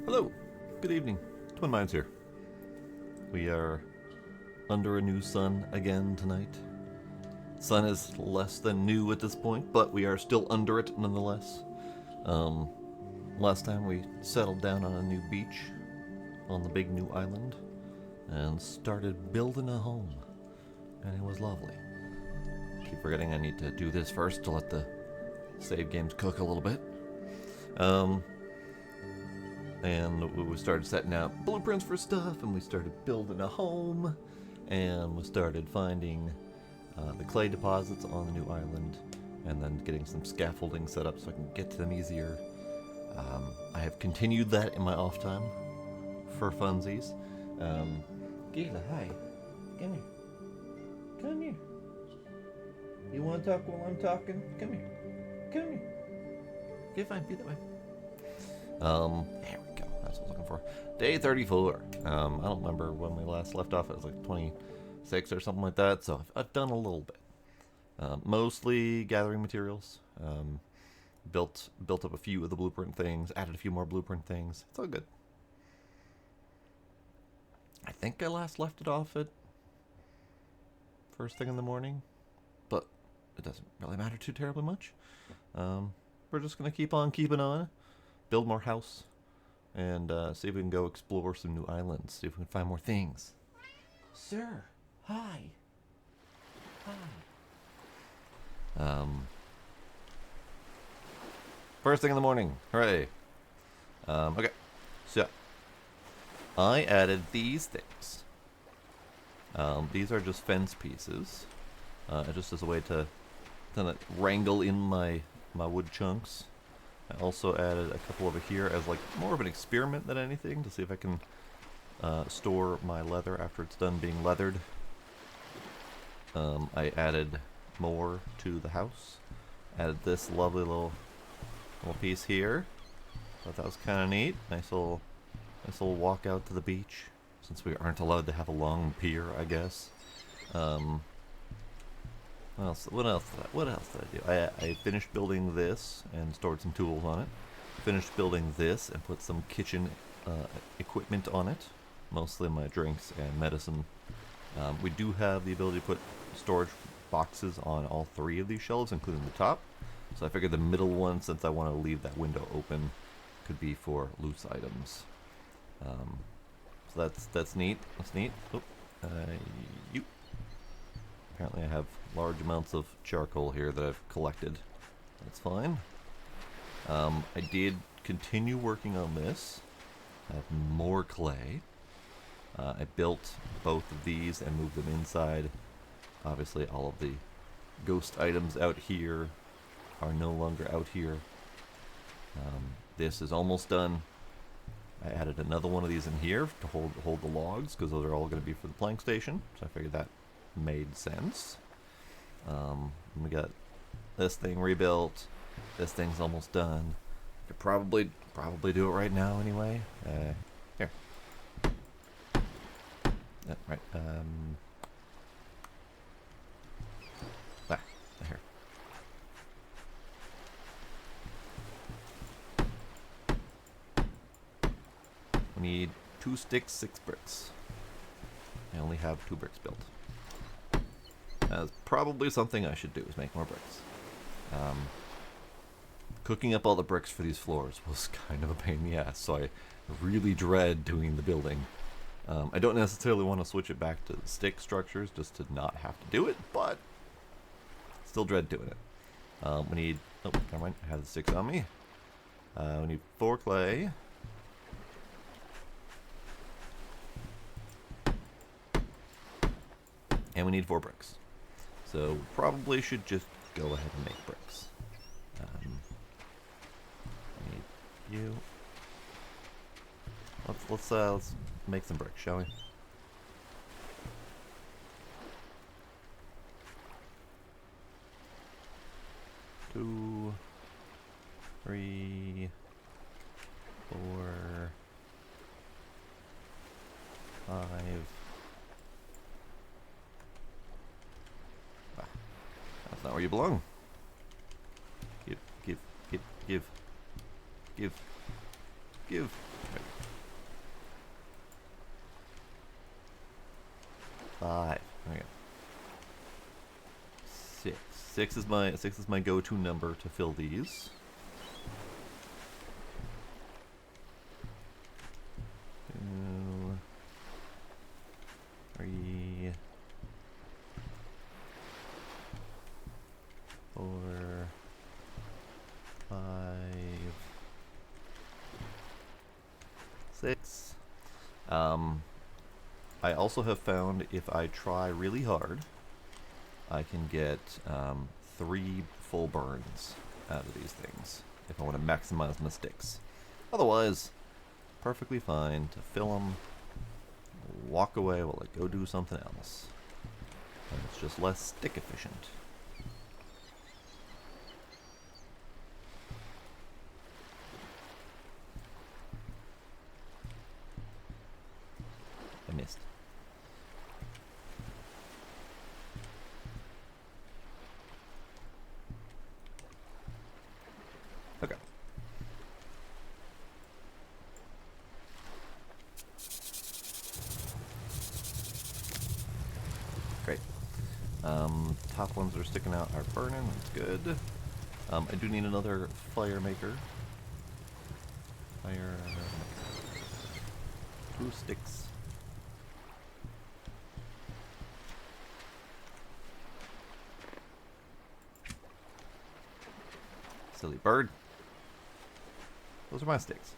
Hello, good evening. Twin Minds here. We are under a new sun again tonight. Sun is less than new at this point, but we are still under it nonetheless. Um, Last time we settled down on a new beach on the big new island and started building a home, and it was lovely. Keep forgetting I need to do this first to let the save games cook a little bit. And we started setting out blueprints for stuff, and we started building a home, and we started finding the clay deposits on the new island, and then getting some scaffolding set up so I can get to them easier. I have continued that in my off time for funsies. Gila, hi. Come here. Come here. You want to talk while I'm talking? Come here. Come here. Okay, fine. Be that way. There we go. That's what I was looking for. Day 34. I don't remember when we last left off. It was like 26 or something like that. So I've done a little bit. Mostly gathering materials. Built up a few of the blueprint things. Added a few more blueprint things. It's all good. I think I last left it off at first thing in the morning, but it doesn't really matter too terribly much. We're just gonna keep on keeping on. Build more house, and see if we can go explore some new islands. See if we can find more things. Sir, hi. Hi. First thing in the morning. Hooray. Okay. So, I added these things. These are just fence pieces. Just as a way to kind of wrangle in my wood chunks. I also added a couple over here as like more of an experiment than anything to see if I can store my leather after it's done being leathered. I added more to the house. Added this lovely little piece here. Thought that was kind of neat. Nice little walk out to the beach, since we aren't allowed to have a long pier, I guess. What else did I do? I finished building this and stored some tools on it. Finished building this and put some kitchen equipment on it, mostly my drinks and medicine. We do have the ability to put storage boxes on all three of these shelves, including the top. So I figured the middle one, since I want to leave that window open, could be for loose items. So that's neat. That's neat. Oh, apparently I have large amounts of charcoal here that I've collected. That's fine. I did continue working on this. I have more clay. I built both of these and moved them inside. Obviously all of the ghost items out here are no longer out here. This is almost done. I added another one of these in here to hold the logs, because those are all going to be for the plank station. So I figured that made sense. We got this thing rebuilt. This thing's almost done. Could probably do it right now anyway. Here. Right. Here. We need 2 sticks, 6 bricks. I only have 2 bricks built. That's probably something I should do, is make more bricks. Cooking up all the bricks for these floors was kind of a pain in the ass, so I really dread doing the building. I don't necessarily want to switch it back to stick structures just to not have to do it, but still dread doing it. We need... Oh, never mind. I have the sticks on me. We need 4 clay. And we need 4 bricks. So we probably should just go ahead and make bricks. I need you. Let's make some bricks, shall we? Two, 3, 4, 5. That's not where you belong. Give. 5. There we go. 6. 6 is my go-to number to fill these. 2, 3, 4, 5, 6. I also have found if I try really hard, I can get 3 full burns out of these things if I want to maximize my sticks. Otherwise, perfectly fine to fill them, walk away while I go do something else. And it's just less stick efficient. I missed. Okay. Great. Top ones that are sticking out are burning. That's good. I do need another fire maker. Fire maker. 2 sticks. Silly bird. Those are my sticks.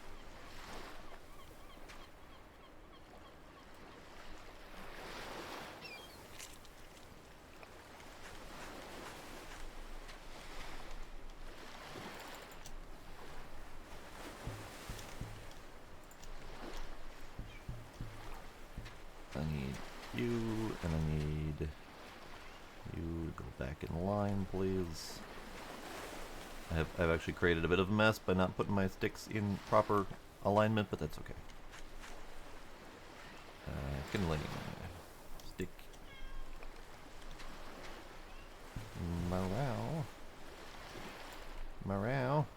I need you, and I need you to go back in line, please. I've actually created a bit of a mess by not putting my sticks in proper alignment, but that's okay. Kindling. Stick. Morale. Morale.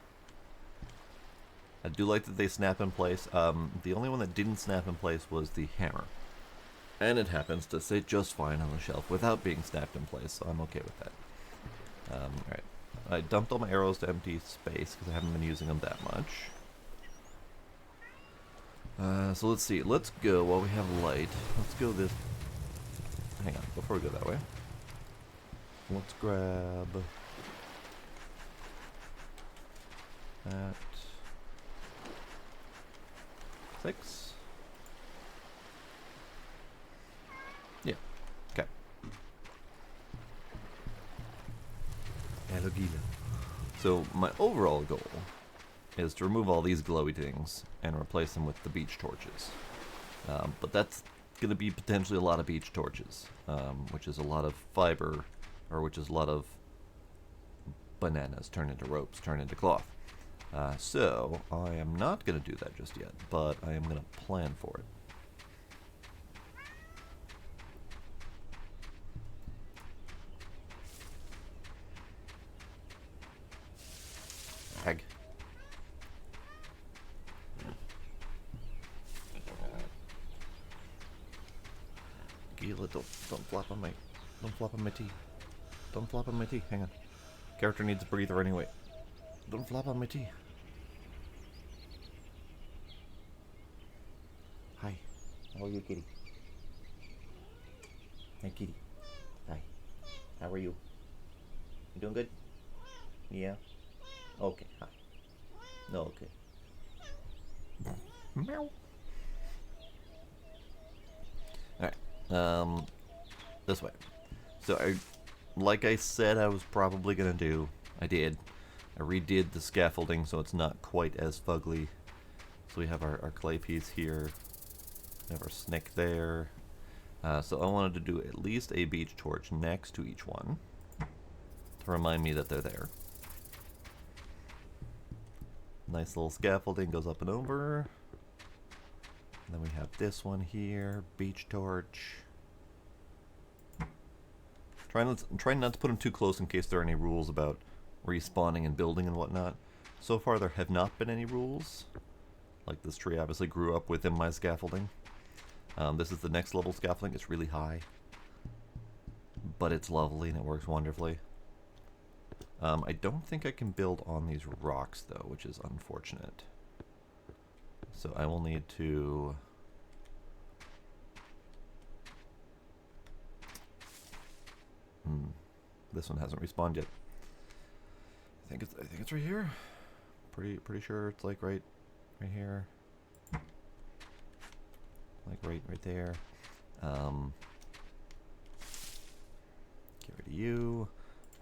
I do like that they snap in place. The only one that didn't snap in place was the hammer. And it happens to sit just fine on the shelf without being snapped in place, so I'm okay with that. Alright. I dumped all my arrows to empty space because I haven't been using them that much. So let's see. Let's go while we have light. Let's go this... Hang on, before we go that way. Let's grab... that... 6. Yeah. Okay. So my overall goal is to remove all these glowy things and replace them with the beach torches. But that's going to be potentially a lot of beach torches, which is a lot of fiber, or which is a lot of bananas turned into ropes, turned into cloth. So I am not going to do that just yet, but I am going to plan for it. Ag. Gila, don't flop on my tea. Don't flop on my tea. Hang on. Character needs a breather anyway. Don't flop on my tea. Hi. How are you, kitty? Hi, kitty. Hi. How are you? You doing good? Yeah. Okay. Hi. No. Okay. Meow. Alright. This way. So like I said I was probably gonna do, I did. I redid the scaffolding so it's not quite as fugly. So we have our clay piece here. We have our snick there. So I wanted to do at least a beach torch next to each one to remind me that they're there. Nice little scaffolding goes up and over. And then we have this one here, beach torch. Try not to put them too close in case there are any rules about respawning and building and whatnot. So far there have not been any rules. Like this tree obviously grew up within my scaffolding. This is the next level scaffolding. It's really high. but it's lovely and it works wonderfully. I don't think I can build on these rocks, though, which is unfortunate. So I will need to... This one hasn't respawned yet. I think it's right here. Pretty sure it's like right here. Like right there. Get rid of you.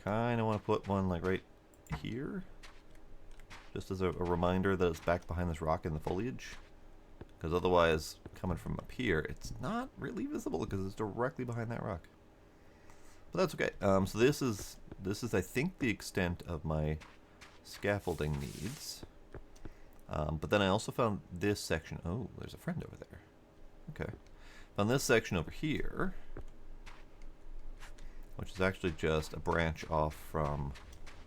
Kind of want to put one like right here, just as a reminder that it's back behind this rock in the foliage. Because otherwise, coming from up here, it's not really visible because it's directly behind that rock. But that's okay. So this is I think the extent of my scaffolding needs. But then I also found this section. Oh, there's a friend over there. Okay. Found this section over here, which is actually just a branch off from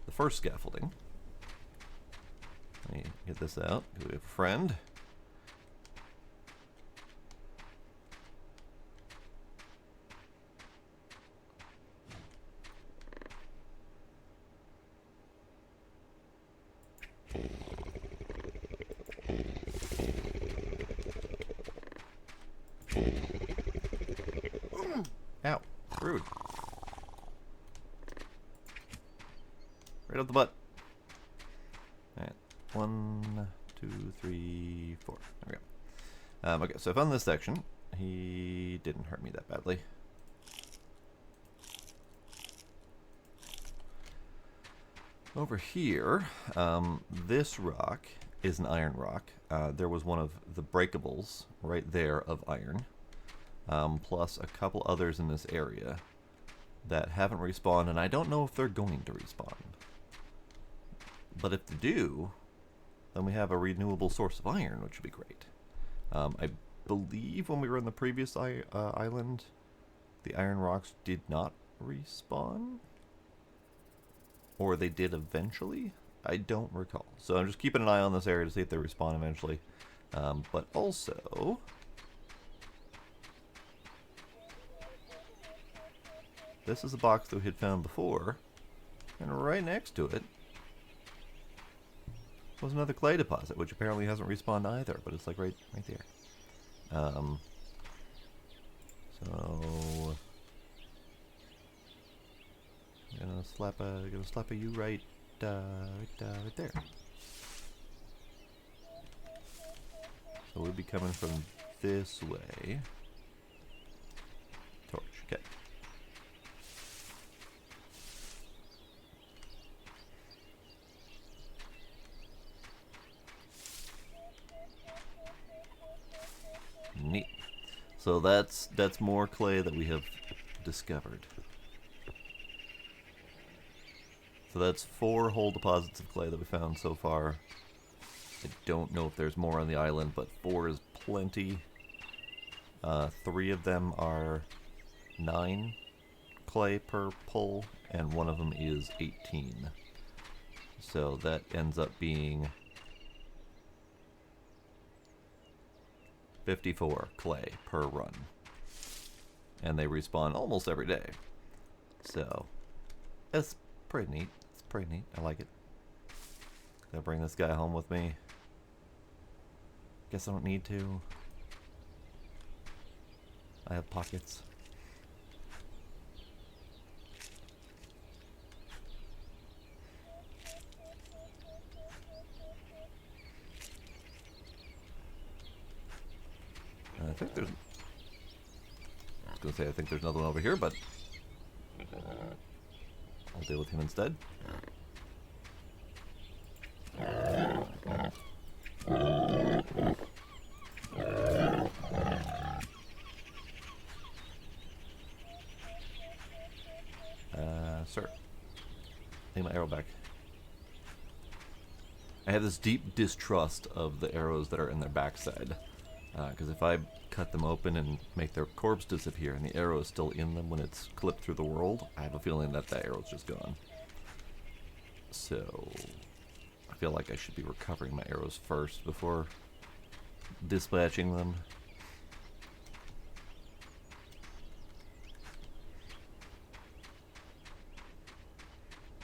the first scaffolding. Let me get this out. We have a friend. Ow, rude. Right up the butt. Alright, 1, 2, 3, 4. There we go. Okay, so I found this section. He didn't hurt me that badly. Over here, this rock is an iron rock. There was one of the breakables right there of iron. Plus a couple others in this area that haven't respawned, and I don't know if they're going to respawn. But if they do, then we have a renewable source of iron, which would be great. I believe when we were in the previous island, the iron rocks did not respawn. Or they did eventually? I don't recall. So I'm just keeping an eye on this area to see if they respawn eventually. But also... this is a box that we had found before, and right next to it was another clay deposit, which apparently hasn't respawned either, but it's like right there. So gonna slap a you right there. So we'll be coming from this way. Torch, okay. Neat. So that's more clay that we have discovered. So that's 4 whole deposits of clay that we found so far. I don't know if there's more on the island, but 4 is plenty. 3 of them are 9 clay per pull, and 1 of them is 18. So that ends up being 54 clay per run. And they respawn almost every day. So, that's pretty neat. It's pretty neat. I like it. Gonna bring this guy home with me. Guess I don't need to. I have pockets. I think there's... I was going to say I think there's another one over here, but I'll deal with him instead. Sir. Take my arrow back. I have this deep distrust of the arrows that are in their backside. Because if I cut them open and make their corpse disappear and the arrow is still in them when it's clipped through the world, I have a feeling that that arrow's just gone. So, I feel like I should be recovering my arrows first before dispatching them.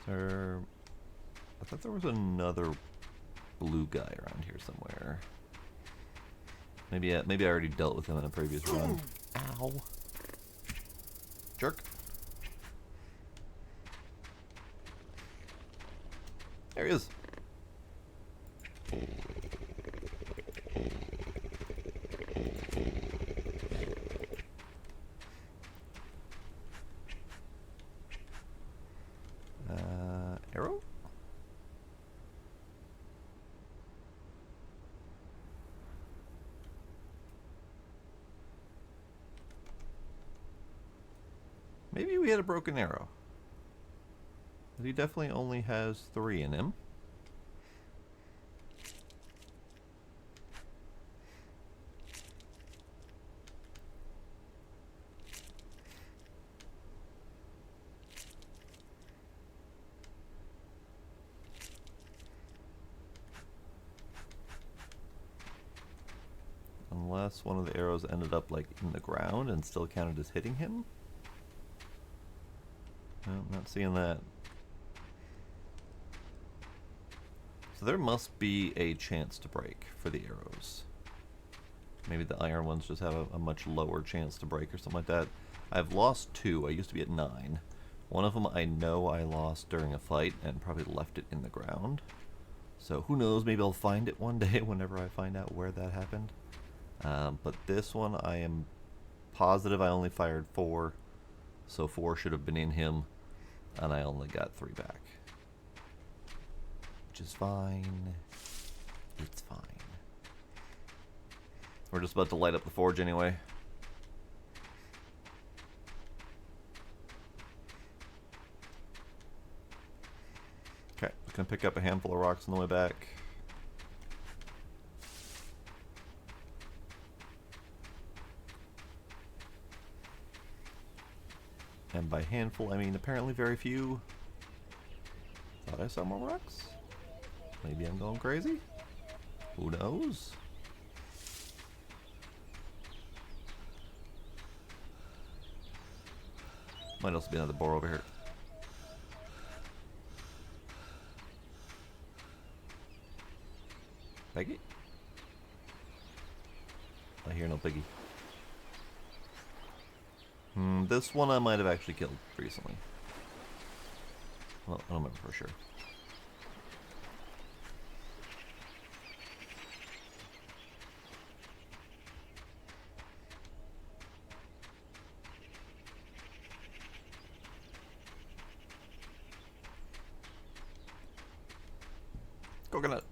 I thought there was another blue guy around here somewhere. Maybe I already dealt with him in a previous run. Ow. Jerk. There he is. Arrow? Maybe we had a broken arrow. But he definitely only has 3 in him. Unless one of the arrows ended up like in the ground and still counted as hitting him. No, not seeing that. So there must be a chance to break for the arrows. Maybe the iron ones just have a much lower chance to break or something like that. I've lost 2. I used to be at 9. One of them I know I lost during a fight and probably left it in the ground. So who knows, maybe I'll find it one day whenever I find out where that happened. But this one I am positive I only fired 4. So 4 should have been in him. And I only got 3 back. Which is fine. It's fine. We're just about to light up the forge anyway. Okay, just gonna pick up a handful of rocks on the way back. And by handful, I mean apparently very few. Thought I saw more rocks. Maybe I'm going crazy. Who knows? Might also be another boar over here. Peggy? I hear no piggy. This one I might have actually killed recently. Well, I don't remember for sure. Coconut.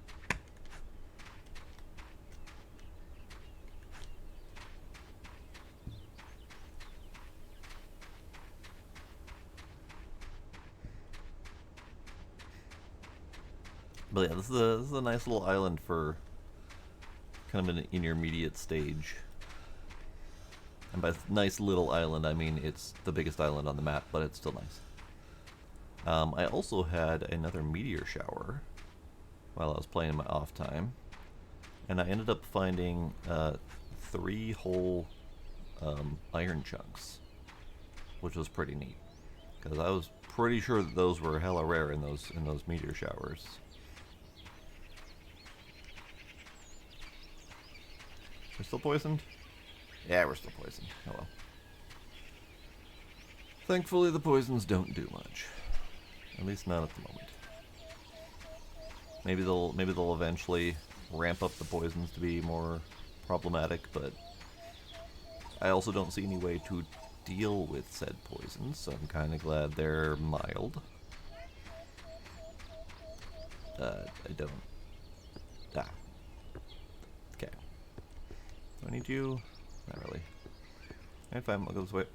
But yeah, this is a nice little island for kind of an intermediate stage. And by nice little island, I mean it's the biggest island on the map, but it's still nice. I also had another meteor shower while I was playing in my off time, and I ended up finding 3 whole iron chunks, which was pretty neat, because I was pretty sure that those were hella rare in those meteor showers. We're still poisoned? Yeah, we're still poisoned. Oh well. Thankfully, the poisons don't do much. At least not at the moment. Maybe they'll eventually ramp up the poisons to be more problematic, but I also don't see any way to deal with said poisons, so I'm kind of glad they're mild. I don't. Ah. Okay. Do I need you? Not really. Alright, fine, I'll go this way.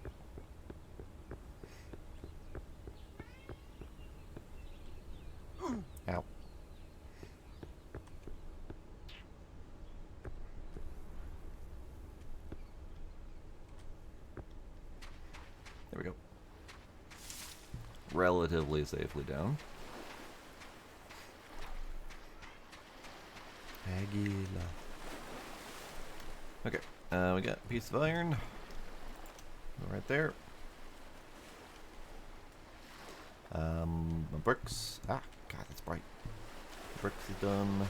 Ow. There we go. Relatively safely down. Aguila. Okay, we got a piece of iron. Right there. My bricks. Ah, God, that's bright. Bricks is done.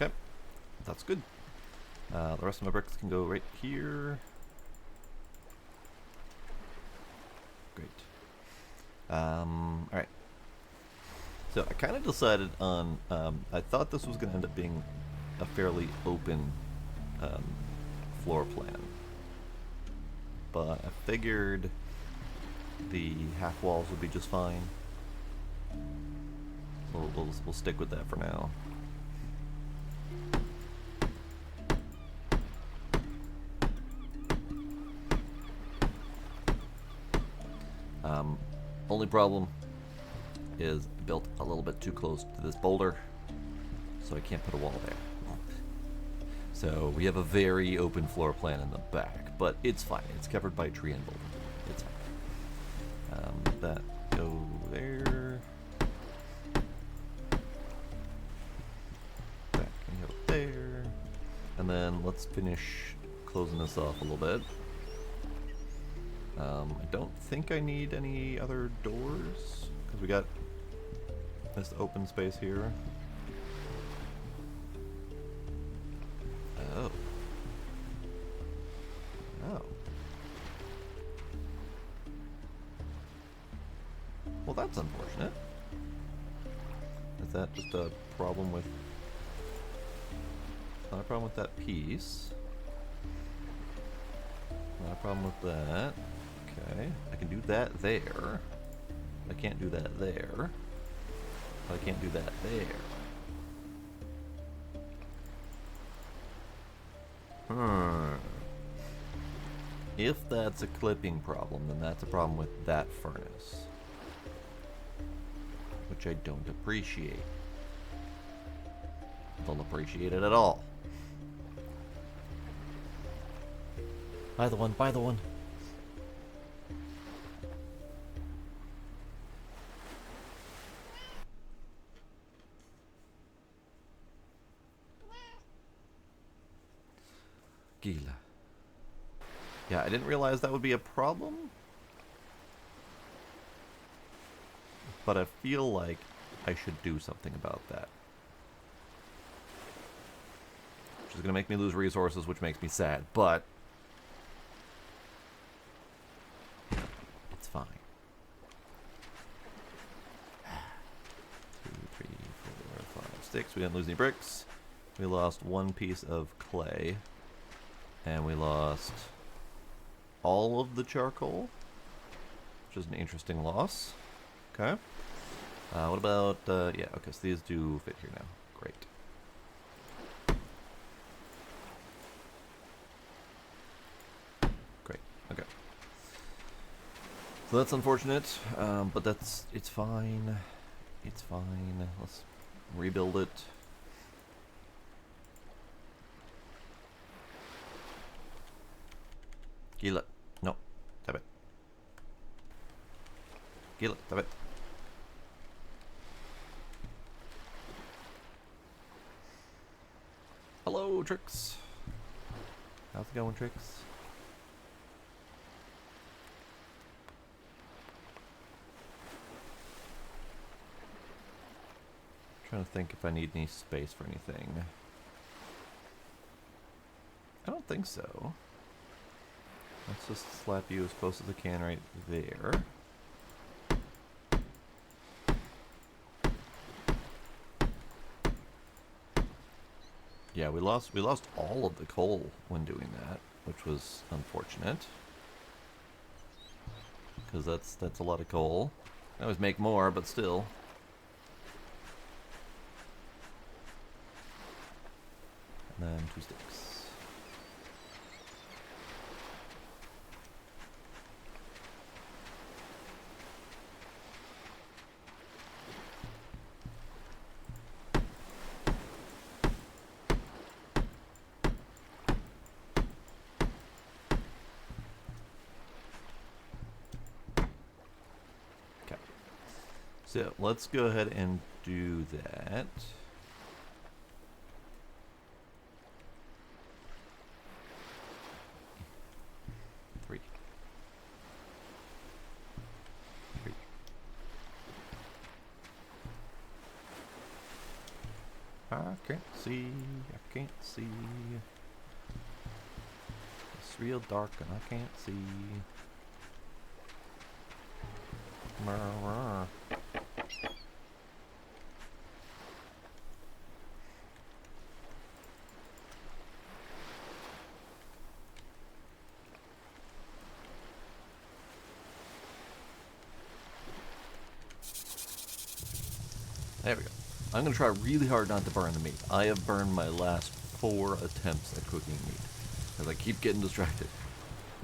Okay, that's good. The rest of my bricks can go right here. Great. Alright. So I kind of decided on, I thought this was going to end up being a fairly open floor plan. But I figured the half walls would be just fine. We'll stick with that for now. Only problem is built a little bit too close to this boulder, so I can't put a wall there. So we have a very open floor plan in the back, but it's fine. It's covered by tree and boulder. It's fine. That go there. That can go there. And then let's finish closing this off a little bit. I don't think I need any other doors, because we got this open space here. Oh. Oh. Well, that's unfortunate. Is that just a problem with... Not a problem with that piece. Not a problem with that. Okay, I can do that there. I can't do that there. I can't do that there. If that's a clipping problem, then that's a problem with that furnace. Which I don't appreciate. Don't appreciate it at all. Buy the one, buy the one. Gila. Yeah, I didn't realize that would be a problem. But I feel like I should do something about that. Which is going to make me lose resources, which makes me sad, but... it's fine. 2, 3, 4, 5, 6. We didn't lose any bricks. We lost one piece of clay. And we lost all of the charcoal, which is an interesting loss. Okay. What about, yeah, okay, so these do fit here now. Great. Great, okay. So that's unfortunate, but it's fine. It's fine. Let's rebuild it. Gila. No. Stop it. Gila. Stop it. Hello, Trix. How's it going, Trix? Trying to think if I need any space for anything. I don't think so. Let's just slap you as close as I can right there. Yeah, we lost all of the coal when doing that, which was unfortunate. Because that's a lot of coal. I always make more, but still. And then 2 sticks. So let's go ahead and do that. Three. I can't see. I can't see. It's real dark and I can't see. There we go. I'm going to try really hard not to burn the meat. I have burned my last 4 attempts at cooking meat because I keep getting distracted.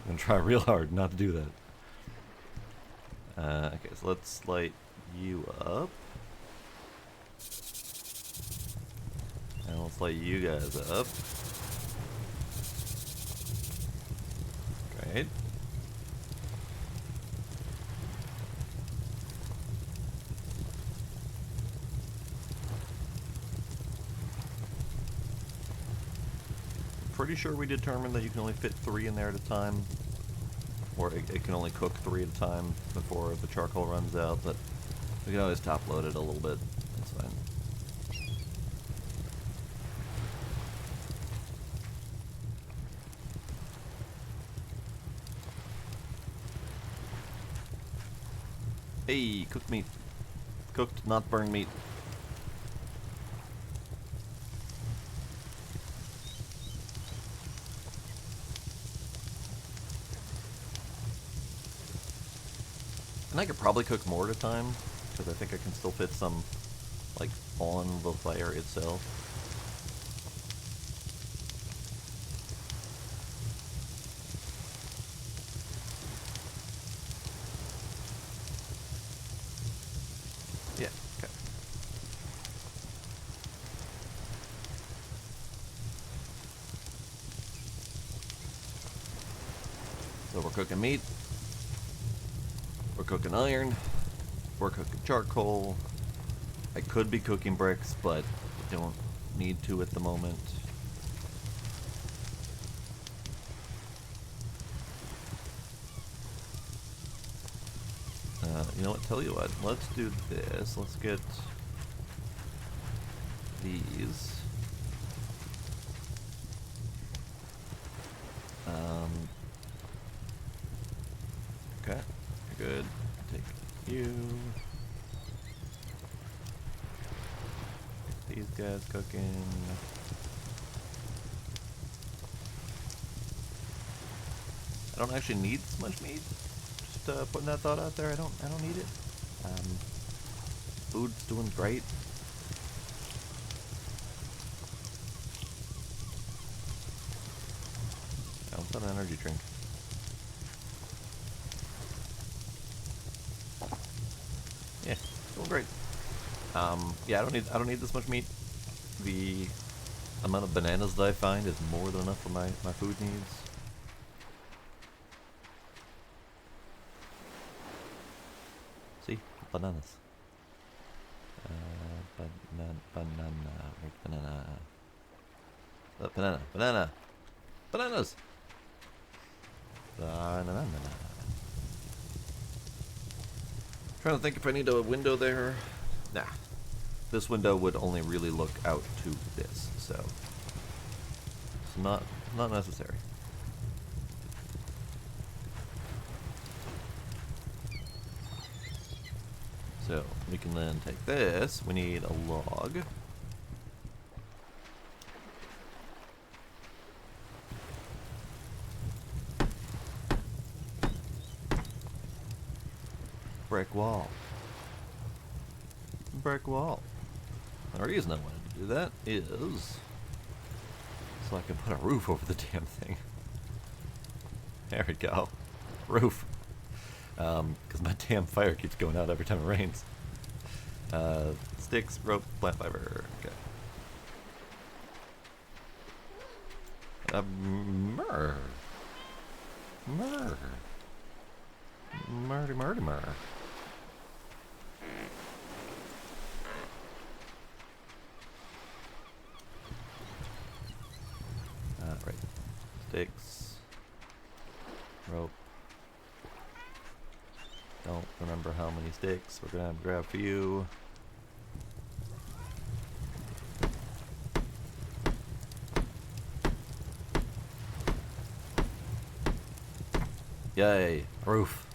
I'm going to try real hard not to do that. Okay, so let's light you up. And let's light you guys up. Great. Pretty sure we determined that you can only fit 3 in there at a time, or it can only cook 3 at a time before the charcoal runs out, but we can always top load it a little bit. That's fine. Hey, cooked meat. Cooked, not burned meat. And I could probably cook more at a time, because I think I can still fit some, like, on the fire itself. Yeah, okay. So we're cooking meat. We're cooking iron, we're cooking charcoal. I could be cooking bricks, but don't need to at the moment. You know what, tell you what, let's do this. Let's get these. Okay. Good. Take you. Get these guys cooking. I don't actually need this much meat. Just putting that thought out there. I don't need it. Food's doing great. Oh, what's an energy drink? Yeah, doing great. Yeah, I don't need this much meat. The amount of bananas that I find is more than enough for my food needs. See, bananas. Banana. Bananas. Banana. Trying to think if I need a window there. Nah. This window would only really look out to this, so it's not necessary. So we can then take this. We need a log. Brick wall. Brick wall. The reason I wanted to do that is so I can put a roof over the damn thing. There we go. Roof. Because my damn fire keeps going out every time it rains. Sticks, rope, plant fiber. Okay. Murder. Right. Sticks. Rope. Don't remember how many sticks. We're gonna grab for you. Yay! A roof.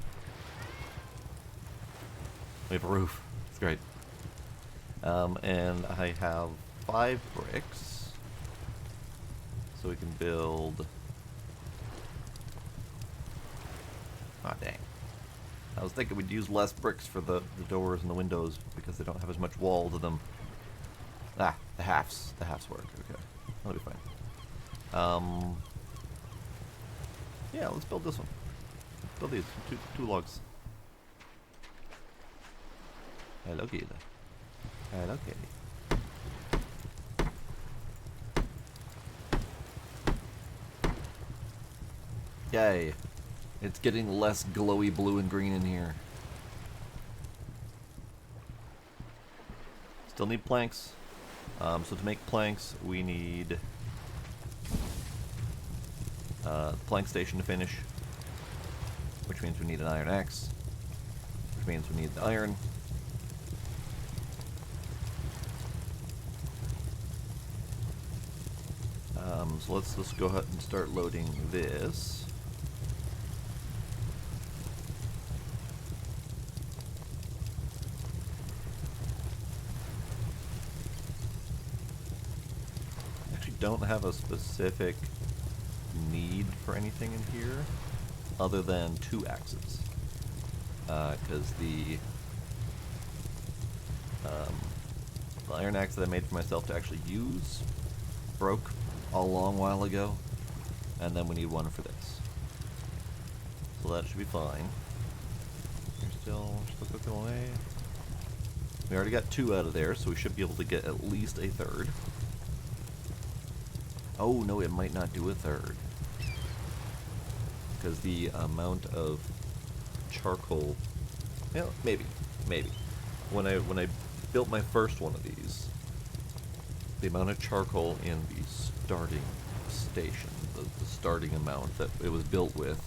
We have a roof. It's great. And I have 5 bricks. So we can build... Aw, dang. I was thinking we'd use less bricks for the doors and the windows because they don't have as much wall to them. Ah, the halves. The halves work. Okay. That'll be fine. Yeah, let's build this one. Build these. Two logs. Hello, kitty. Hello, kitty. Yay. It's getting less glowy blue and green in here. Still need planks. So to make planks, we need the plank station to finish, which means we need an iron axe, which means we need the iron. So let's just go ahead and start loading this. Actually don't have a specific need for anything in here other than 2 axes. Because the iron axe that I made for myself to actually use broke a long while ago, and then we need one for this. So that should be fine. You're still cooking away. We already got 2 out of there, so we should be able to get at least a 3rd. Oh no, it might not do a 3rd. Because the amount of charcoal... Well, maybe. When I built my first one of these, the amount of charcoal in the starting station, the starting amount that it was built with,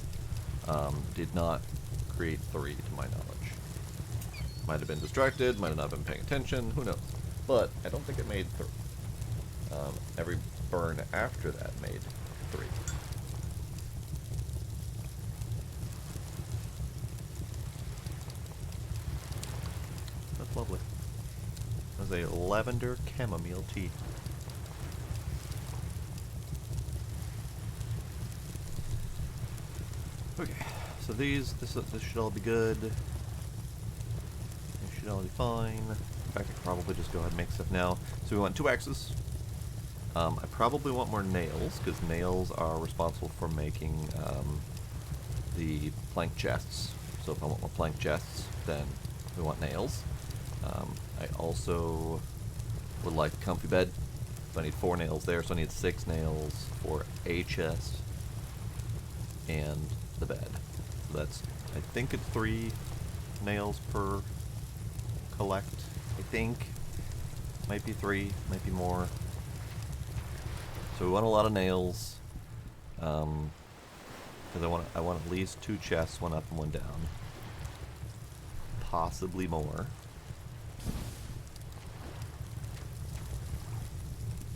did not create 3 to my knowledge. Might have been distracted, might have not been paying attention, who knows. But I don't think it made 3. Every burn after that made 3. That's lovely. There's a lavender chamomile tea. Okay, so this should all be good. This should all be fine. In fact, I could probably just go ahead and make stuff now. So we want 2 axes. I probably want more nails, because nails are responsible for making the plank chests. So if I want more plank chests, then we want nails. I also would like a comfy bed. So I need 4 nails there, so I need 6 nails for a chest and the bed. So that's, I think it's 3 nails per collect. I think. Might be 3, might be more. So we want a lot of nails. Because I want at least 2 chests, 1 up and 1 down. Possibly more.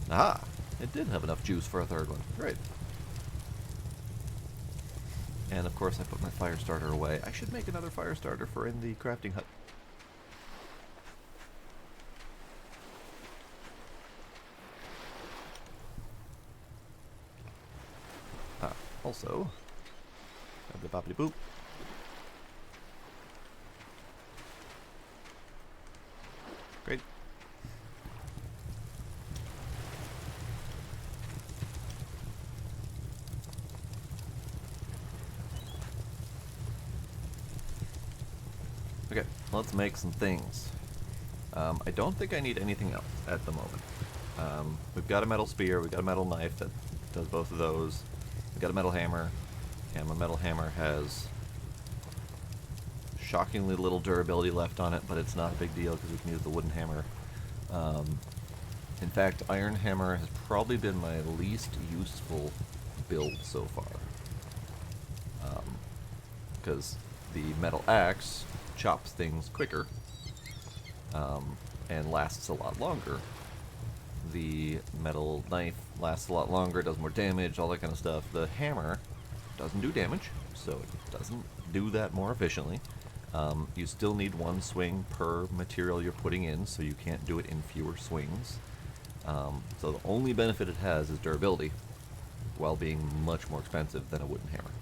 Aha! It did have enough juice for a 3rd one. Great. And of course I put my fire starter away. I should make another fire starter for in the crafting hut. Also, boppity boppity boop. Great. Okay, let's make some things. I don't think I need anything else at the moment. We've got a metal spear, we've got a metal knife that does both of those. We've got a metal hammer, and my metal hammer has shockingly little durability left on it, but it's not a big deal because we can use the wooden hammer. In fact, iron hammer has probably been my least useful build so far. Because the metal axe chops things quicker and lasts a lot longer. The metal knife lasts a lot longer, does more damage, all that kind of stuff. The hammer doesn't do damage, so it doesn't do that more efficiently. You still need one swing per material you're putting in, so you can't do it in fewer swings. So the only benefit it has is durability, while being much more expensive than a wooden hammer.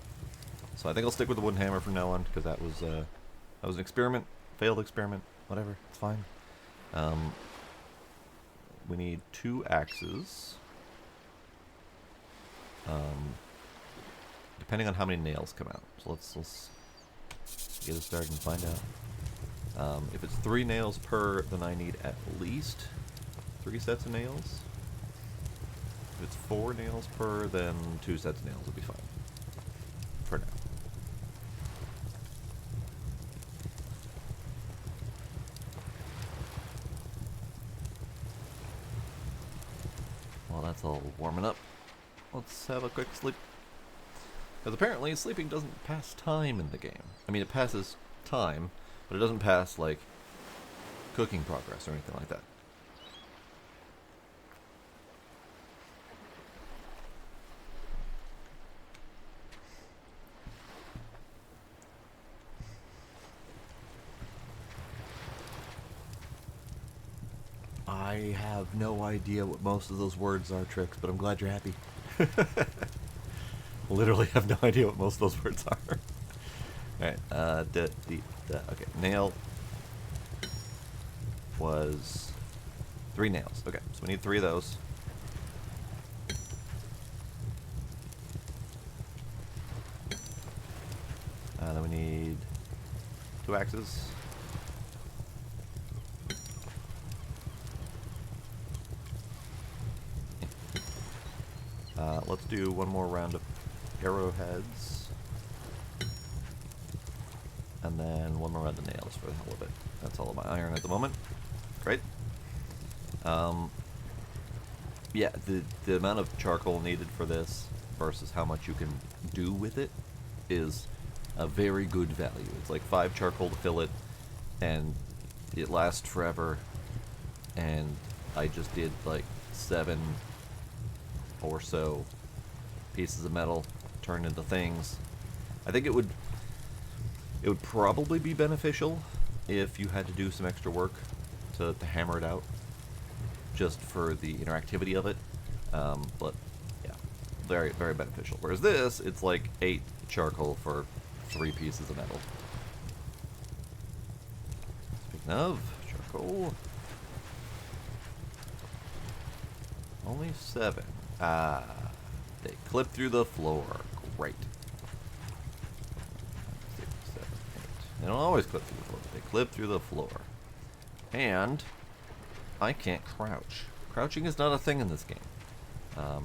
So I think I'll stick with the wooden hammer from now on, because that was an experiment, failed experiment, whatever, it's fine. We need 2 axes. Depending on how many nails come out. So let's get it started and find out. If it's 3 nails per, then I need at least 3 sets of nails. If it's 4 nails per, then 2 sets of nails will be fine. For now. While that's all warming up, let's have a quick sleep. Because apparently sleeping doesn't pass time in the game. I mean, it passes time, but it doesn't pass, like, cooking progress or anything like that. I have no idea what most of those words are, Trix, but I'm glad you're happy. Literally have no idea what most of those words are. Alright, okay, nail was 3 nails. Okay, so we need 3 of those. Then we need 2 axes. Let's do one more round of arrowheads. And then one more round of nails for the hell of it. That's all of my iron at the moment. Great. Yeah, the amount of charcoal needed for this versus how much you can do with it is a very good value. It's like 5 charcoal to fill it, and it lasts forever. And I just did like 7 or so pieces of metal turned into things. I think it would probably be beneficial if you had to do some extra work to hammer it out, just for the interactivity of it. But yeah, very, very beneficial. Whereas this, it's like 8 charcoal for 3 pieces of metal. Speaking of charcoal, only 7. Ah, they clip through the floor. Great. 6, 7, 8. They don't always clip through the floor. They clip through the floor. And I can't crouch. Crouching is not a thing in this game.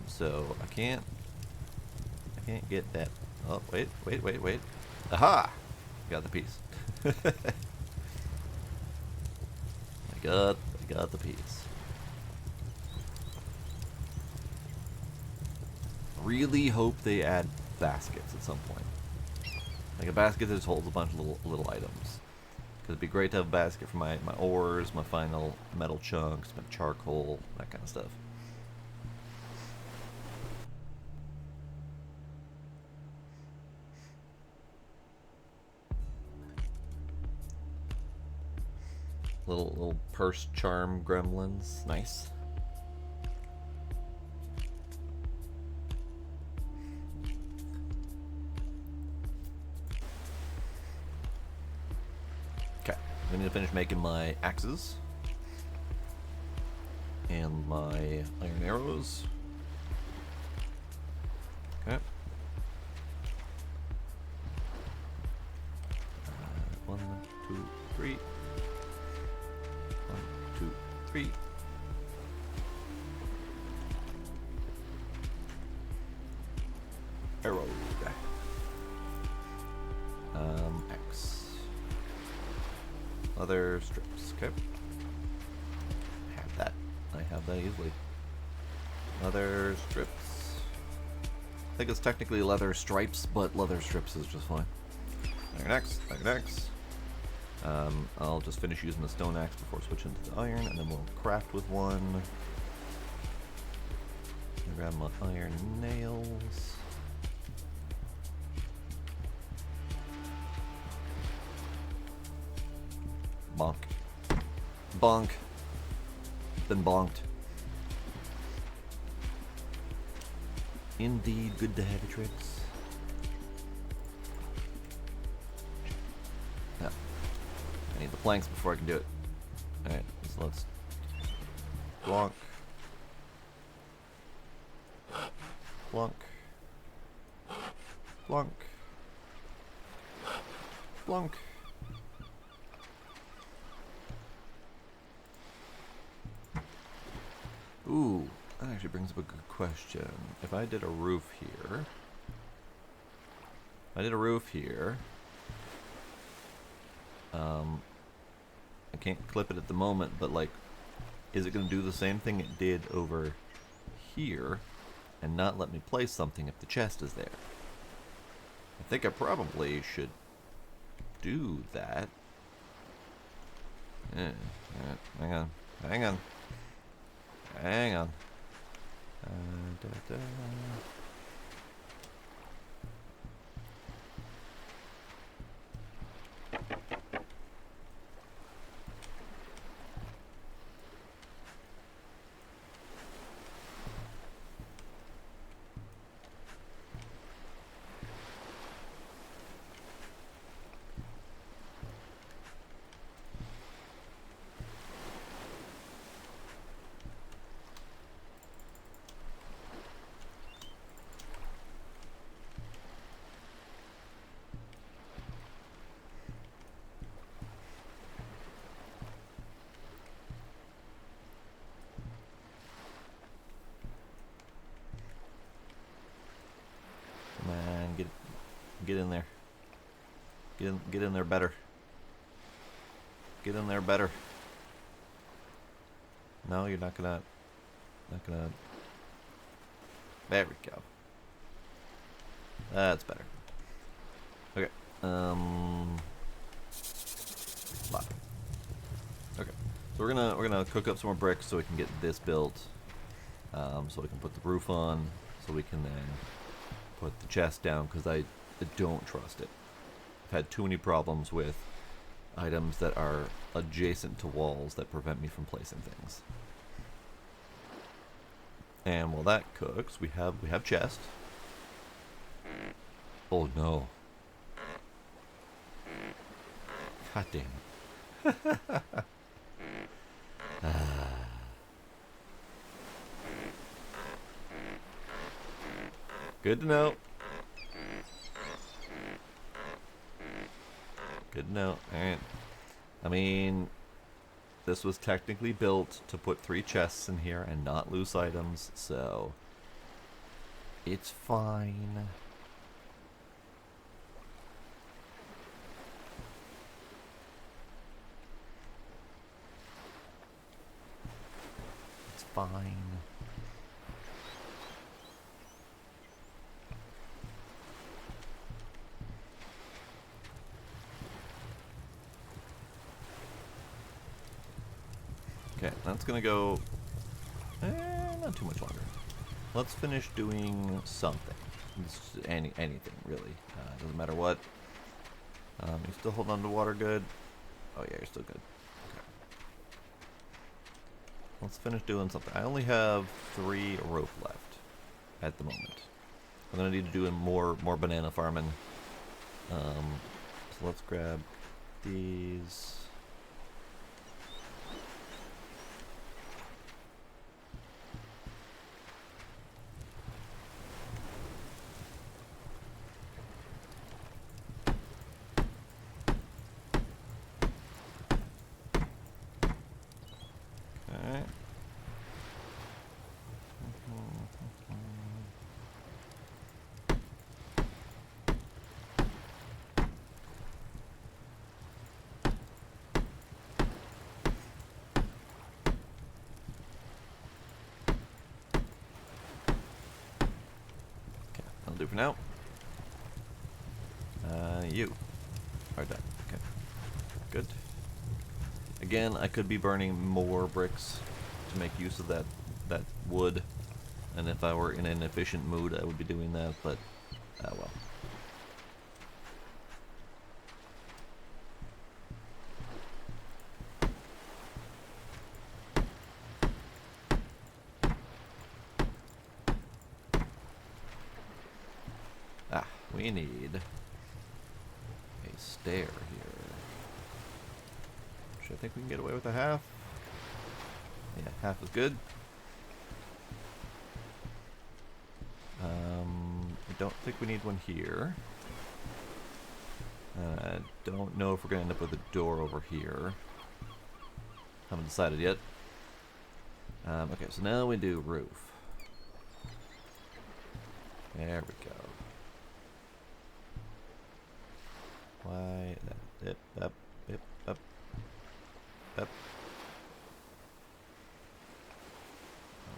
So I can't get that. Oh, wait. Aha! Got the piece. I got the piece. Really hope they add baskets at some point. Like a basket that just holds a bunch of little items. Because it'd be great to have a basket for my ores, my final metal chunks, my charcoal, that kind of stuff. Little purse charm gremlins. Nice. I need to finish making my axes and my iron arrows. Okay. 1, 2, 3. 1, 2, 3. Arrow. X. Other strips. Okay. Have that. I have that easily. Other strips. think it's technically leather stripes, but leather strips is just fine. Next. I'll just finish using the stone axe before switching to the iron, and then we'll craft with one. Grab my iron nails. Bonk. Bonk. Been bonked. Indeed, good to have a tricks. Yeah. I need the planks before I can do it. Alright, so let's bonk. Plunk. Plunk. Plunk. Ooh, that actually brings up a good question. If I did a roof here... I can't clip it at the moment, but like, is it going to do the same thing it did over here and not let me place something if the chest is there? I think I probably should do that. Hang on. Get in there. Get in there better. Get in there better. No, you're not gonna. There we go. That's better. Okay. Lot. Okay. So we're gonna cook up some more bricks so we can get this built. So we can put the roof on. So we can then put the chest down, because I don't trust it. I've had too many problems with items that are adjacent to walls that prevent me from placing things. And while that cooks, we have chest. Oh no. God damn it. Good to know. Good to know. Alright. I mean, this was technically built to put 3 chests in here and not loose items, so it's fine. It's fine. Okay, that's gonna go not too much longer. Let's finish doing something. Anything really. Doesn't matter what. You still holding on to water good? Oh yeah, you're still good. Okay. Let's finish doing something. I only have 3 rope left at the moment. I'm gonna need to do more banana farming. So let's grab these. do for now. You are done. Okay. Good. Again, I could be burning more bricks to make use of that wood. And if I were in an efficient mood, I would be doing that, but, well. We need a stair here. Which I think we can get away with a half. Yeah, half is good. I don't think we need one here. I don't know if we're going to end up with a door over here. Haven't decided yet. Okay, so now we do roof. There we go. Why that up, up, up.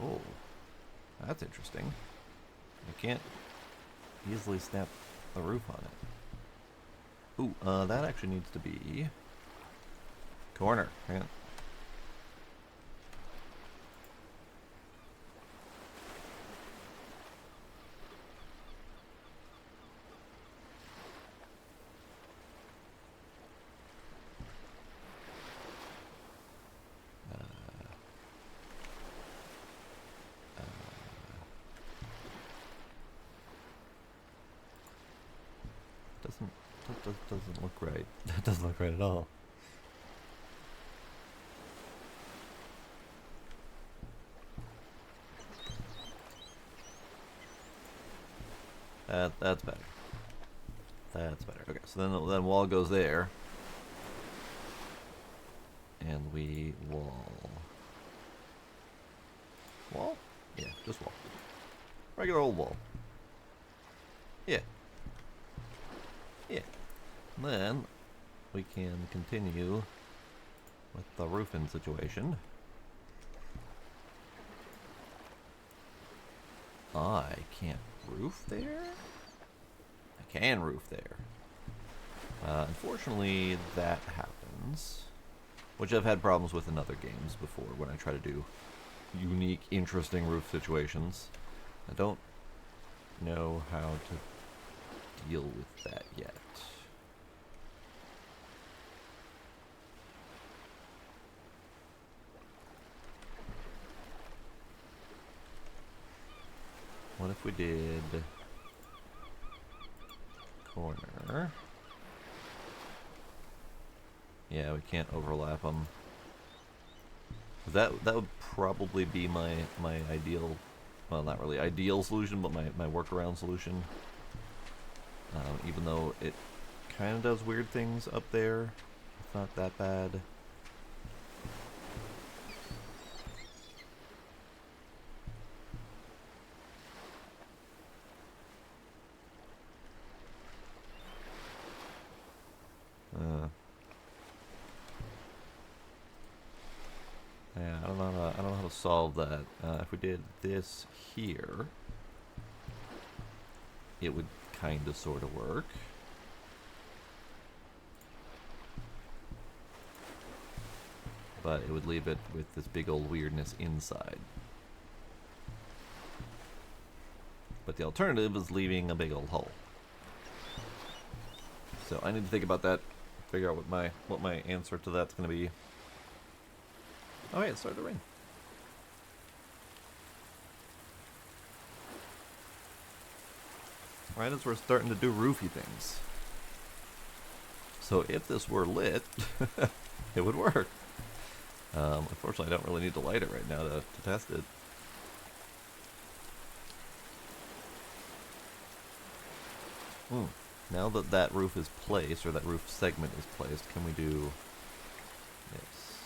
Oh, that's interesting. You can't easily snap the roof on it. Ooh, that actually needs to be corner. Hang on. Doesn't look right. That doesn't look right at all. That's better. That's better. Okay, so then wall goes there, and we wall. Wall? Yeah, just wall. Regular old wall. Yeah. Yeah. And then we can continue with the roofing situation. I can't roof there? I can roof there. Unfortunately, that happens. Which I've had problems with in other games before when I try to do unique, interesting roof situations. I don't know how to deal with that yet. What if we did corner? Yeah, we can't overlap them. That would probably be my ideal, well, not really ideal solution, but my workaround solution. Even though it kind of does weird things up there, it's not that bad. Yeah, I don't know how to solve that. If we did this here, it would kind of sort of work. But it would leave it with this big old weirdness inside. But the alternative is leaving a big old hole. So I need to think about that, figure out what my answer to that's going to be. Oh, hey, it started to rain. Right as we're starting to do roofy things. So if this were lit, it would work. Unfortunately, I don't really need to light it right now to test it. Now that that roof is placed, or that roof segment is placed, can we do this?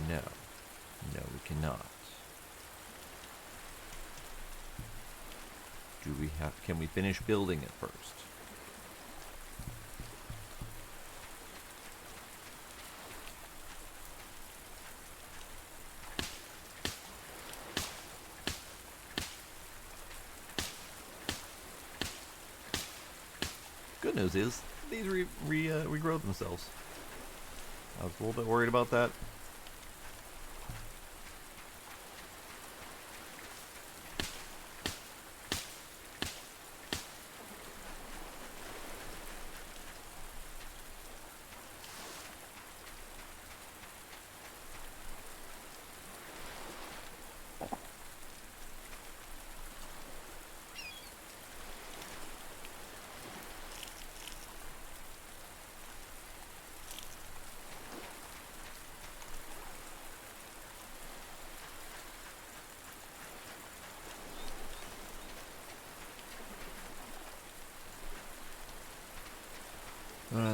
No. No, we cannot. Can we finish building it first? good news is these regrow themselves. I was a little bit worried about that.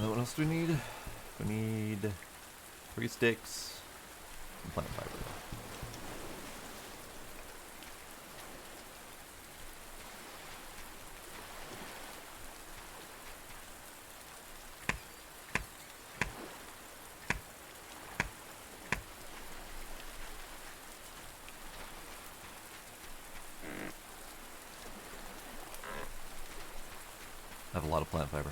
What else do we need? We need 3 sticks and plant fiber. I have a lot of plant fiber.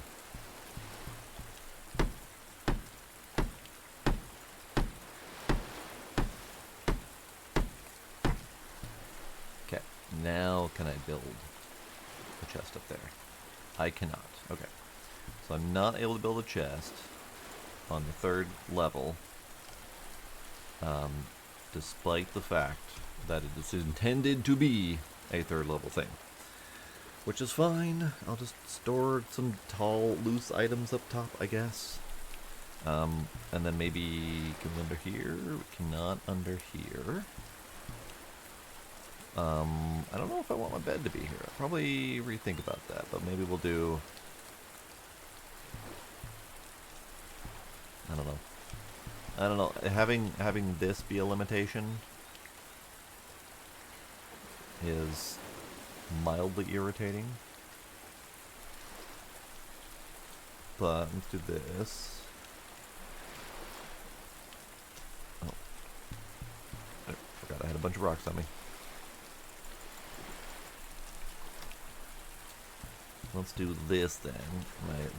Okay, now can I build a chest up there? I cannot. Okay. So I'm not able to build a chest on the 3rd level, despite the fact that it is intended to be a 3rd level thing. Which is fine. I'll just store some tall, loose items up top, I guess. And then maybe can we under here? We cannot under here. I don't know if I want my bed to be here. I'll probably rethink about that, but maybe we'll do... I don't know. Having this be a limitation is mildly irritating. But let's do this. Oh. I forgot I had a bunch of rocks on me. Let's do this then.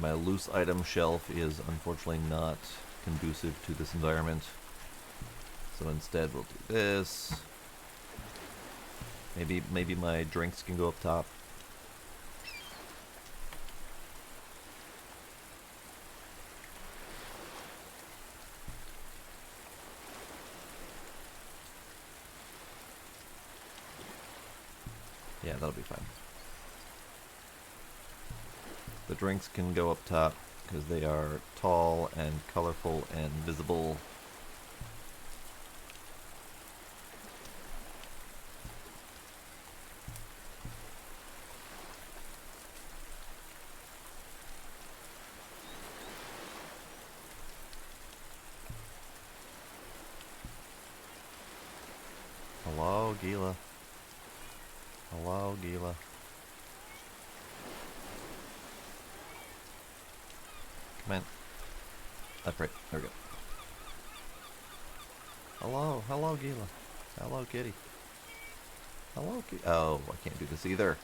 My loose item shelf is unfortunately not conducive to this environment. So instead we'll do this. Maybe my drinks can go up top. Yeah, that'll be fine. The drinks can go up top because they are tall and colorful and visible. Hello, Gila. Hello, Gila. Come in. Up right. There we go. Hello, hello, Gila. Hello, kitty. Hello, kitty. Oh, I can't do this either.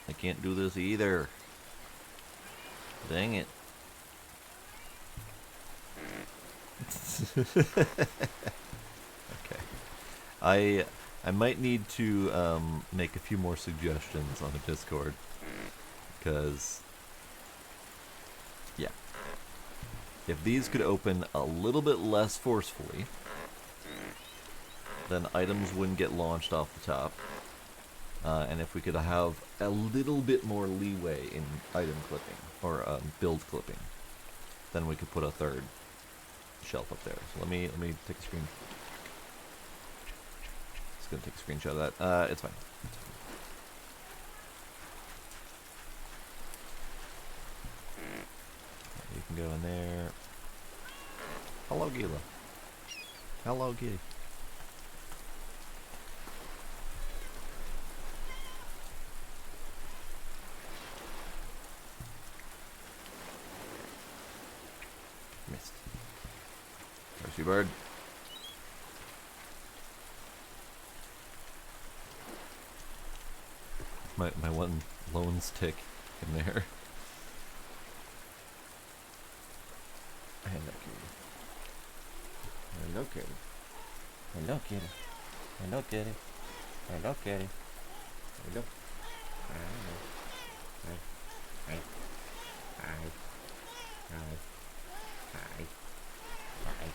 I can't do this either. Dang it. Okay. I might need to make a few more suggestions on the Discord, because yeah, if these could open a little bit less forcefully, then items wouldn't get launched off the top, and if we could have a little bit more leeway in item clipping or build clipping, then we could put a 3rd shelf up there. So let me take a screen. Gonna take a screenshot of that. It's fine. You can go in there. Hello, Gila. Hello, Gila. Missed. There's your bird. My one lone stick in there. Hello, kitty. Hello, kitty. Hello, kitty. Hello, kitty. Hello, kitty. Hello. Hi. Hi. Hi. Hi. Hi. Hi.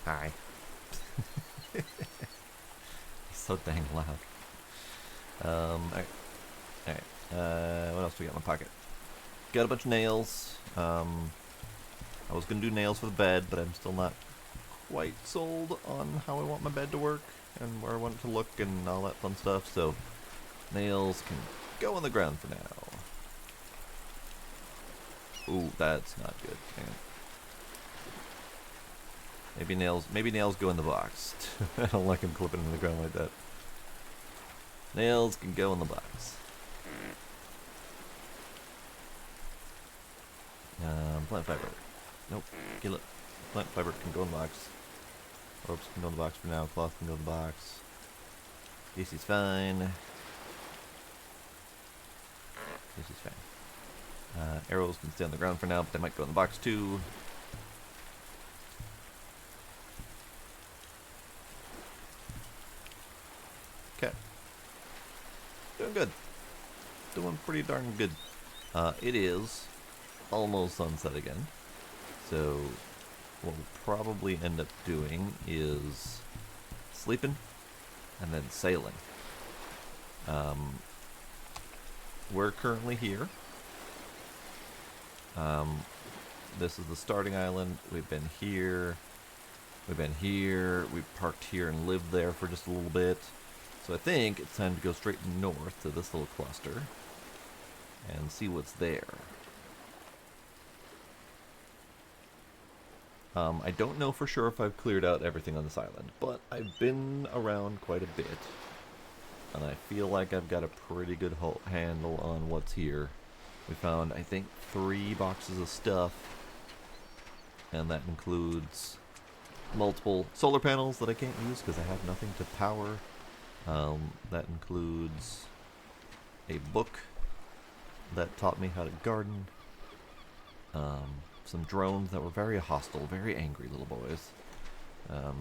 Hi. He's so dang loud. Alright. Alright. What else do we got in my pocket? Got a bunch of nails. I was gonna do nails for the bed, but I'm still not quite sold on how I want my bed to work and where I want it to look and all that fun stuff, so nails can go on the ground for now. Ooh, that's not good. Hang on. Maybe nails go in the box. I don't like them clipping in the ground like that. Nails can go in the box. Plant fiber. Nope. Kill it. Plant fiber can go in the box. Ropes can go in the box for now. Cloth can go in the box. Casey's fine. Casey's fine. Arrows can stay on the ground for now, but they might go in the box too. Okay. Doing good. Doing pretty darn good. It is almost sunset again. So what we'll probably end up doing is sleeping and then sailing. We're currently here. This is the starting island. We've been here. We've been here. We parked here and lived there for just a little bit. So I think it's time to go straight north to this little cluster and see what's there. I don't know for sure if I've cleared out everything on this island, but I've been around quite a bit, and I feel like I've got a pretty good handle on what's here. We found, I think, 3 boxes of stuff, and that includes multiple solar panels that I can't use because I have nothing to power. That includes a book that taught me how to garden. Some drones that were very hostile, very angry little boys. So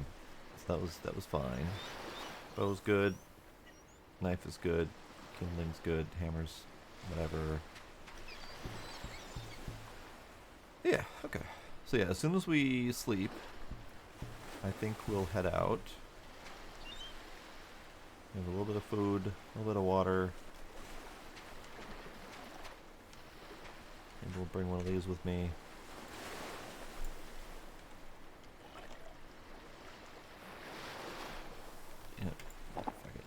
that was fine. Bow's good. Knife is good. Kindling's good. Hammers, whatever. Yeah, okay. So yeah, as soon as we sleep, I think we'll head out. We have a little bit of food, a little bit of water. Maybe we'll bring one of these with me. Yep. Fuck it.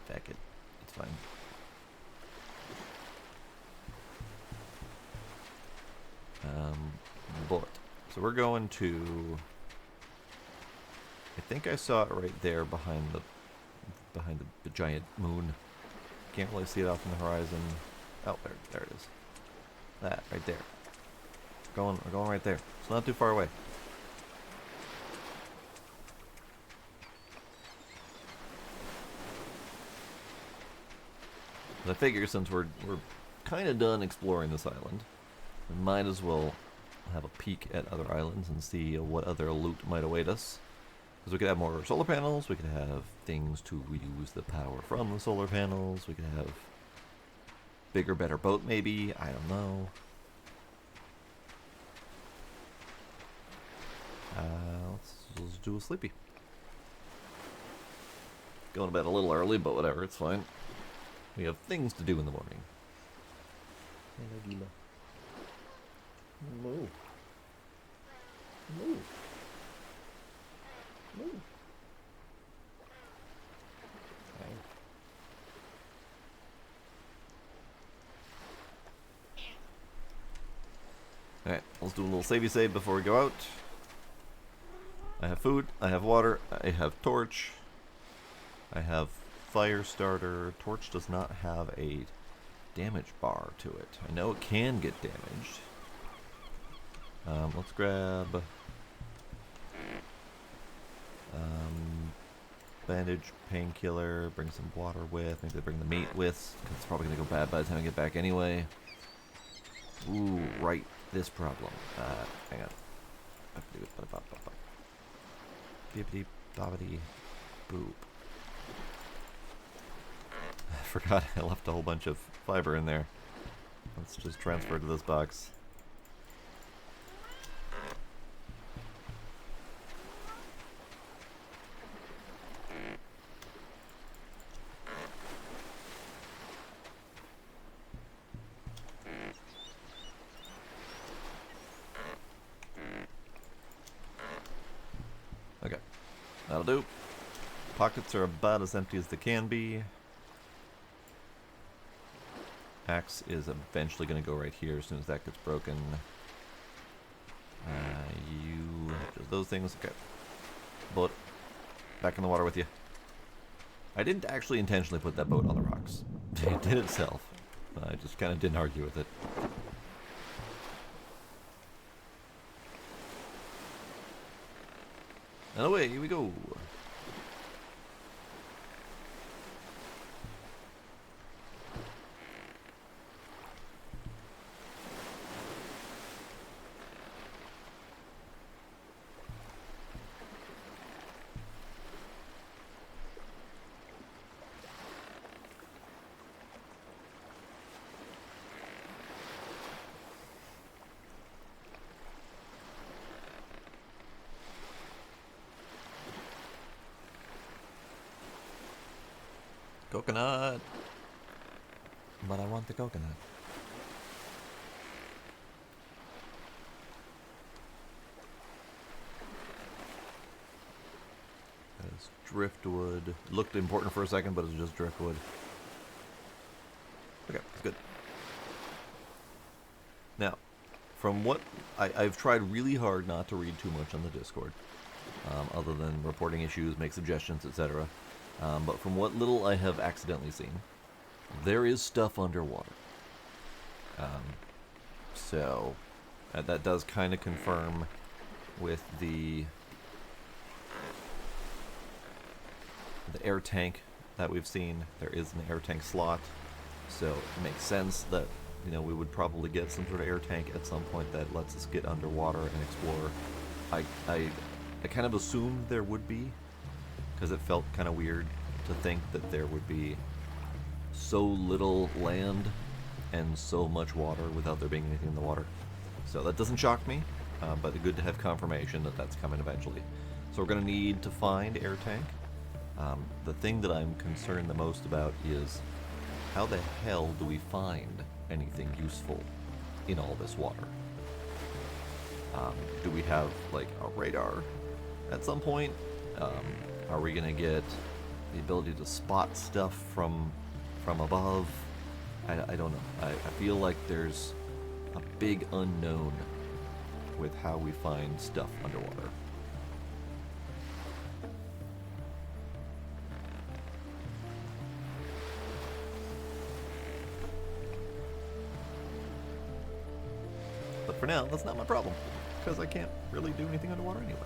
Fuck it. It's fine. Bullet. So we're going to... I think I saw it right there behind the giant moon. Can't really see it off in the horizon. Oh, there it is. That right there. We're going right there. It's not too far away. I figure since we're kind of done exploring this island, we might as well have a peek at other islands and see what other loot might await us. Because we could have more solar panels, we could have things to use the power from the solar panels, we could have bigger, better boat maybe, I don't know. Let's do a sleepy. Going to bed a little early, but whatever, it's fine. We have things to do in the morning. Hello, Gila. Move. Move. Move. Okay. Alright, let's do a little savey save before we go out. I have food, I have water, I have torch, I have fire starter. Torch does not have a damage bar to it. I know it can get damaged. Let's grab bandage, painkiller, bring some water with, maybe bring the meat with, because it's probably going to go bad by the time I get back anyway. Ooh, right. this problem. Hang on. Bippity bobbity boop. I forgot I left a whole bunch of fiber in there. Let's just transfer to this box. Okay, that'll do. Pockets are about as empty as they can be. Axe is eventually going to go right here as soon as that gets broken. Just those things. Okay. Boat. Back in the water with you. I didn't actually intentionally put that boat on the rocks. It did itself. I just kind of didn't argue with it. And away we go. Coconut! But I want the coconut. That is driftwood. Looked important for a second, but it's just driftwood. Okay, it's good. Now, from what I've tried really hard not to read too much on the Discord, other than reporting issues, make suggestions, etc. But from what little I have accidentally seen, there is stuff underwater. So that does kind of confirm with the air tank that we've seen. There is an air tank slot, so it makes sense that we would probably get some sort of air tank at some point that lets us get underwater and explore. I kind of assumed there would be, because it felt kind of weird to think that there would be so little land and so much water without there being anything in the water. So that doesn't shock me, but good to have confirmation that that's coming eventually. So we're going to need to find air tank. The thing that I'm concerned the most about is how the hell do we find anything useful in all this water? Do we have like a radar at some point? Are we gonna get the ability to spot stuff from above? I don't know. I feel like there's a big unknown with how we find stuff underwater. But for now, that's not my problem, because I can't really do anything underwater anyway.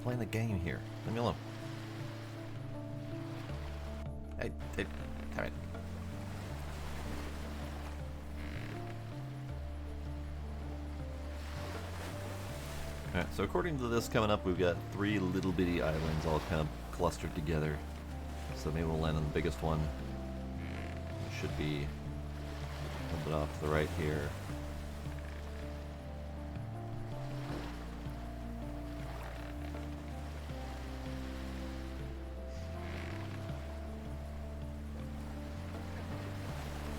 Playing the game here. Leave me alone. Hey, come in. Alright, so according to this coming up, we've got 3 little bitty islands all kind of clustered together. So maybe we'll land on the biggest one. It should be a little bit off to the right here.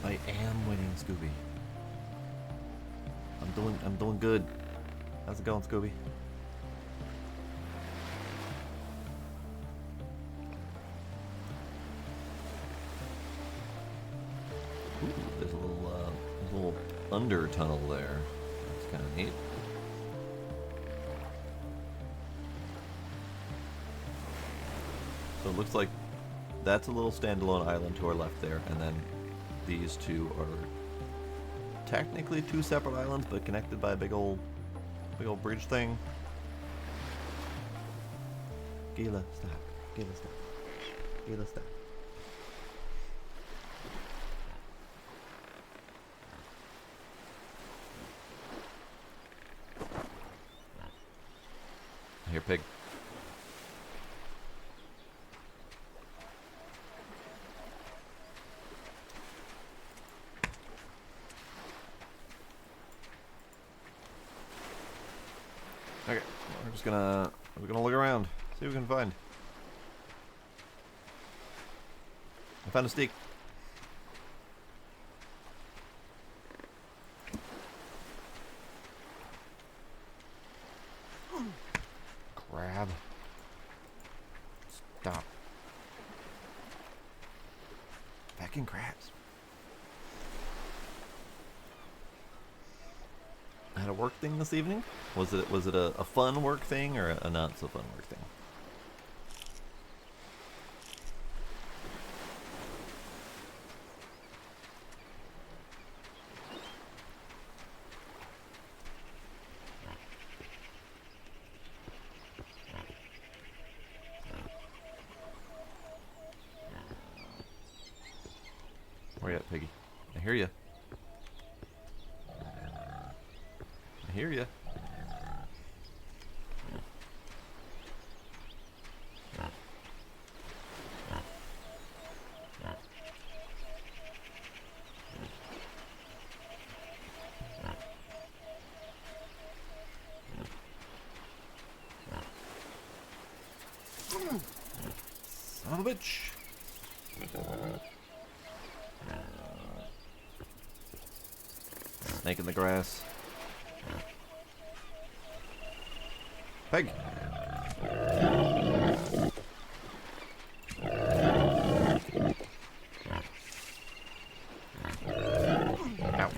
I am winning, Scooby. I'm doing good. How's it going, Scooby? under tunnel there. That's kind of neat. So it looks like that's a little standalone island to our left there, and then these two are technically two separate islands, but connected by a big old bridge thing. Gila, stop. Gila, stop. Gila, stop. Here, pig. Okay, we're gonna look around, see what we can find. I found a steak. Crab. Stop. Fucking crabs. I had a work thing this evening. Was it a fun work thing or a not so fun work thing? Where you at, Piggy? I hear you. I hear you. Son of a bitch. Snake in the grass. Pig. Ow.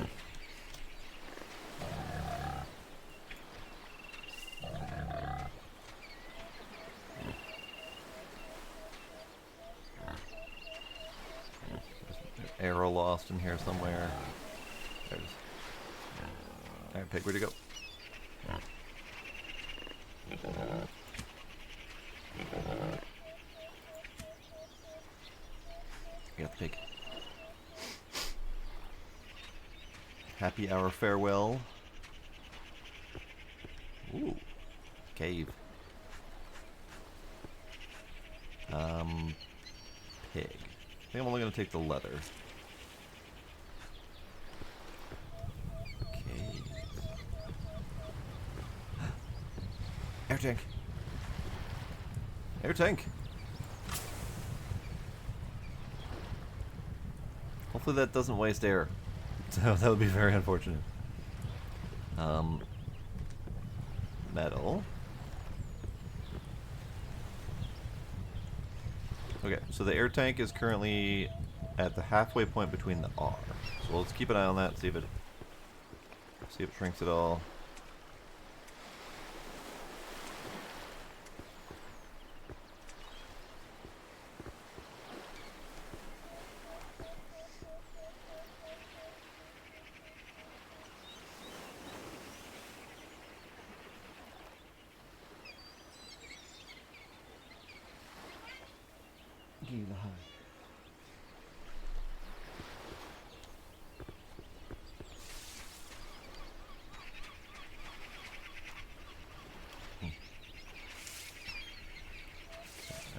Arrow lost in here somewhere. There it is. Alright, pig, where'd you go? You got the pig. Happy hour farewell. Ooh. Cave. Pig. I think I'm only gonna take the leather. Air tank. Air tank. Hopefully that doesn't waste air. So that would be very unfortunate. Metal. Okay, so the air tank is currently at the halfway point between the R. So let's keep an eye on that, see if it shrinks at all.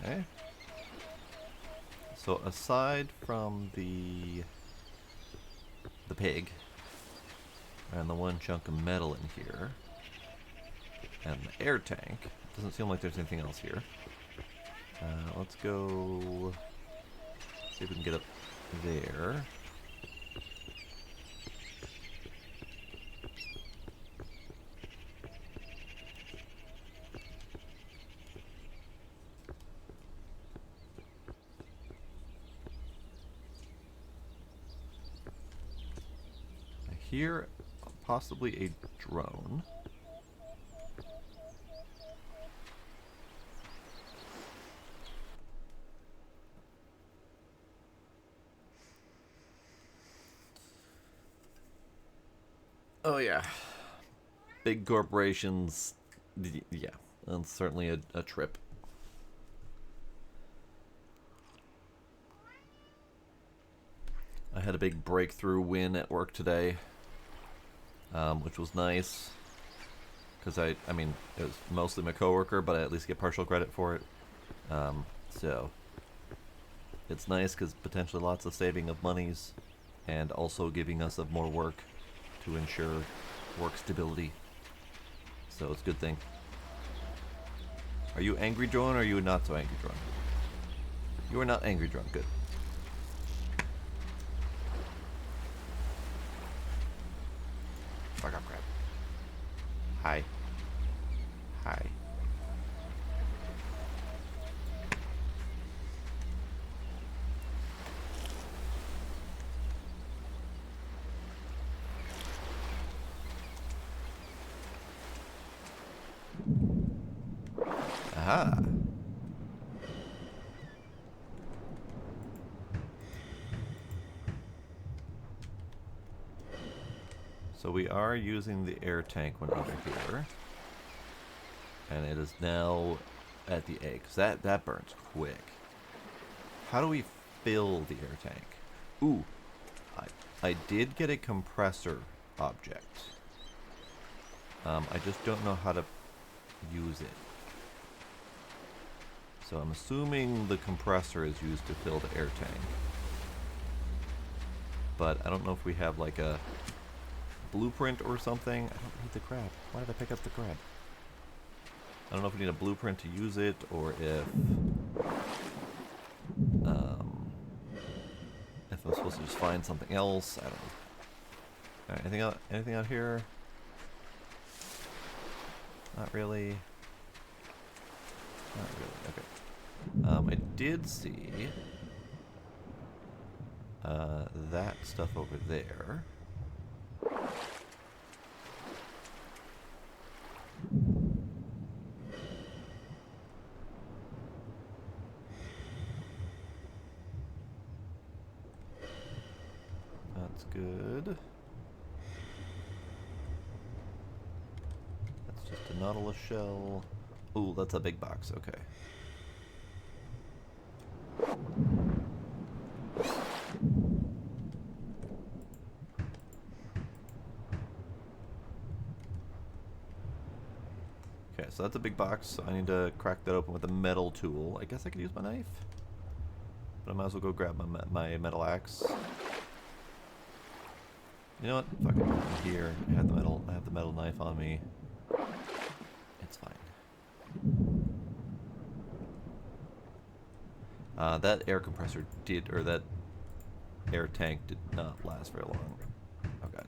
Okay. So aside from the pig and the one chunk of metal in here and the air tank, doesn't seem like there's anything else here. Let's go see if we can get up there. I hear possibly a drone. Oh yeah, big corporations. Yeah, that's certainly a trip. I had a big breakthrough win at work today, which was nice. Because I mean, it was mostly my coworker, but I at least get partial credit for it. So it's nice because potentially lots of saving of monies, and also giving us of more work to ensure work stability. So it's a good thing. Are you angry, drone, or are you not so angry, drone? You are not angry, drone. Good. Fuck up, crap. Hi. Hi. Aha. So we are using the air tank when under here. And it is now at the A, because that burns quick. How do we fill the air tank? Ooh, I did get a compressor object. I just don't know how to use it. So I'm assuming the compressor is used to fill the air tank. But I don't know if we have like a blueprint or something. I don't need the crab. Why did I pick up the crab? I don't know if we need a blueprint to use it, or if I'm supposed to just find something else. I don't know. Alright, anything out here? Not really. Not really. Okay. I did see that stuff over there. That's good. That's just a Nautilus shell. Ooh, that's a big box. Okay. Okay, so that's a big box. So I need to crack that open with a metal tool. I guess I could use my knife, but I might as well go grab my metal axe. You know what? Fuck it. I'm here. I have the metal knife on me. It's fine. That air compressor that air tank did not last very long. Oh god.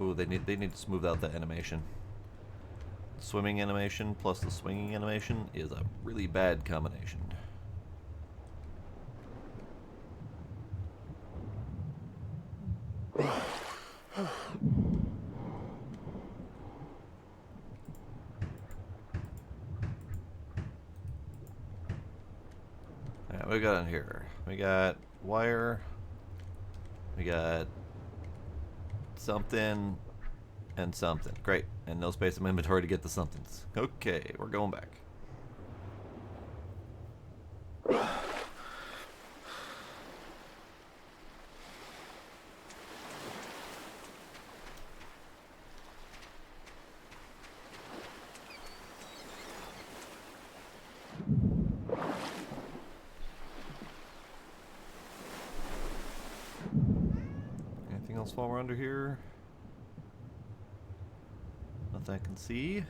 Ooh, they need to smooth out that animation. Swimming animation plus the swinging animation is a really bad combination. Alright, what we got in here? We got wire. We got something and something. Great. And no space in my inventory to get the somethings. Okay, we're going back. Anything else while we're under here? Nothing I can see.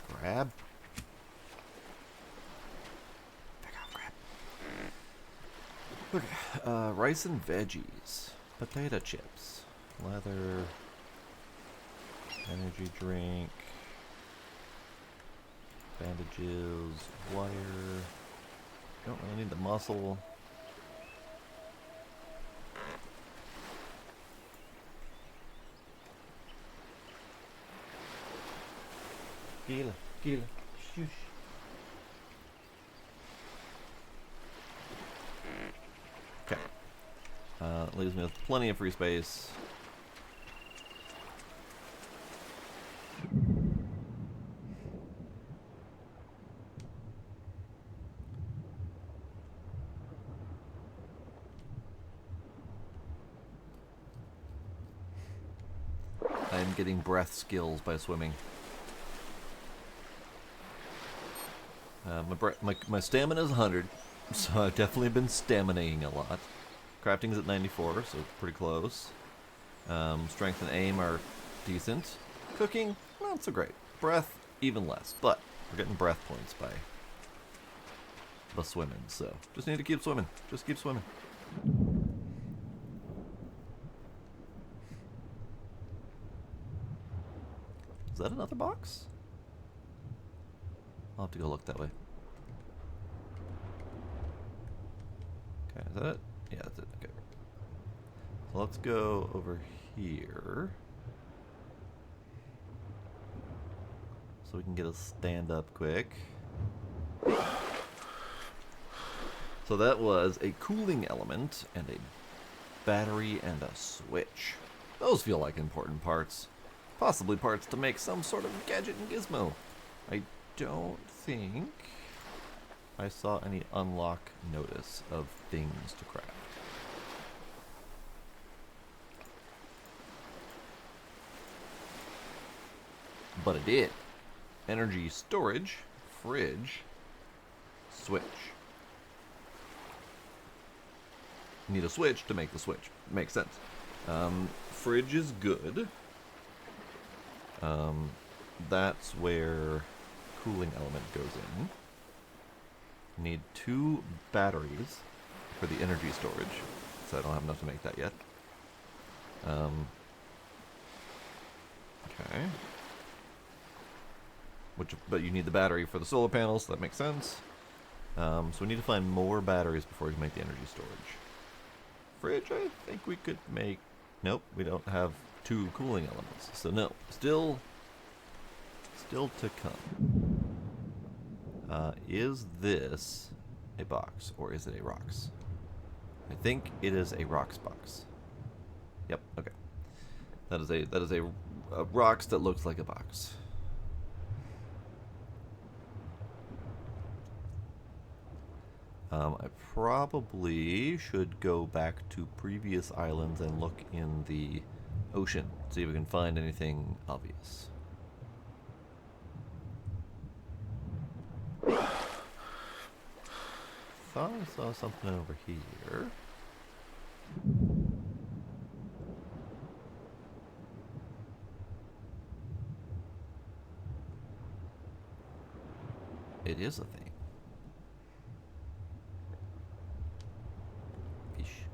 Grab. Back off, grab. Okay, rice and veggies. Potato chips. Leather. Energy drink. Bandages. Wire. Don't really need the muscle. Gila. Shush. Okay. Leaves me with plenty of free space. I am getting breath skills by swimming. My stamina is 100, so I've definitely been staminaing a lot. Crafting is at 94, so pretty close. Strength and aim are decent. Cooking, not so great. Breath, even less. But we're getting breath points by the swimming, so just need to keep swimming. Just keep swimming. Is that another box? I'll have to go look that way. Okay, is that it? Yeah, that's it. Okay. So let's go over here. So we can get a stand up quick. So that was a cooling element and a battery and a switch. Those feel like important parts. Possibly parts to make some sort of gadget and gizmo. I don't think I saw any unlock notice of things to craft. But it did. Energy storage, fridge, switch. Need a switch to make the switch. Makes sense. Fridge is good. That's where cooling element goes in. Need 2 batteries for the energy storage, so I don't have enough to make that yet. Okay. But you need the battery for the solar panels, so that makes sense. So we need to find more batteries before we can make the energy storage. Fridge, I think we could make... Nope, we don't have 2 cooling elements, so no. Still to come. Is this a box, or is it a rocks? I think it is a rocks box. Yep, okay. That is a rocks that looks like a box. I probably should go back to previous islands and look in the ocean, see if we can find anything obvious. Thought I saw something over here. It is a thing. Fish.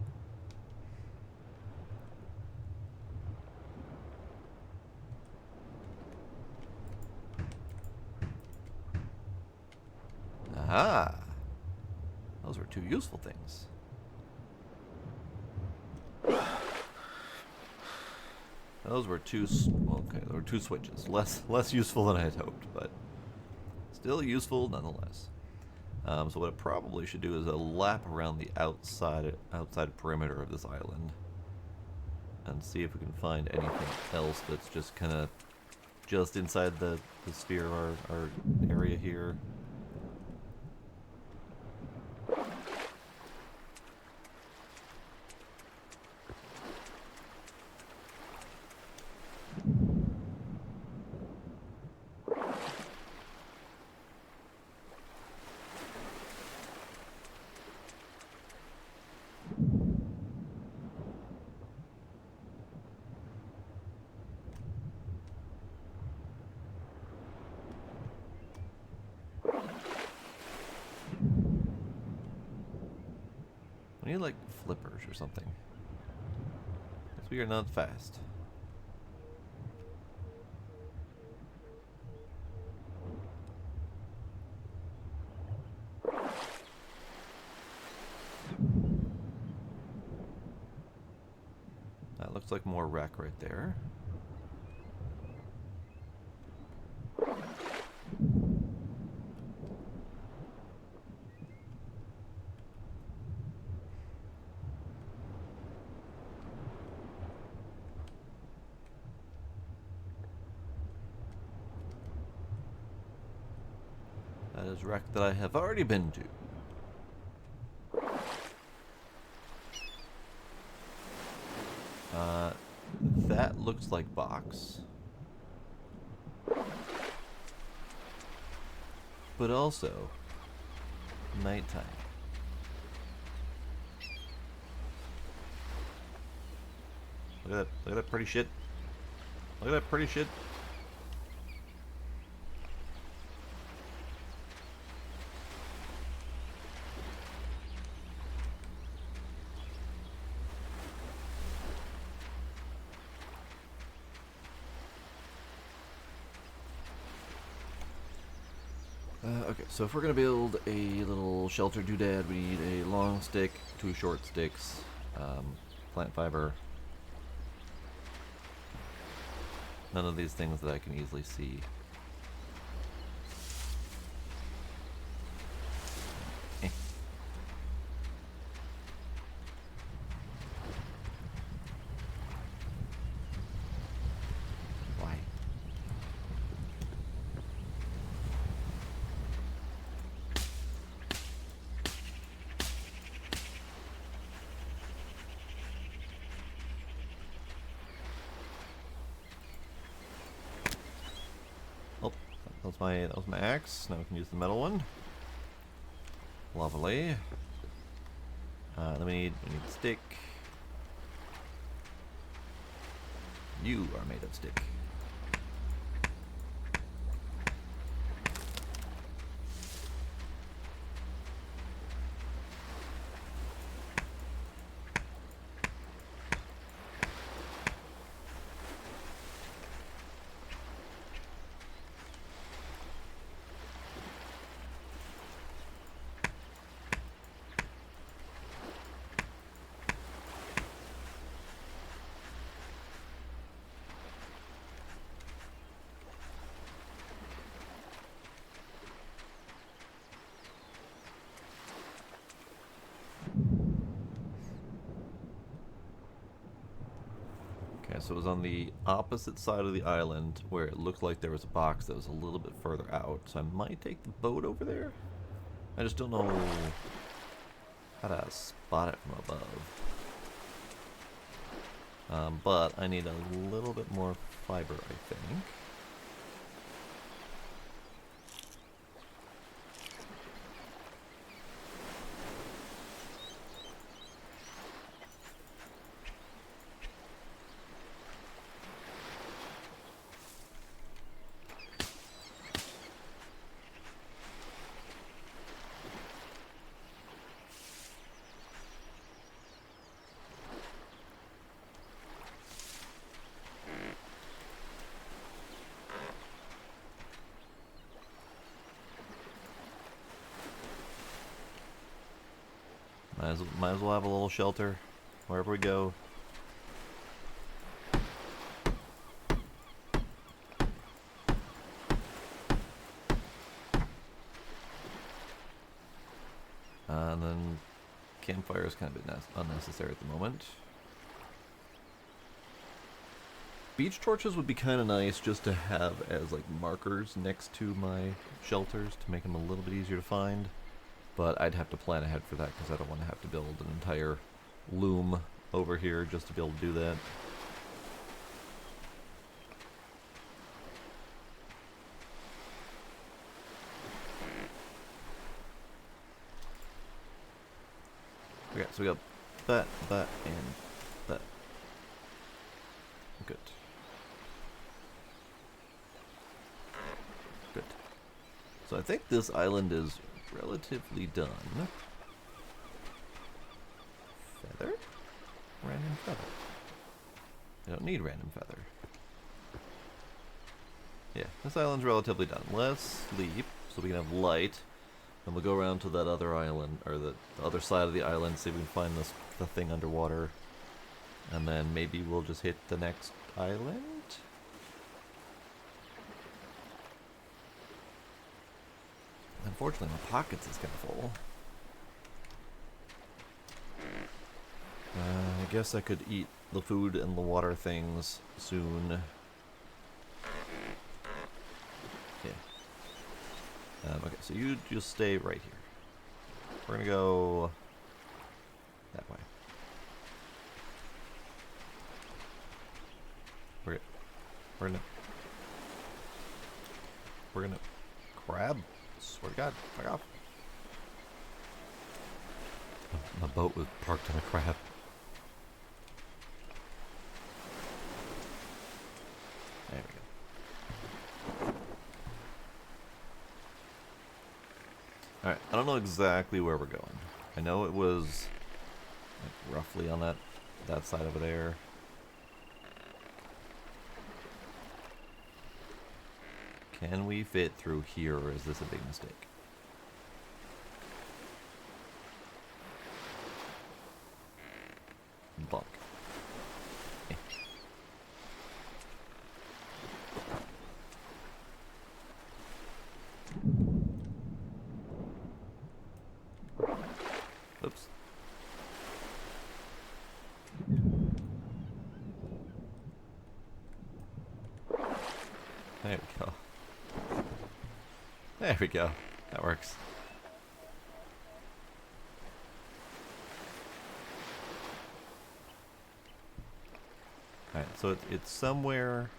Aha! Those were 2 useful things. Those were 2. Okay, there were 2 switches. Less useful than I had hoped, but still useful nonetheless. So what I probably should do is a lap around the outside perimeter of this island and see if we can find anything else that's just kind of just inside the sphere of our area here. We need like flippers or something. Because we are not fast. looks like more wreck right there. That is wreck that I have already been to. That looks like box. But also, nighttime. Look at that pretty shit. Look at that pretty shit. Okay, so if we're gonna build a little shelter doodad, we need a long stick, 2 short sticks, plant fiber. None of these things that I can easily see. Eh. Why? Oh, that was my axe. Now we can use the metal one. Lovely. Then we need stick. You are made of stick. Okay, so it was on the opposite side of the island where it looked like there was a box that was a little bit further out. So I might take the boat over there. I just don't know how to spot it from above. But I need a little bit more fiber, I think. Might as well have a little shelter wherever we go. And then campfire is kind of unnecessary at the moment. Beach torches would be kind of nice just to have as like markers next to my shelters to make them a little bit easier to find. But I'd have to plan ahead for that because I don't want to have to build an entire loom over here just to be able to do that. Okay, so we got that, and that. Good. Good. So I think this island is relatively done. Feather? Random feather. I don't need random feather. Yeah, this island's relatively done. Let's sleep so we can have light. And we'll go around to that other island, or the other side of the island, see if we can find the thing underwater. And then maybe we'll just hit the next island? Unfortunately, my pockets is kind of full. I guess I could eat the food and the water things soon. Yeah. Okay, so you just stay right here. We're gonna go that way. We're gonna crab. Swear to God, fuck off. My boat was parked on a crab. There we go. Alright, I don't know exactly where we're going. I know it was like roughly on that side over there. Can we fit through here, or is this a big mistake? Bunk. Eh. Oops. There we go. There we go. That works. Alright, so it's somewhere.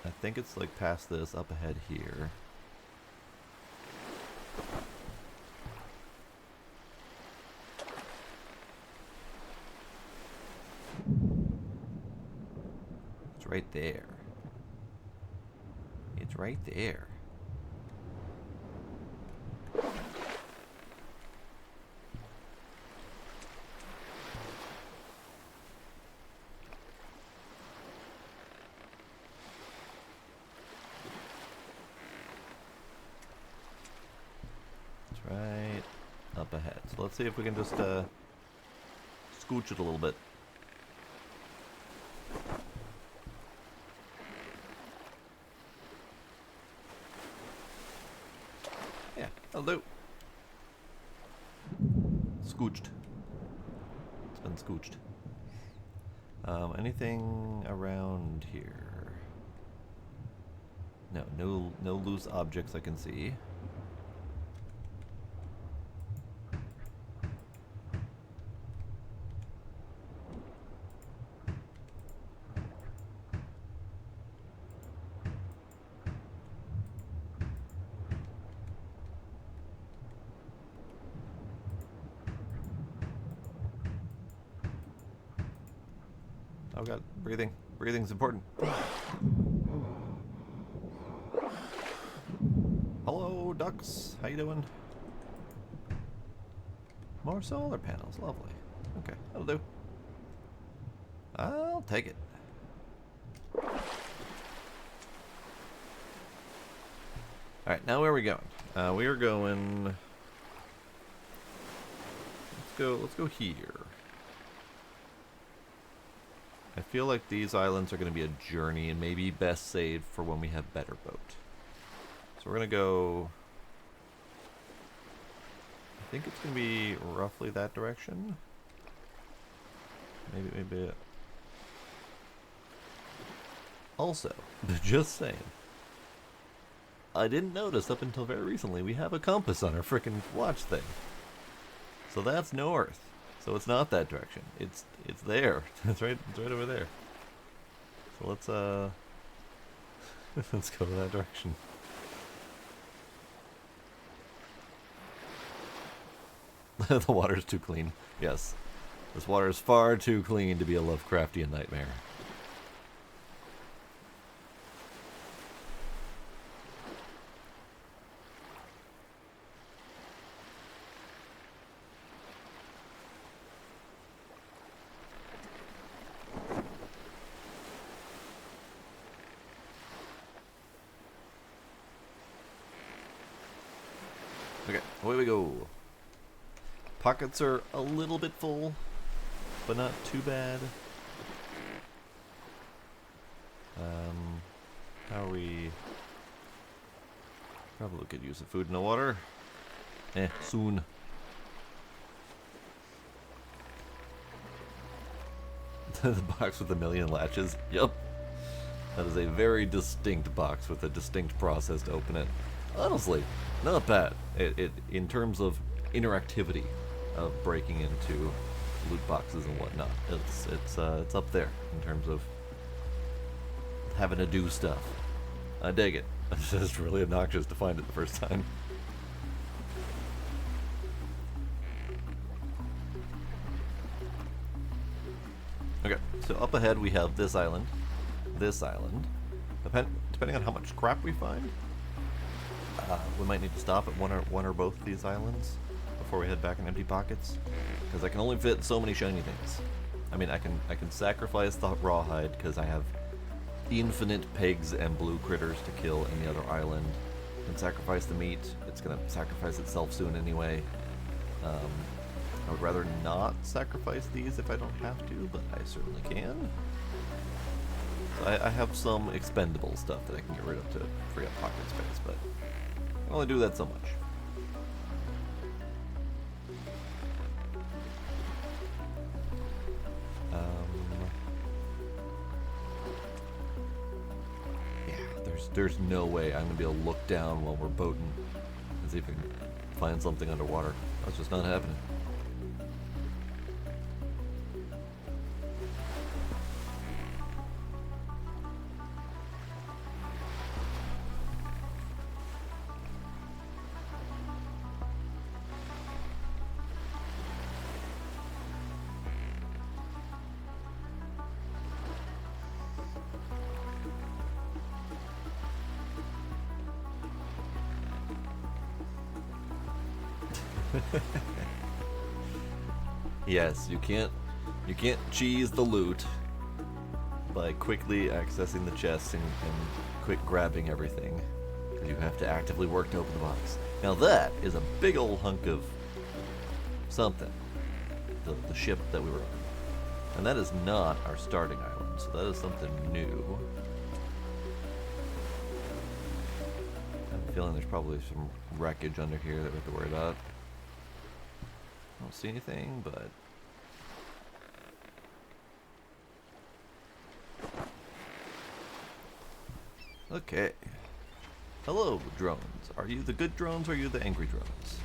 I think it's like past this, up ahead here. It's right there. It's right there. It's right up ahead. So let's see if we can just scooch it a little bit. Yeah, that'll do. Scooched. It's been scooched. Anything around here? No loose objects I can see. Oh god, breathing. Breathing's important. Hello, ducks. How you doing? More solar panels. Lovely. Okay, that'll do. I'll take it. Alright, now where are we going? We are going... Let's go here. I feel like these islands are going to be a journey and maybe best saved for when we have better boat. So we're going to go... I think it's going to be roughly that direction. Maybe... Also, just saying. I didn't notice up until very recently we have a compass on our frickin' watch thing. So that's north. So it's not that direction. It's there. It's right over there. So let's let's go that direction. The water's too clean. Yes. This water is far too clean to be a Lovecraftian nightmare. Okay, away we go. Pockets are a little bit full. but not too bad. How are we? Probably could use some food and the water. Soon. The box with a million latches. Yup. That is a very distinct box with a distinct process to open it. Honestly, not bad. It in terms of interactivity of breaking into loot boxes and whatnot. It's up there in terms of having to do stuff. I dig it. It's just really obnoxious to find it the first time. Okay, so up ahead we have this island. Depending on how much crap we find, we might need to stop at one or both of these islands before we head back in empty pockets, because I can only fit so many shiny things. I mean, I can sacrifice the rawhide because I have infinite pigs and blue critters to kill in the other island. I can sacrifice the meat. It's gonna sacrifice itself soon anyway. I would rather not sacrifice these if I don't have to, but I certainly can. So I have some expendable stuff that I can get rid of to free up pocket space, but I can only do that so much. Yeah, there's no way I'm gonna be able to look down while we're boating and see if I can find something underwater. That's just not happening. Yes, you can't cheese the loot by quickly accessing the chest and quick grabbing everything, because you have to actively work to open the box. Now that is a big old hunk of something, the ship that we were on, and that is not our starting island, so that is something new. I'm feeling there's probably some wreckage under here that we have to worry about. I don't see anything, but okay. Hello, drones. Are you the good drones or are you the angry drones?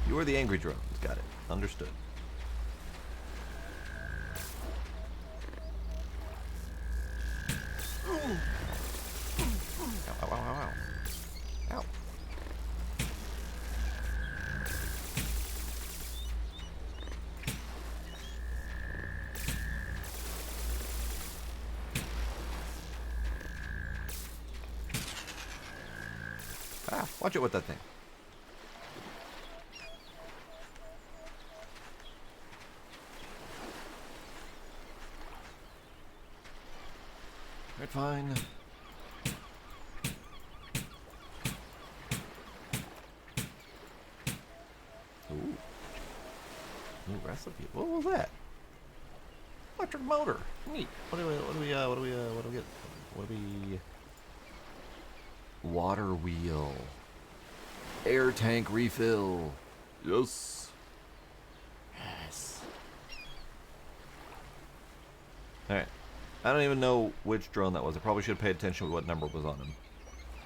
You are the angry drones. Got it. Understood. Ow, ow, ow, ow, ow. Ow. Ah, watch it with that thing. Right, fine. Ooh. New recipe. What was that? Electric motor. Neat. What do we get? Water wheel. Air tank refill. Yes. Yes. Alright. I don't even know which drone that was. I probably should have paid attention to what number was on him,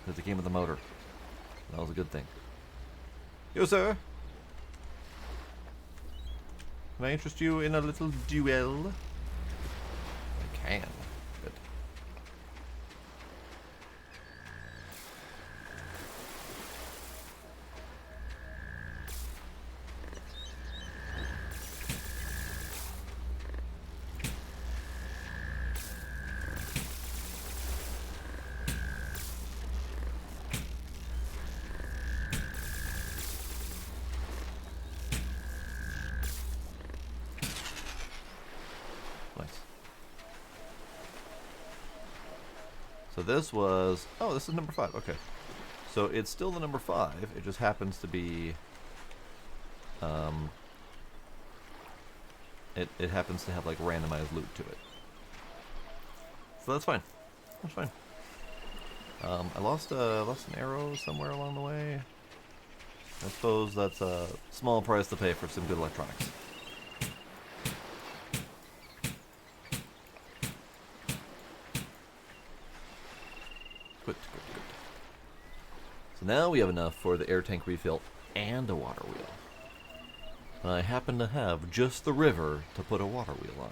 because it came with a motor. That was a good thing. Yo, sir. Can I interest you in a little duel? I can. Good. Nice. So this was... Oh, this is number 5. Okay. So it's still the number 5. It just happens to be... it happens to have like randomized loot to it. So that's fine. That's fine. I lost an arrow somewhere along the way. I suppose that's a small price to pay for some good electronics. Good. So now we have enough for the air tank refill and a water wheel. And I happen to have just the river to put a water wheel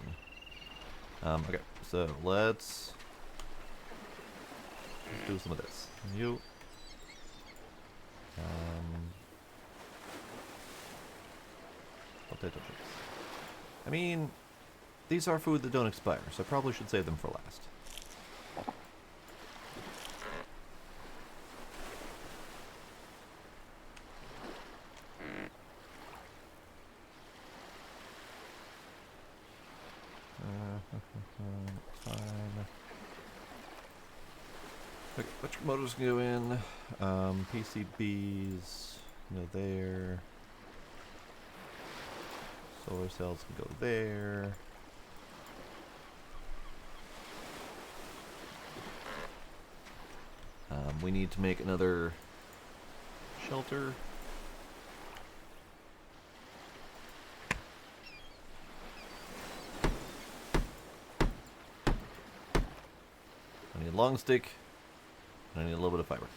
on. Okay, so let's do some of this. You. Potato chips. I mean, these are food that don't expire, so I probably should save them for last. Fine. Okay, electric motors can go in. PCBs go there. Solar cells can go there. We need to make another shelter. I need a long stick, and I need a little bit of fiber.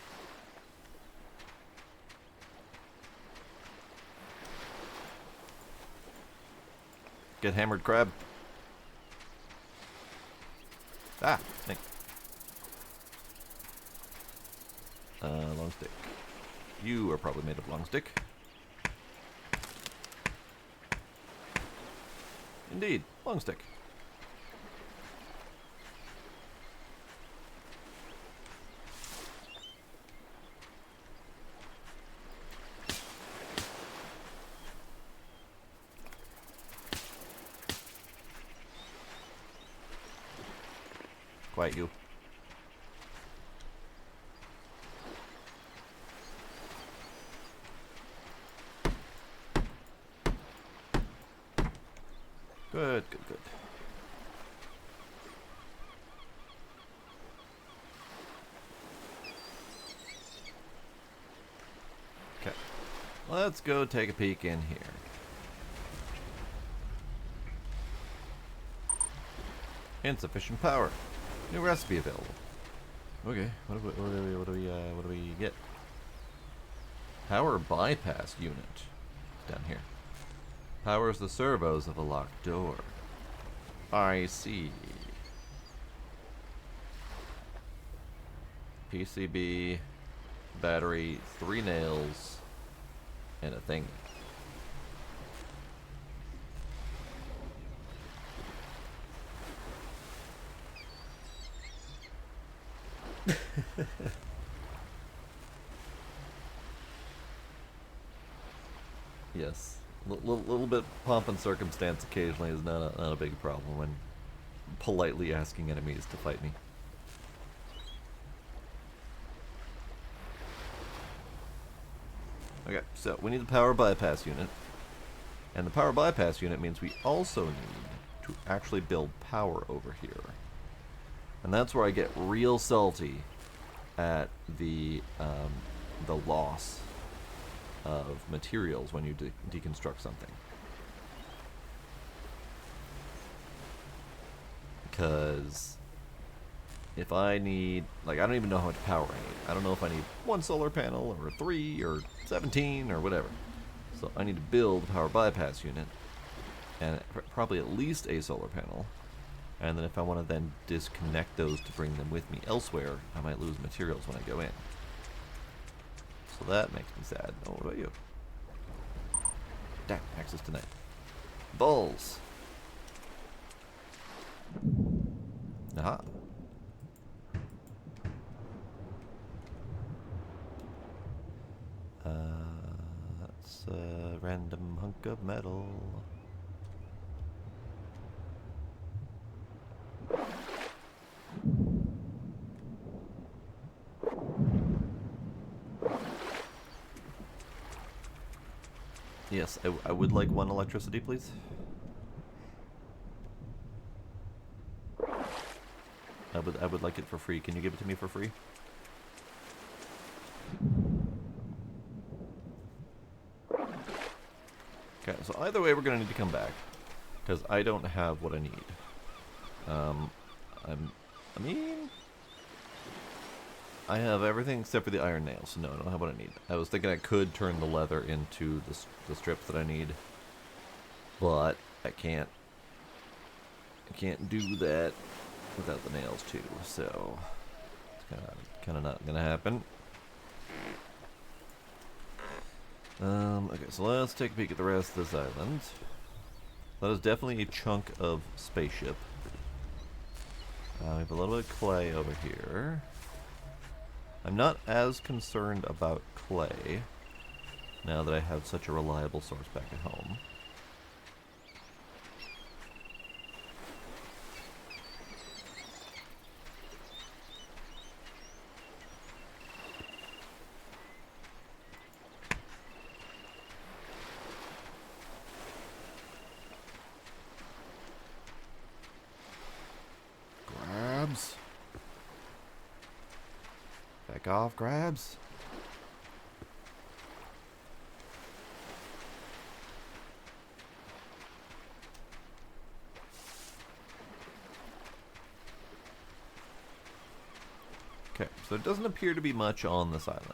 Get hammered, crab. Ah, thanks. Long stick. You are probably made of long stick. Indeed, long stick. Quiet you. Good. Okay. Let's go take a peek in here. Insufficient power. New recipe available. Okay, what do we get? Power bypass unit. Down here. Powers the servos of a locked door. I see. PCB, battery, 3 nails, and a thing. Yes. Little bit pomp and circumstance occasionally is not a big problem when politely asking enemies to fight me. Okay, so we need the power bypass unit. And the power bypass unit means we also need to actually build power over here. And that's where I get real salty at the loss of materials when you deconstruct something. Because if I need, like, I don't even know how much power I need. I don't know if I need 1 solar panel or 3 or 17 or whatever. So I need to build a power bypass unit and probably at least a solar panel. And then if I want to then disconnect those to bring them with me elsewhere, I might lose materials when I go in. So that makes me sad. Oh, what about you? Damn, access tonight. Balls. Aha. That's a random hunk of metal. Yes, I would like 1 electricity, please. I would like it for free. Can you give it to me for free? Okay, so either way, we're gonna need to come back because I don't have what I need. I mean, I have everything except for the iron nails, so no, I don't have what I need. I was thinking I could turn the leather into the strips that I need, but I can't. I can't do that without the nails too, so it's kind of not gonna happen. Okay, so let's take a peek at the rest of this island. That is definitely a chunk of spaceship. We have a little bit of clay over here. I'm not as concerned about clay now that I have such a reliable source back at home. Back off, Grabs. Okay, so there doesn't appear to be much on this island.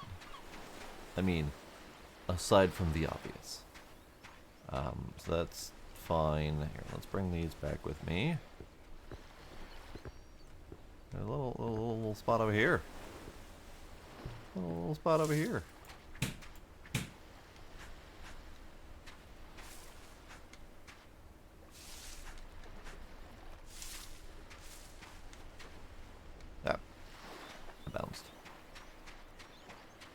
I mean, aside from the obvious. So that's fine. Here, let's bring these back with me. There's a little spot over here. A little spot over here. Ah, I bounced.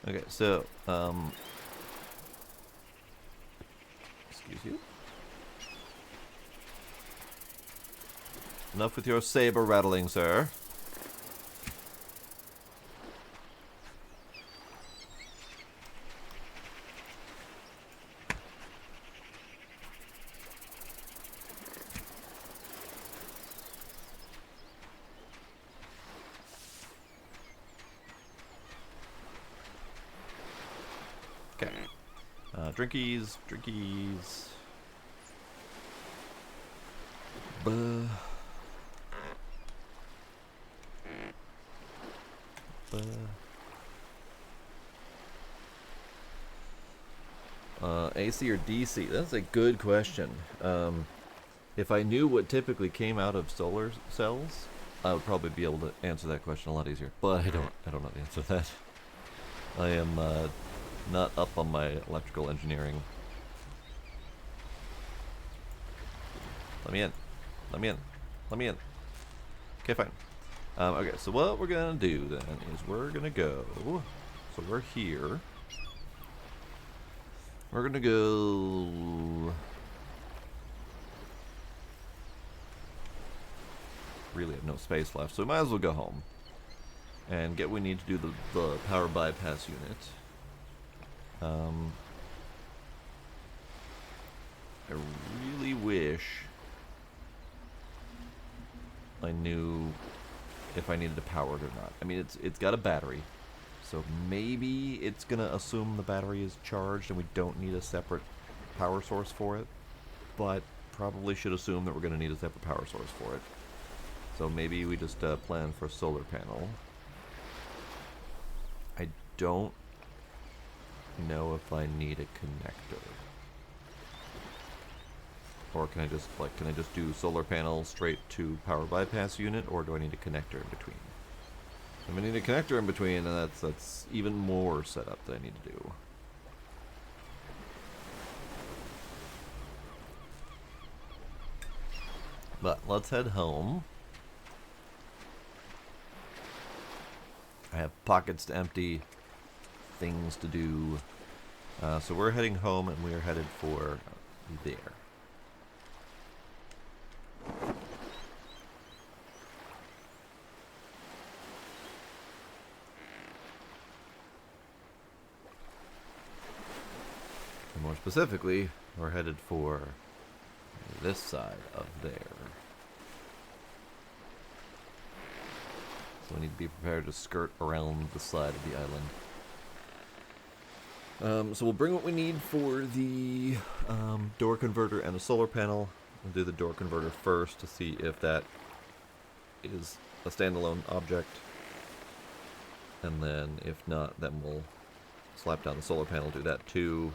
Okay, so, excuse you. Enough with your saber rattling, sir. Okay. Drinkies. AC or DC? That's a good question. If I knew what typically came out of solar cells, I would probably be able to answer that question a lot easier. But I don't know the answer to that. I am not up on my electrical engineering. Let me in. Okay, fine. Okay, so what we're gonna do then is we're gonna go. So we're here. We're gonna go. Really have no space left, so we might as well go home and get what we need to do the power bypass unit. I really wish I knew if I needed to power it or not. I mean, it's got a battery, so maybe it's gonna assume the battery is charged and we don't need a separate power source for it, but probably should assume that we're gonna need a separate power source for it. So maybe we just plan for a solar panel. I don't know if I need a connector. Or can I just do solar panel straight to power bypass unit, or do I need a connector in between? If I need a connector in between, then that's even more setup that I need to do. But let's head home. I have pockets to empty, things to do. So we're heading home, and we are headed for there. And more specifically, we're headed for this side of there. So we need to be prepared to skirt around the side of the island. So we'll bring what we need for the door converter and a solar panel. We'll do the door converter first to see if that is a standalone object. And then if not, then we'll slap down the solar panel, do that too.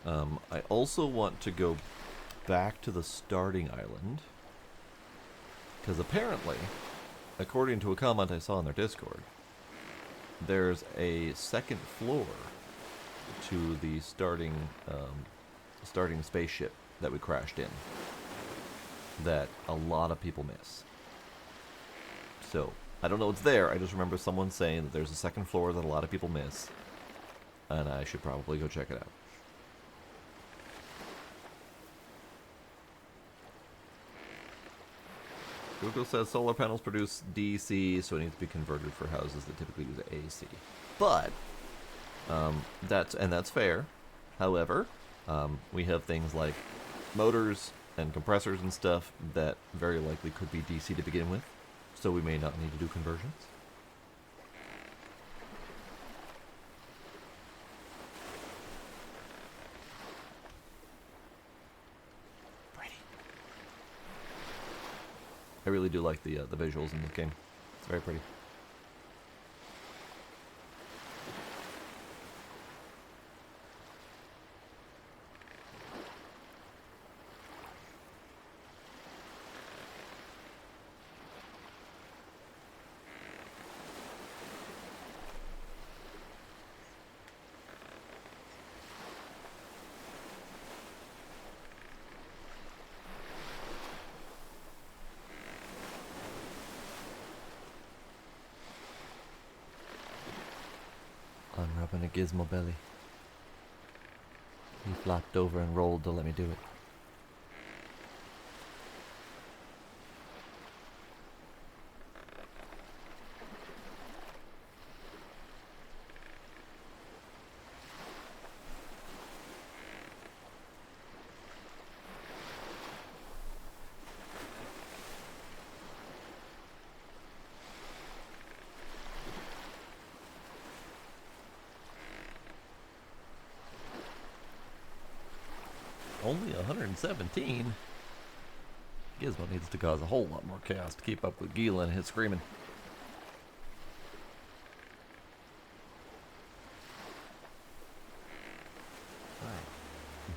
I also want to go back to the starting island, because apparently, according to a comment I saw on their Discord, there's a second floor to the starting spaceship that we crashed in that a lot of people miss. So, I don't know what's there, I just remember someone saying that there's a second floor that a lot of people miss, and I should probably go check it out. Google says solar panels produce DC, so it needs to be converted for houses that typically use AC. But, that's fair. However, we have things like motors and compressors and stuff that very likely could be DC to begin with, so we may not need to do conversions. I really do like the visuals in this game. It's very pretty. I'm rubbing a gizmo belly. He flopped over and rolled to let me do it. Only 117? Gizmo needs to cause a whole lot more chaos to keep up with Gila and his screaming. Hi.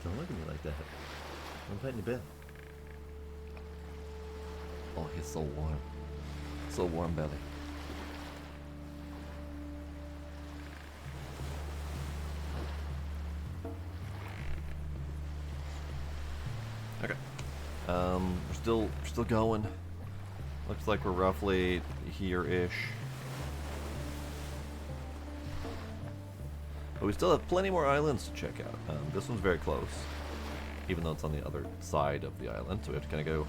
Don't look at me like that. I'm petting your bed. Oh, he's so warm. So warm, belly. Okay. We're still going. Looks like we're roughly here-ish. But we still have plenty more islands to check out. This one's very close, even though it's on the other side of the island, so we have to kind of go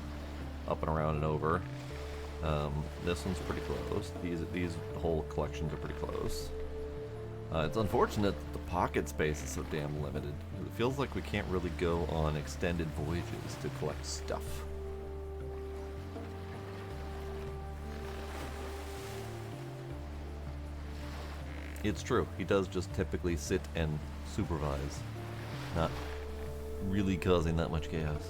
up and around and over. This one's pretty close. These whole collections are pretty close. It's unfortunate that the pocket space is so damn limited. It feels like we can't really go on extended voyages to collect stuff. It's true. He does just typically sit and supervise, not really causing that much chaos.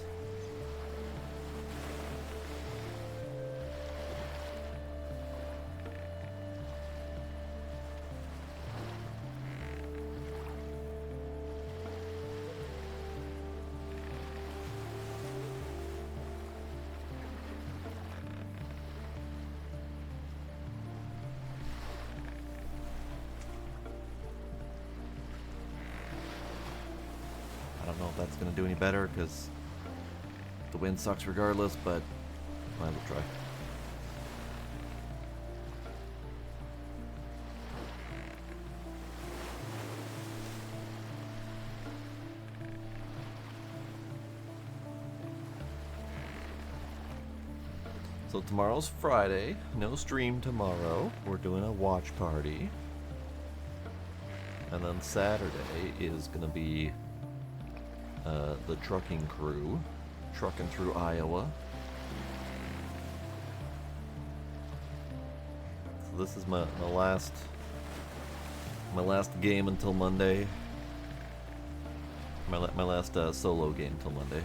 I don't know if that's going to do any better, because the wind sucks regardless, but I will try. So tomorrow's Friday, no stream tomorrow. We're doing a watch party. And then Saturday is going to be the trucking crew, trucking through Iowa. So this is my last game until Monday. My last solo game until Monday.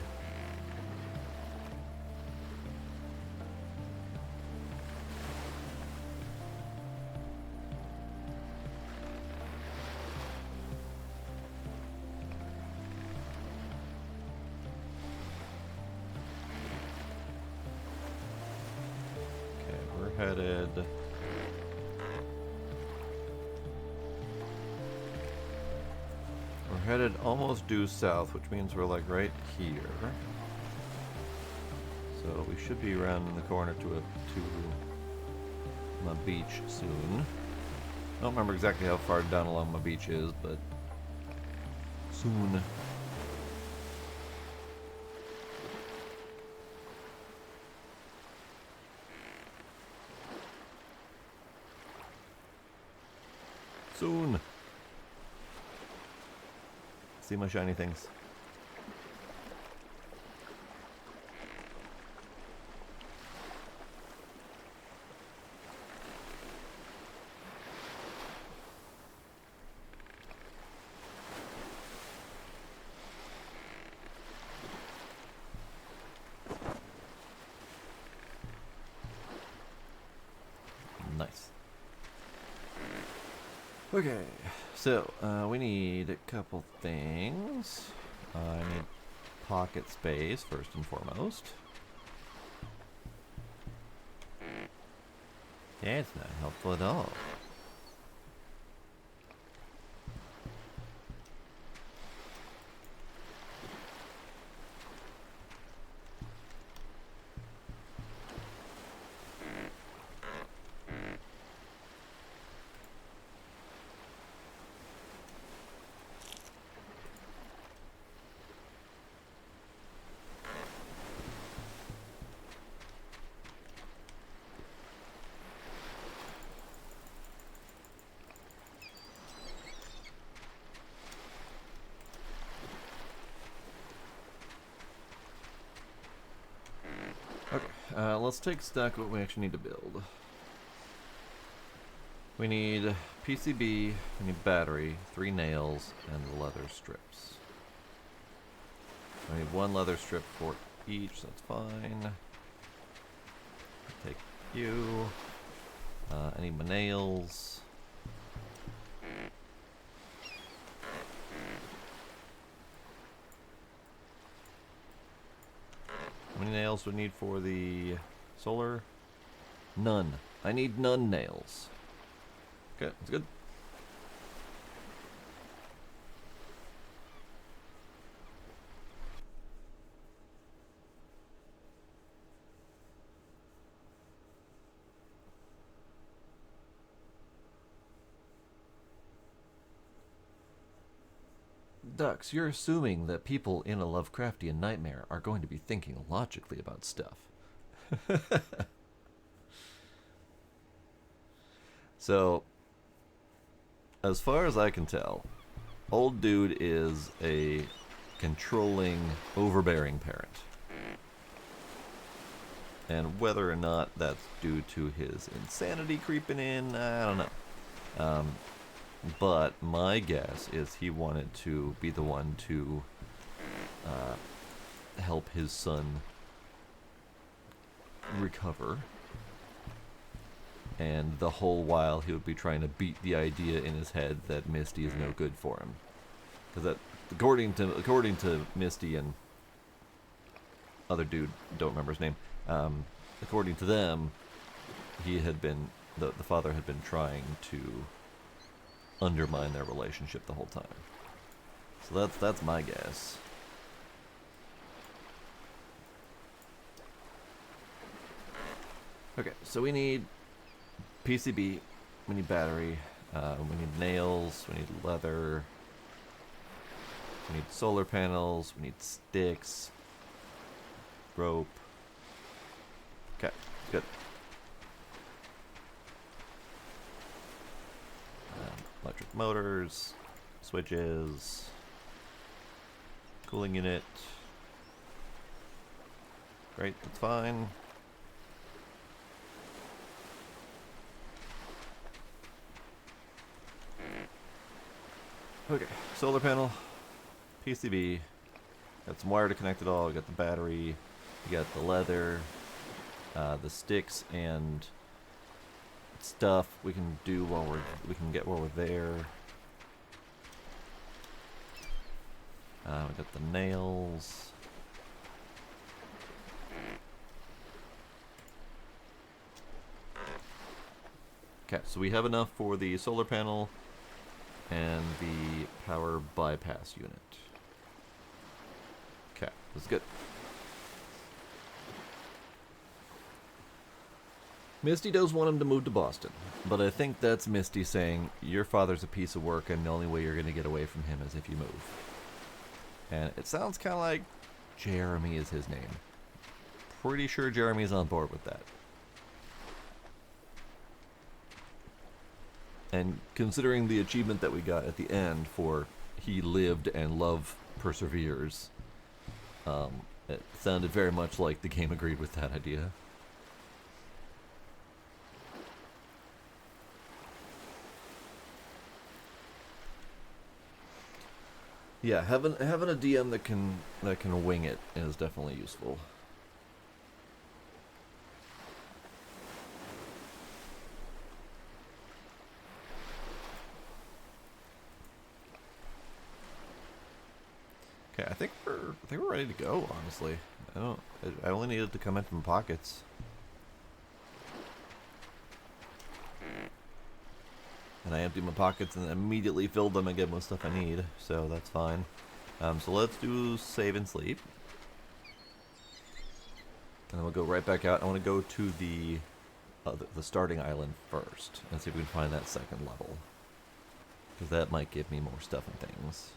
We're headed almost due south, which means we're like right here. So we should be around in the corner to my beach soon. I don't remember exactly how far down along my beach is, but soon. Soon. See my shiny things. Nice. Okay, so we need a couple things. I need pocket space first and foremost. Yeah, it's not helpful at all. Let's take stock of what we actually need to build. We need PCB, we need battery, 3 nails, and leather strips. I need 1 leather strip for each, so that's fine. Take you. I need my nails. How many nails do we need for the solar? None. I need none nails. Okay, that's good. Dux, you're assuming that people in a Lovecraftian nightmare are going to be thinking logically about stuff. So, as far as I can tell, old dude is a controlling, overbearing parent. And whether or not that's due to his insanity creeping in, I don't know. But my guess is he wanted to be the one to help his son recover. And the whole while he would be trying to beat the idea in his head that Misty is no good for him. Because that, according to Misty and other dude, don't remember his name, according to them, he had been, the father had been trying to undermine their relationship the whole time. So that's my guess. Okay, so we need PCB, we need battery, we need nails, we need leather, we need solar panels, we need sticks, rope. Okay, good. Electric motors, switches, cooling unit. Great, that's fine. Okay, solar panel, PCB. Got some wire to connect it all. We got the battery. We got the leather, the sticks and stuff we can do while we can get while we're there. We got the nails. Okay, so we have enough for the solar panel and the power bypass unit. Okay, that's good. Misty does want him to move to Boston, but I think that's Misty saying, your father's a piece of work and the only way you're going to get away from him is if you move. And it sounds kind of like Jeremy is his name. Pretty sure Jeremy's on board with that. And considering the achievement that we got at the end for he lived and love perseveres, it sounded very much like the game agreed with that idea. Yeah, having a DM that can wing it is definitely useful. Okay, I think we're ready to go. Honestly, I only needed to come in from pockets. And I emptied my pockets and immediately filled them again with stuff I need, so that's fine. So let's do save and sleep. And then we'll go right back out. I want to go to the starting island first and see if we can find that second level. Because that might give me more stuff and things.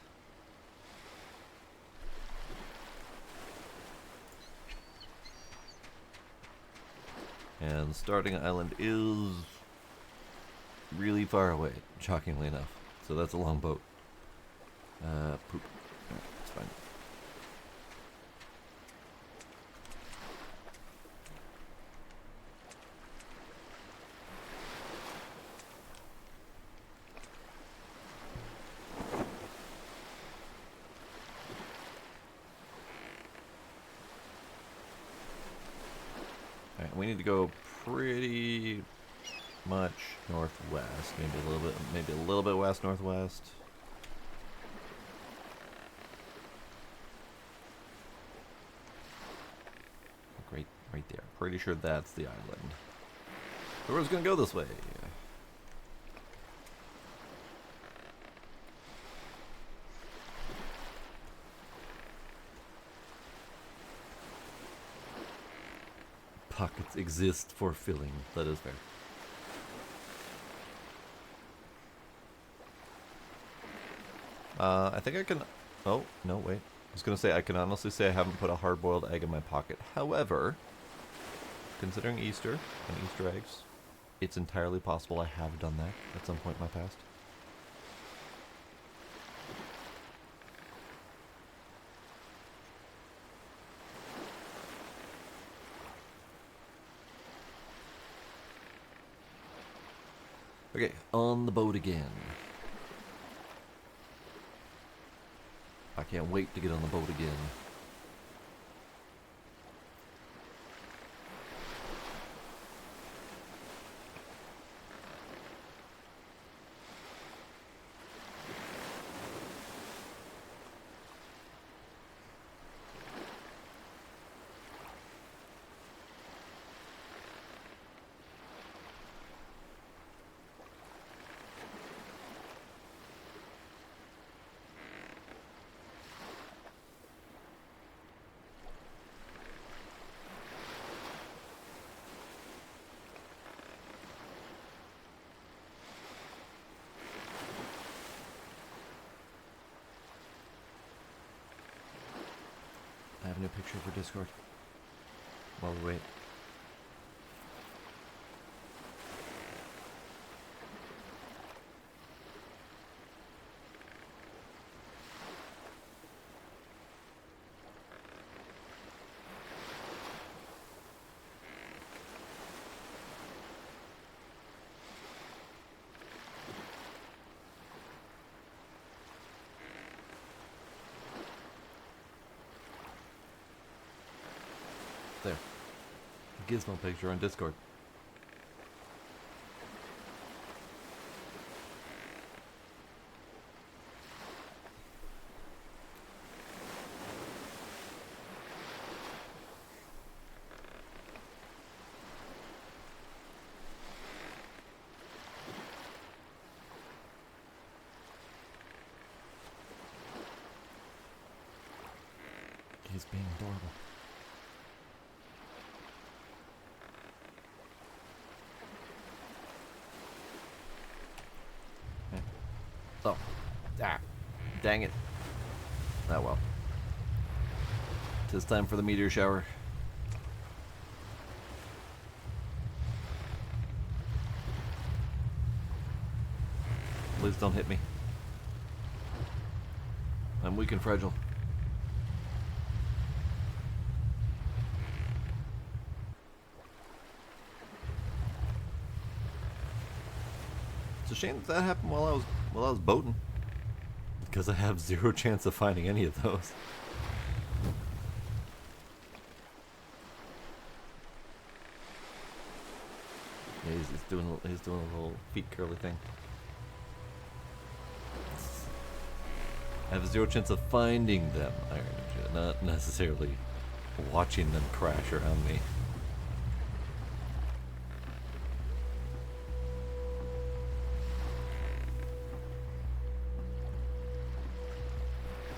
And the starting island is really far away, shockingly enough. So that's a long boat. Poop. Alright, it's fine. Alright, we need to go pretty much northwest, maybe a little bit west northwest. Right there. Pretty sure that's the island. So we're just gonna go this way. Pockets exist for filling. That is fair. I think I can... Oh, no, wait. I was going to say, I can honestly say I haven't put a hard-boiled egg in my pocket. However, considering Easter and Easter eggs, it's entirely possible I have done that at some point in my past. Okay, on the boat again. I can't wait to get on the boat again. I have no picture for Discord. While we wait. there. Gizmo picture on Discord. He's being adorable. Oh. Ah. Dang it. Oh well. Tis time for the meteor shower. Please don't hit me. I'm weak and fragile. It's a shame that happened while I was boating, because I have zero chance of finding any of those. Yeah, he's doing a little feet curly thing. I have zero chance of finding them, Iron Ninja, not necessarily watching them crash around me.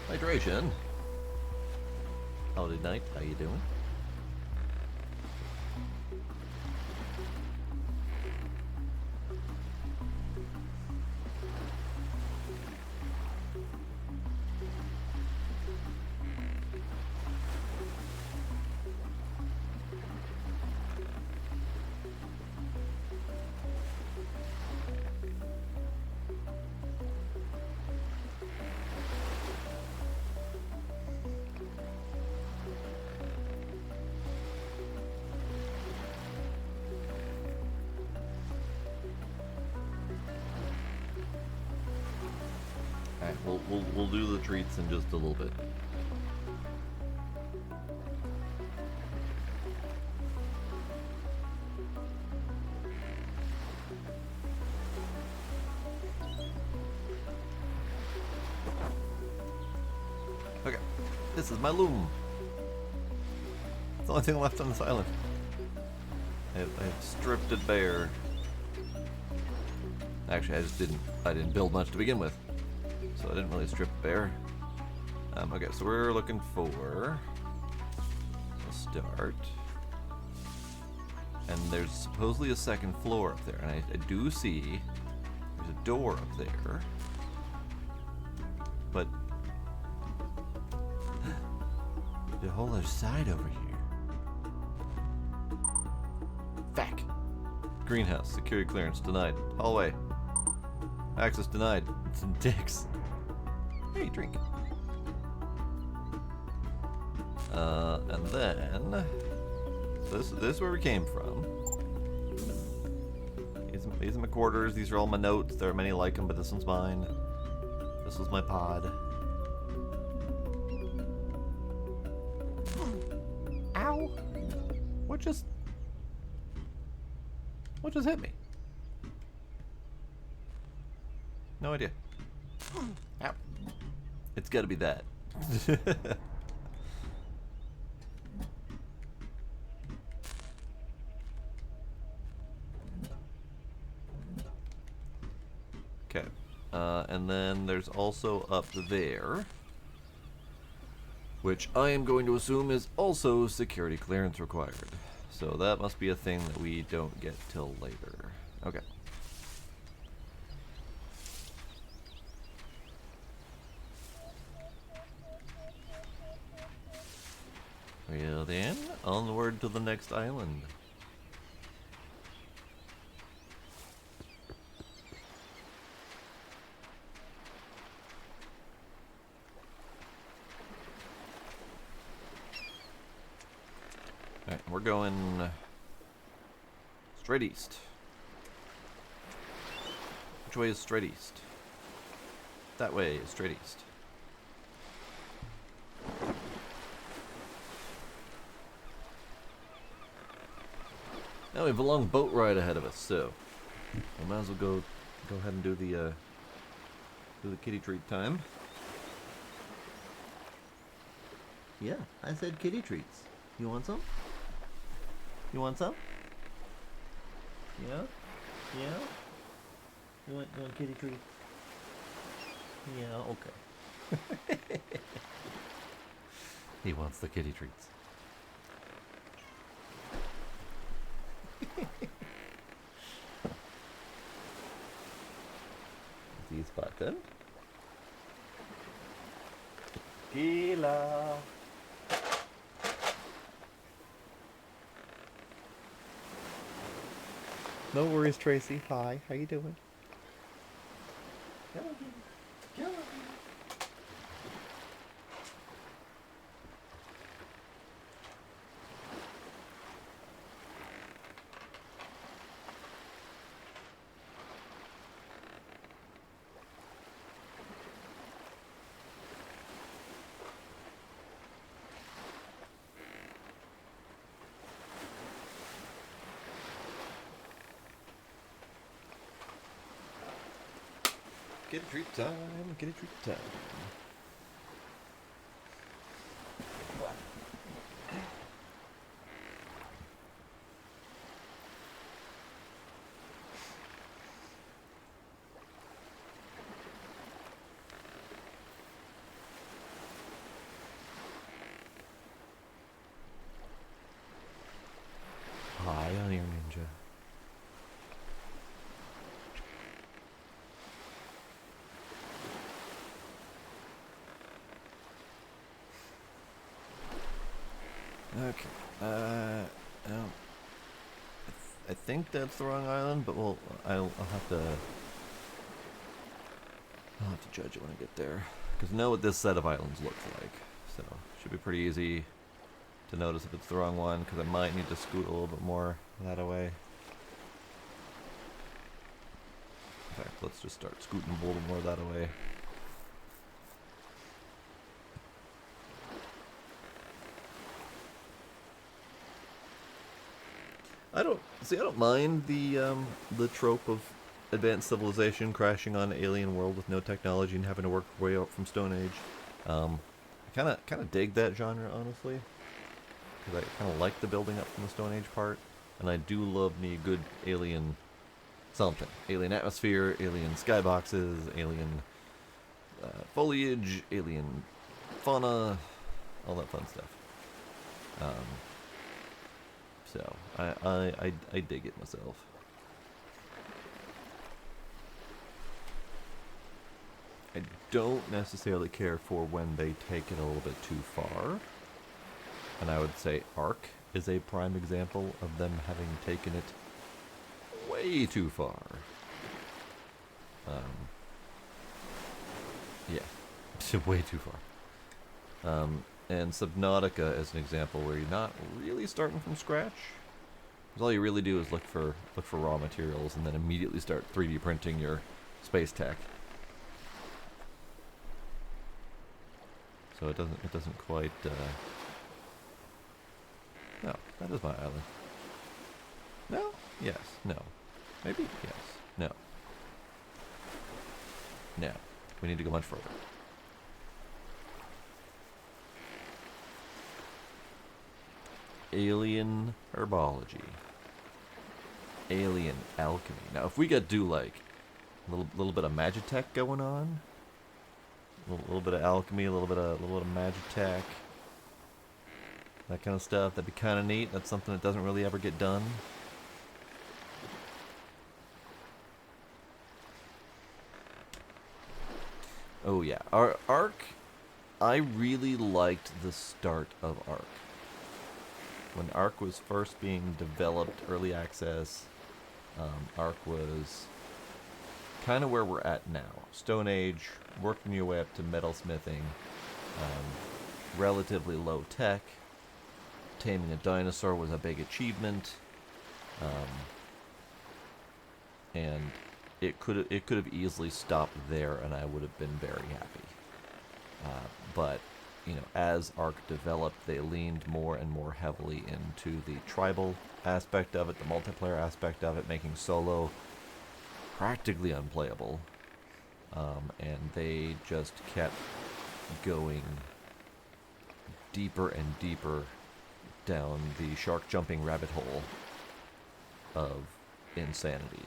Hydration. Holiday night, how you doing? We'll do the treats in just a little bit. Okay, this is my loom. It's the only thing left on this island. I've stripped it bare. Actually, I didn't build much to begin with. So I didn't really strip it bare. Okay, so we're looking for a start. And there's supposedly a second floor up there. And I do see there's a door up there. But the whole other side over here. Feck. Greenhouse, security clearance denied. Hallway. Access denied. It's in dicks. Hey, drink. And then this is where we came from. These are my quarters. These are all my notes. There are many like them, but this one's mine. This was my pod. Ow! What just hit me? No idea. Ow. It's gotta be that. Okay. And then there's also up there, which I am going to assume is also security clearance required. So that must be a thing that we don't get till later. Okay. Well then, onward to the next island. Alright, we're going straight east. Which way is straight east? That way is straight east. Now we have a long boat ride ahead of us, so I might as well go ahead and do the kitty treat time. Yeah, I said kitty treats. You want some? You want some? Yeah? Yeah? You want kitty treats? Yeah, okay. He wants the kitty treats. This button. Tequila. No worries, Tracy. Hi, how you doing? Kitty treat time, kitty treat time. Hi, Iron Ninja. Okay. I think that's the wrong island, but I'll have to judge it when I get there, because I know what this set of islands looks like, so should be pretty easy to notice if it's the wrong one, because I might need to scoot a little bit more that away. In fact, let's just start scooting a little more that away. I don't mind the trope of advanced civilization crashing on an alien world with no technology and having to work way up from Stone Age. I kind of dig that genre, honestly, because I kind of like the building up from the Stone Age part, and I do love me a good alien something. Alien atmosphere, alien skyboxes, alien foliage, alien fauna, all that fun stuff. So I dig it myself. I don't necessarily care for when they take it a little bit too far. And I would say Ark is a prime example of them having taken it way too far. Yeah, way too far. And Subnautica is an example where you're not really starting from scratch. Because all you really do is look for raw materials and then immediately start 3D printing your space tech. So it doesn't quite. No, that is my island. No. Yes. No. Maybe. Yes. No. No. We need to go much further. Alien herbology. Alien alchemy. Now, if we could do like a little bit of magitech going on, a little bit of alchemy, a little bit of magitech, that kind of stuff, that'd be kind of neat. That's something that doesn't really ever get done. Oh yeah, our Ark. I really liked the start of Ark. When Ark was first being developed, early access, Ark was kind of where we're at now. Stone Age, working your way up to metalsmithing, relatively low tech. Taming a dinosaur was a big achievement, and it could have easily stopped there, and I would have been very happy. But as Ark developed, they leaned more and more heavily into the tribal aspect of it, the multiplayer aspect of it, making solo practically unplayable. And they just kept going deeper and deeper down the shark jumping rabbit hole of insanity.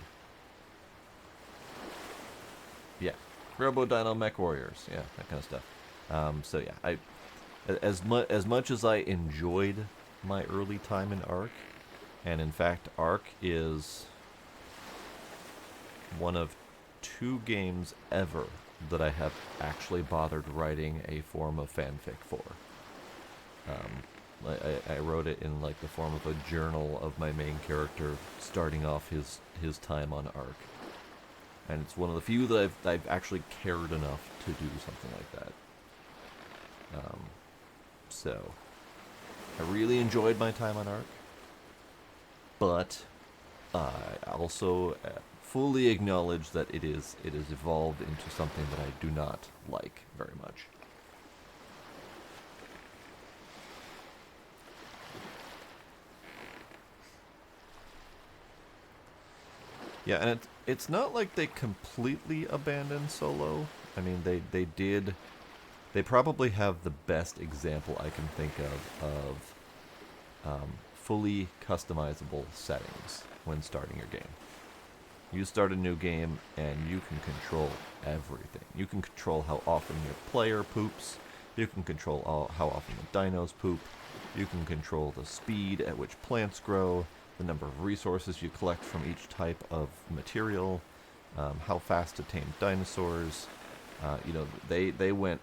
Yeah, Robo Dino Mech Warriors, yeah, that kind of stuff. So yeah, as much as I enjoyed my early time in Ark, and in fact, Ark is one of 2 games ever that I have actually bothered writing a form of fanfic for. I wrote it in like the form of a journal of my main character starting off his time on Ark, and it's one of the few that I've actually cared enough to do something like that. So I really enjoyed my time on Ark, but I also fully acknowledge that it is evolved into something that I do not like very much. Yeah, and it's not like they completely abandoned solo. I mean, they probably have the best example I can think of fully customizable settings when starting your game. You start a new game and you can control everything. You can control how often your player poops. You can control how often the dinos poop. You can control the speed at which plants grow, the number of resources you collect from each type of material, how fast to tame dinosaurs. They went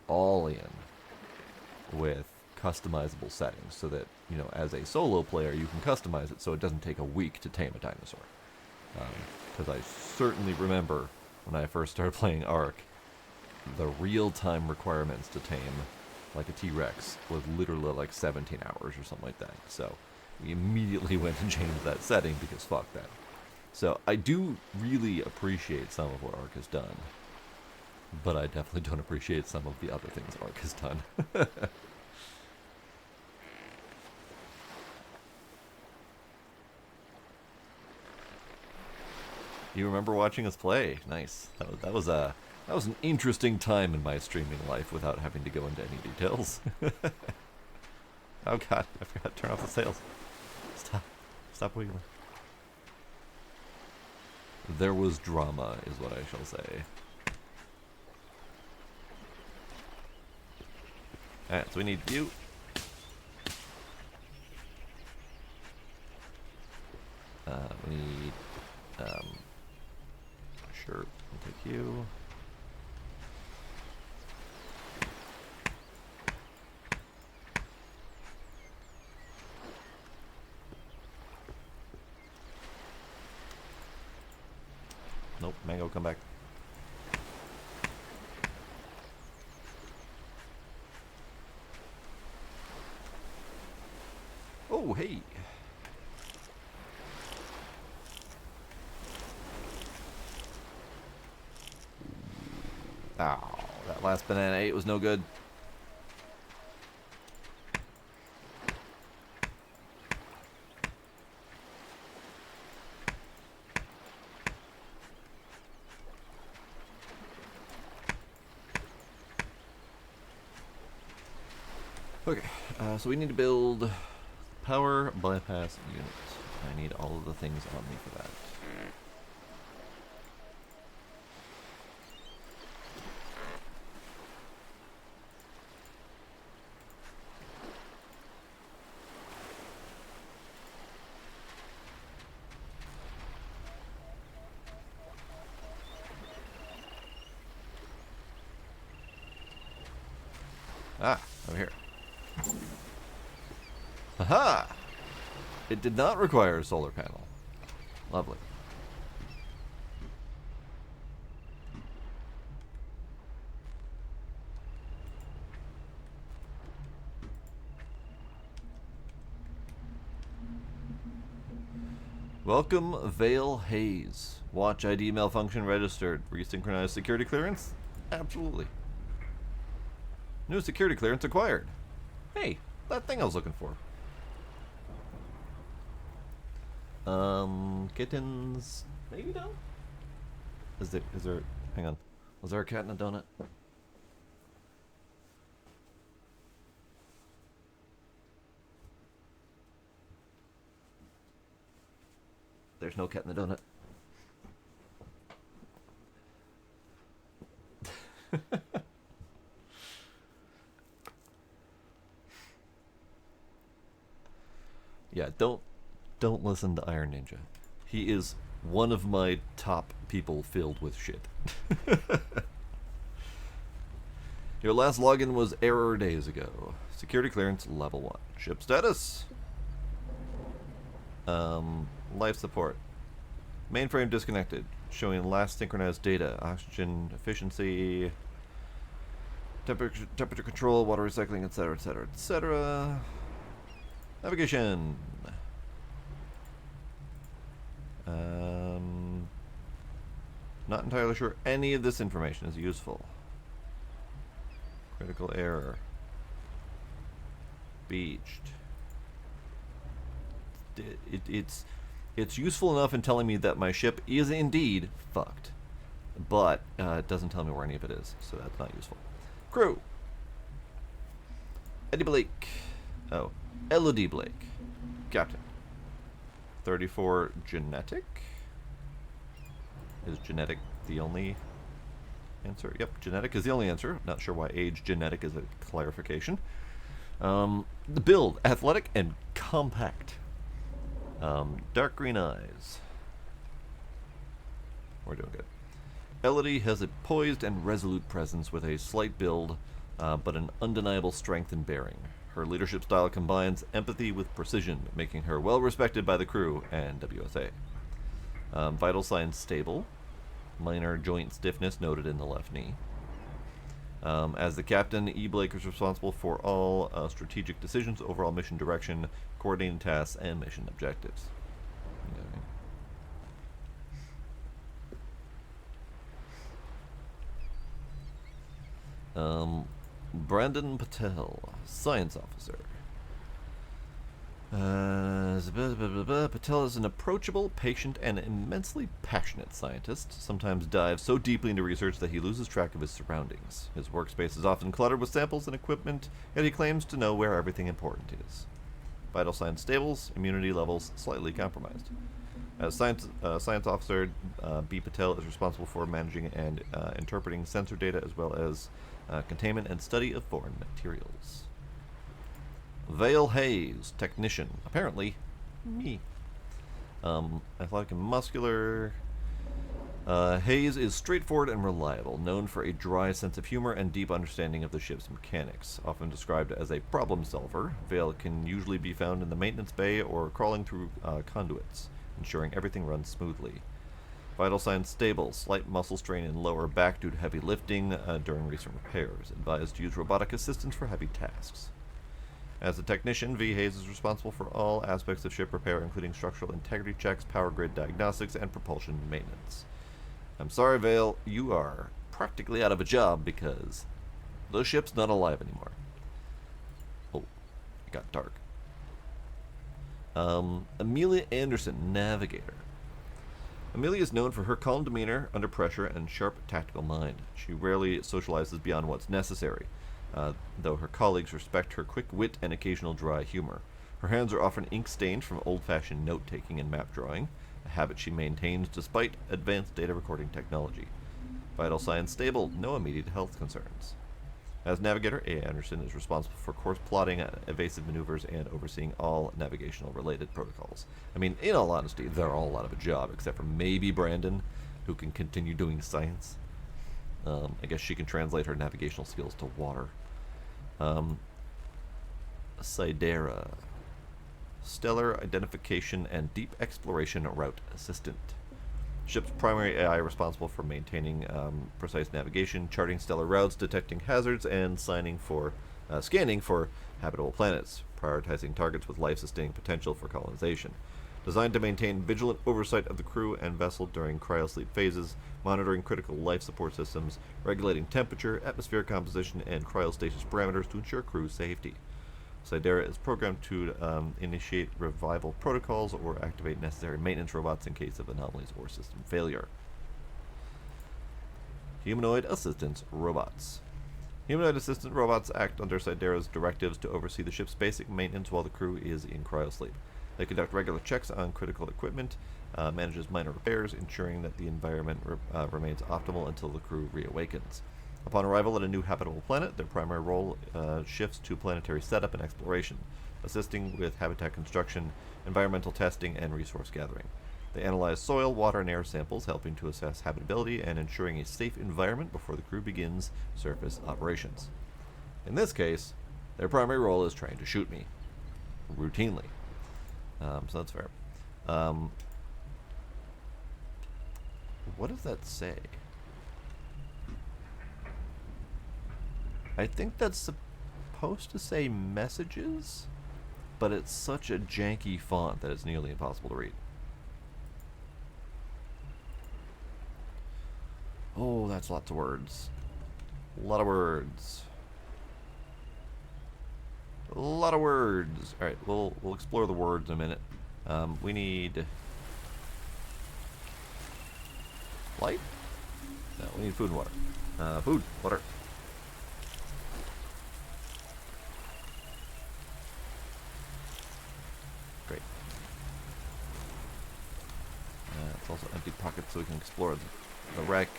all in with customizable settings so that, as a solo player, you can customize it so it doesn't take a week to tame a dinosaur. Because I certainly remember when I first started playing Ark, the real-time requirements to tame like a T-Rex was literally like 17 hours or something like that. So we immediately went and changed that setting because fuck that. So I do really appreciate some of what Ark has done, but I definitely don't appreciate some of the other things Ark has done. You remember watching us play? Nice. That was an interesting time in my streaming life without having to go into any details. Oh god, I forgot to turn off the sails. Stop wiggling. There was drama, is what I shall say. Alright, so we need you. We need, sure, we'll take you. Nope, Mango, come back. Oh, hey! Ow, that last banana 8 was no good. Okay, so we need to build power bypass unit. I need all of the things on me for that. Ah, over here. Haha! It did not require a solar panel. Lovely. Welcome, Vale Haze. Watch ID malfunction registered. Resynchronized security clearance? Absolutely. New security clearance acquired. Hey, that thing I was looking for. Kittens. Maybe no? Is there, hang on. Was there a cat in a donut? There's no cat in the donut. Yeah, don't listen to Iron Ninja. He is one of my top people filled with shit. Your last login was error days ago. Security clearance level 1. Ship status. Life support. Mainframe disconnected. Showing last synchronized data. Oxygen efficiency. Temperature control, water recycling, etc., etc., etc. Navigation. Not entirely sure any of this information is useful. Critical error. Beached. It's useful enough in telling me that my ship is indeed fucked, but it doesn't tell me where any of it is, so that's not useful. Crew. Eddie Blake. Oh, Elodie Blake. Captain. 34 genetic? Is genetic the only answer? Yep, genetic is the only answer. Not sure why age genetic is a clarification. The build, athletic and compact. Dark green eyes. We're doing good. Elodie has a poised and resolute presence with a slight build, but an undeniable strength and bearing. Her leadership style combines empathy with precision, making her well respected by the crew and WSA. Vital signs stable. Minor joint stiffness noted in the left knee. As the captain, E. Blake is responsible for all strategic decisions, overall mission direction, coordinating tasks, and mission objectives. Okay. Brandon Patel, science officer. Patel is an approachable, patient, and immensely passionate scientist, sometimes dives so deeply into research that he loses track of his surroundings. His workspace is often cluttered with samples and equipment, yet he claims to know where everything important is. Vital signs stables, immunity levels slightly compromised. As science officer, B. Patel is responsible for managing and interpreting sensor data as well as containment and study of foreign materials. Vale Hayes, technician. Apparently, me. Athletic and muscular. Hayes is straightforward and reliable, known for a dry sense of humor and deep understanding of the ship's mechanics. Often described as a problem solver, Vale can usually be found in the maintenance bay or crawling through conduits, ensuring everything runs smoothly. Vital signs stable, slight muscle strain in lower back due to heavy lifting during recent repairs. Advised to use robotic assistance for heavy tasks. As a technician, V. Hayes is responsible for all aspects of ship repair, including structural integrity checks, power grid diagnostics, and propulsion maintenance. I'm sorry, Vale, you are practically out of a job because the ship's not alive anymore. Oh, it got dark. Amelia Anderson, navigator. Amelia is known for her calm demeanor under pressure and sharp tactical mind. She rarely socializes beyond what's necessary, though her colleagues respect her quick wit and occasional dry humor. Her hands are often ink-stained from old-fashioned note-taking and map drawing, a habit she maintains despite advanced data recording technology. Vital signs stable, no immediate health concerns. As navigator, A. Anderson is responsible for course plotting, evasive maneuvers, and overseeing all navigational-related protocols. I mean, in all honesty, they're all out of a job, except for maybe Brandon, who can continue doing science. I guess she can translate her navigational skills to water. Sidera. Stellar identification and deep exploration route assistant. Ship's primary AI responsible for maintaining precise navigation, charting stellar routes, detecting hazards, and scanning for habitable planets, prioritizing targets with life-sustaining potential for colonization. Designed to maintain vigilant oversight of the crew and vessel during cryosleep phases, monitoring critical life support systems, regulating temperature, atmospheric composition, and cryostasis parameters to ensure crew safety. Sidera is programmed to initiate revival protocols or activate necessary maintenance robots in case of anomalies or system failure. Humanoid assistance robots. Humanoid assistant robots act under Sidera's directives to oversee the ship's basic maintenance while the crew is in cryosleep. They conduct regular checks on critical equipment, manages minor repairs, ensuring that the environment remains optimal until the crew reawakens. Upon arrival at a new habitable planet, their primary role shifts to planetary setup and exploration, assisting with habitat construction, environmental testing, and resource gathering. They analyze soil, water, and air samples, helping to assess habitability and ensuring a safe environment before the crew begins surface operations. In this case, their primary role is trying to shoot me, routinely. So that's fair. What does that say? I think that's supposed to say messages, but it's such a janky font that it's nearly impossible to read. Oh, that's lots of words. A lot of words. A lot of words. All right, we'll explore the words in a minute. We need light. No, we need food and water. Food, water. Great. It's also empty pockets so we can explore the wreck.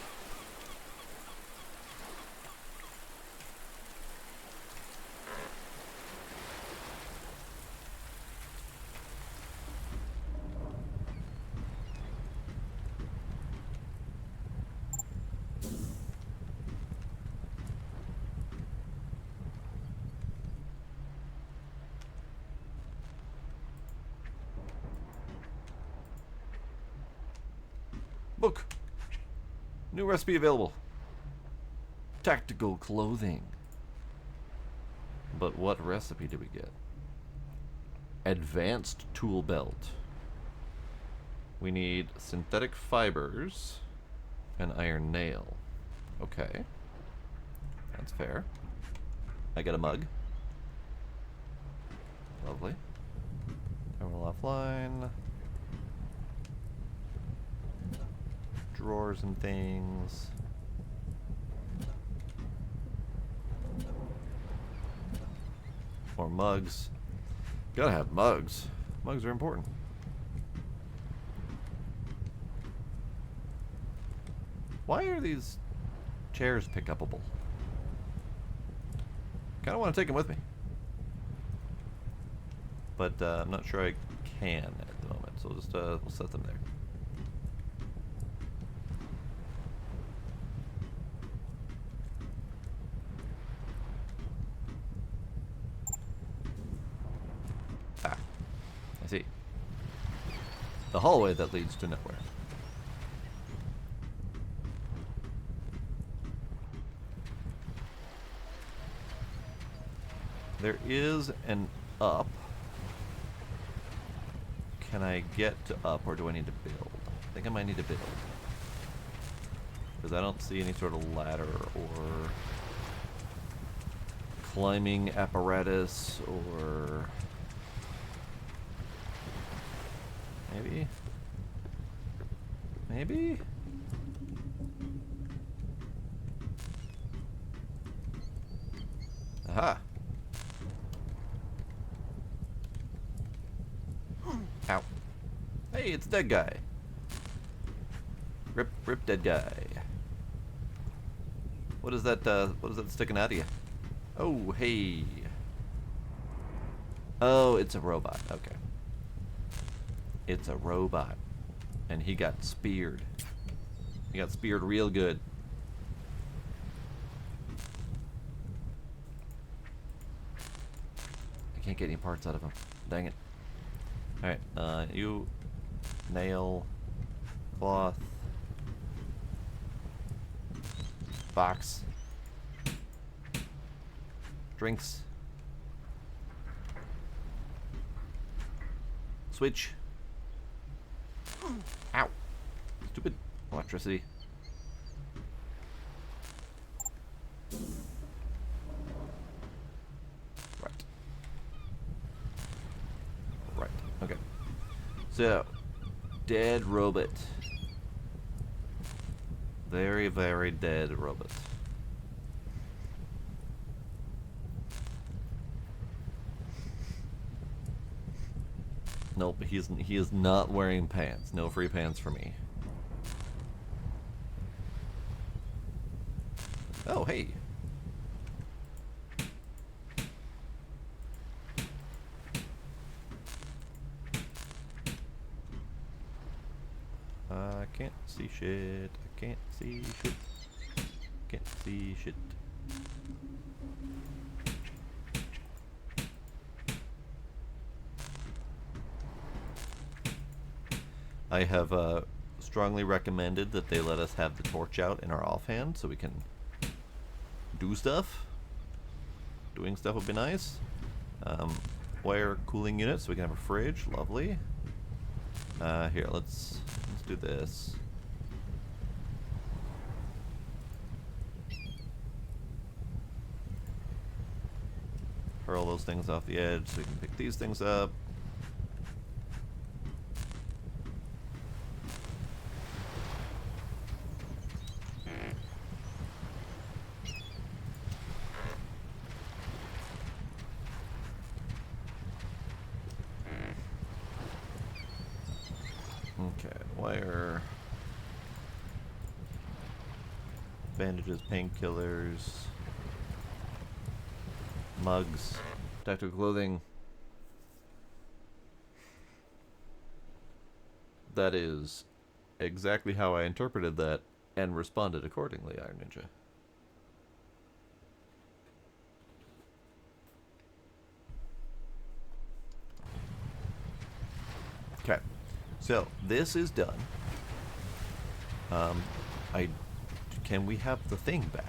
Book. New recipe available. Tactical clothing. But what recipe do we get? Advanced tool belt. We need synthetic fibers and iron nail. Okay. That's fair. I get a mug. Lovely. Terminal offline. Drawers and things. More mugs. Gotta have mugs. Mugs are important. Why are these chairs pick-upable? Kinda want to take them with me. But I'm not sure I can at the moment, so just we'll set them there. The hallway that leads to nowhere. There is an up. Can I get to up, or do I need to build? I think I might need to build. Because I don't see any sort of ladder or climbing apparatus or... Maybe? Maybe? Aha! Ow. Hey, it's dead guy. Rip dead guy. What is that sticking out of you? Oh, hey. Oh, it's a robot. Okay. It's a robot. And he got speared. He got speared real good. I can't get any parts out of him. Dang it. Alright, you... Nail... Cloth... Box... Drinks... Switch... Stupid electricity. Right. Right. Okay. So, dead robot. Very, very dead robot. Nope, he is not wearing pants. No free pants for me. Oh, hey. I can't see shit. I can't see shit. Can't see shit. I have strongly recommended that they let us have the torch out in our offhand so we can do stuff. Doing stuff would be nice. Wire cooling unit so we can have a fridge. Lovely. Here, let's do this. Hurl those things off the edge so we can pick these things up. Okay, wire. Bandages, painkillers. Mugs. Tactical clothing. That is exactly how I interpreted that and responded accordingly, Iron Ninja. Okay, so this is done. Can we have the thing back?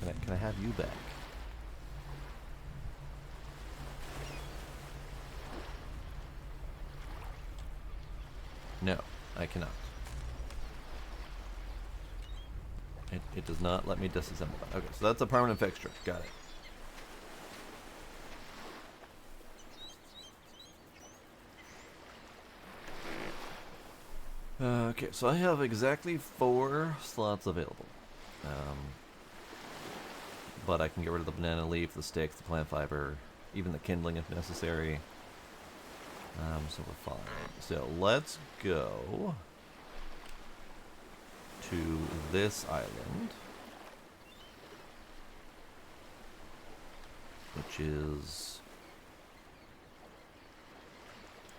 Can I have you back? No, I cannot. It does not let me disassemble that. Okay, so that's a permanent fixture. Got it. Okay, so I have exactly 4 slots available. But I can get rid of the banana leaf, the sticks, the plant fiber, even the kindling if necessary. So we're fine. So let's go to this island, which is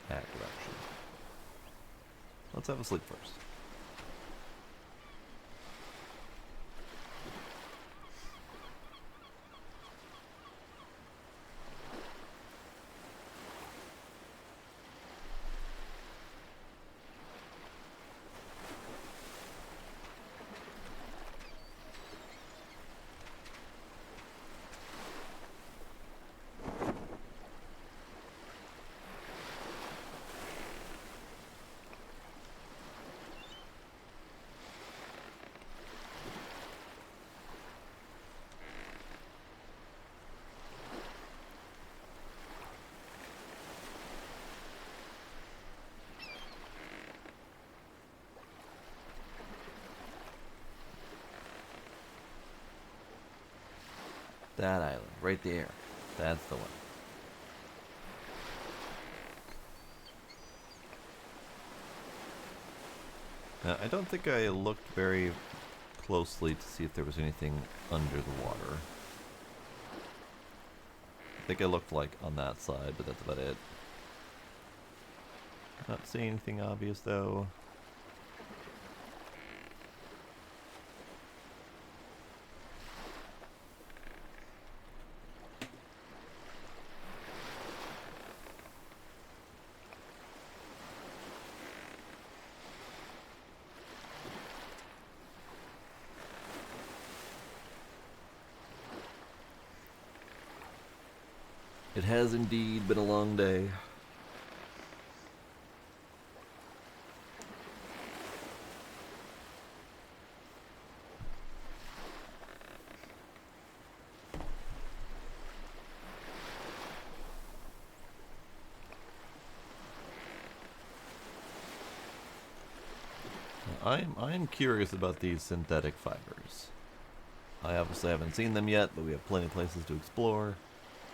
that direction. Let's have a sleep first. That island, right there. That's the one. Now, I don't think I looked very closely to see if there was anything under the water. I think I looked like on that side, but that's about it. Not seeing anything obvious though. It has indeed been a long day. I'm curious about these synthetic fibers. I obviously haven't seen them yet, but we have plenty of places to explore.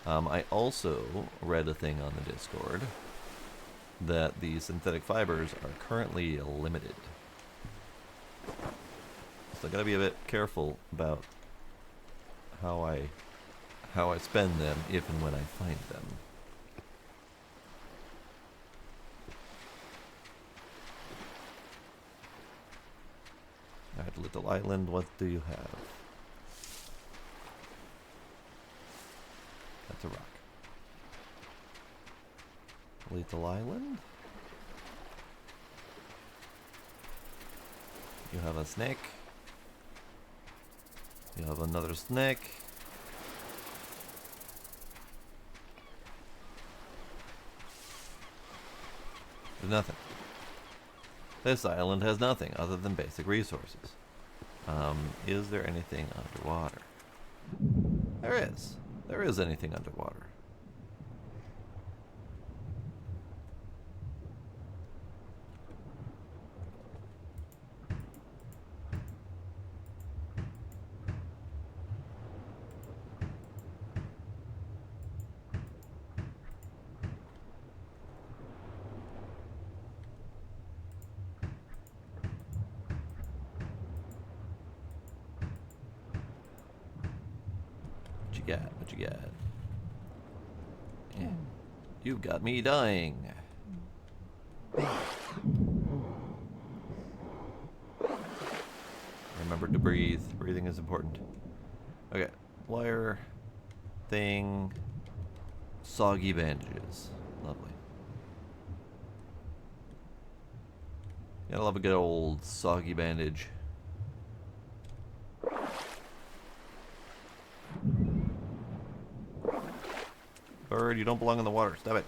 I also read a thing on the Discord that the synthetic fibers are currently limited. So I gotta be a bit careful about how I spend them if and when I find them. Alright, Little Island, what do you have? That's a rock. Little Island? You have a snake. You have another snake. There's nothing. This island has nothing other than basic resources. Is there anything underwater? There is. There is anything underwater. What you got? What you got? Yeah. You've got me dying. Remember to breathe. Breathing is important. Okay. Wire. Thing. Soggy bandages. Lovely. Gotta love a good old soggy bandage. Bird, you don't belong in the water. Stop it.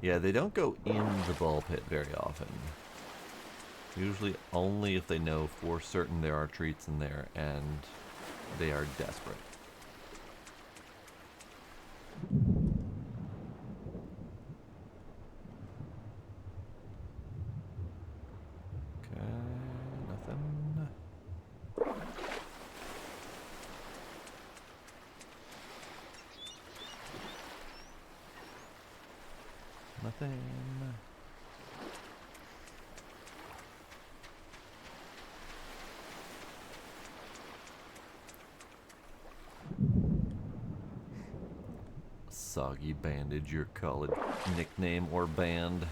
Yeah, they don't go in the ball pit very often. Usually only if they know for certain there are treats in there and they are desperate. Okay, nothing. Nothing. Soggy Bandage, your college nickname or band.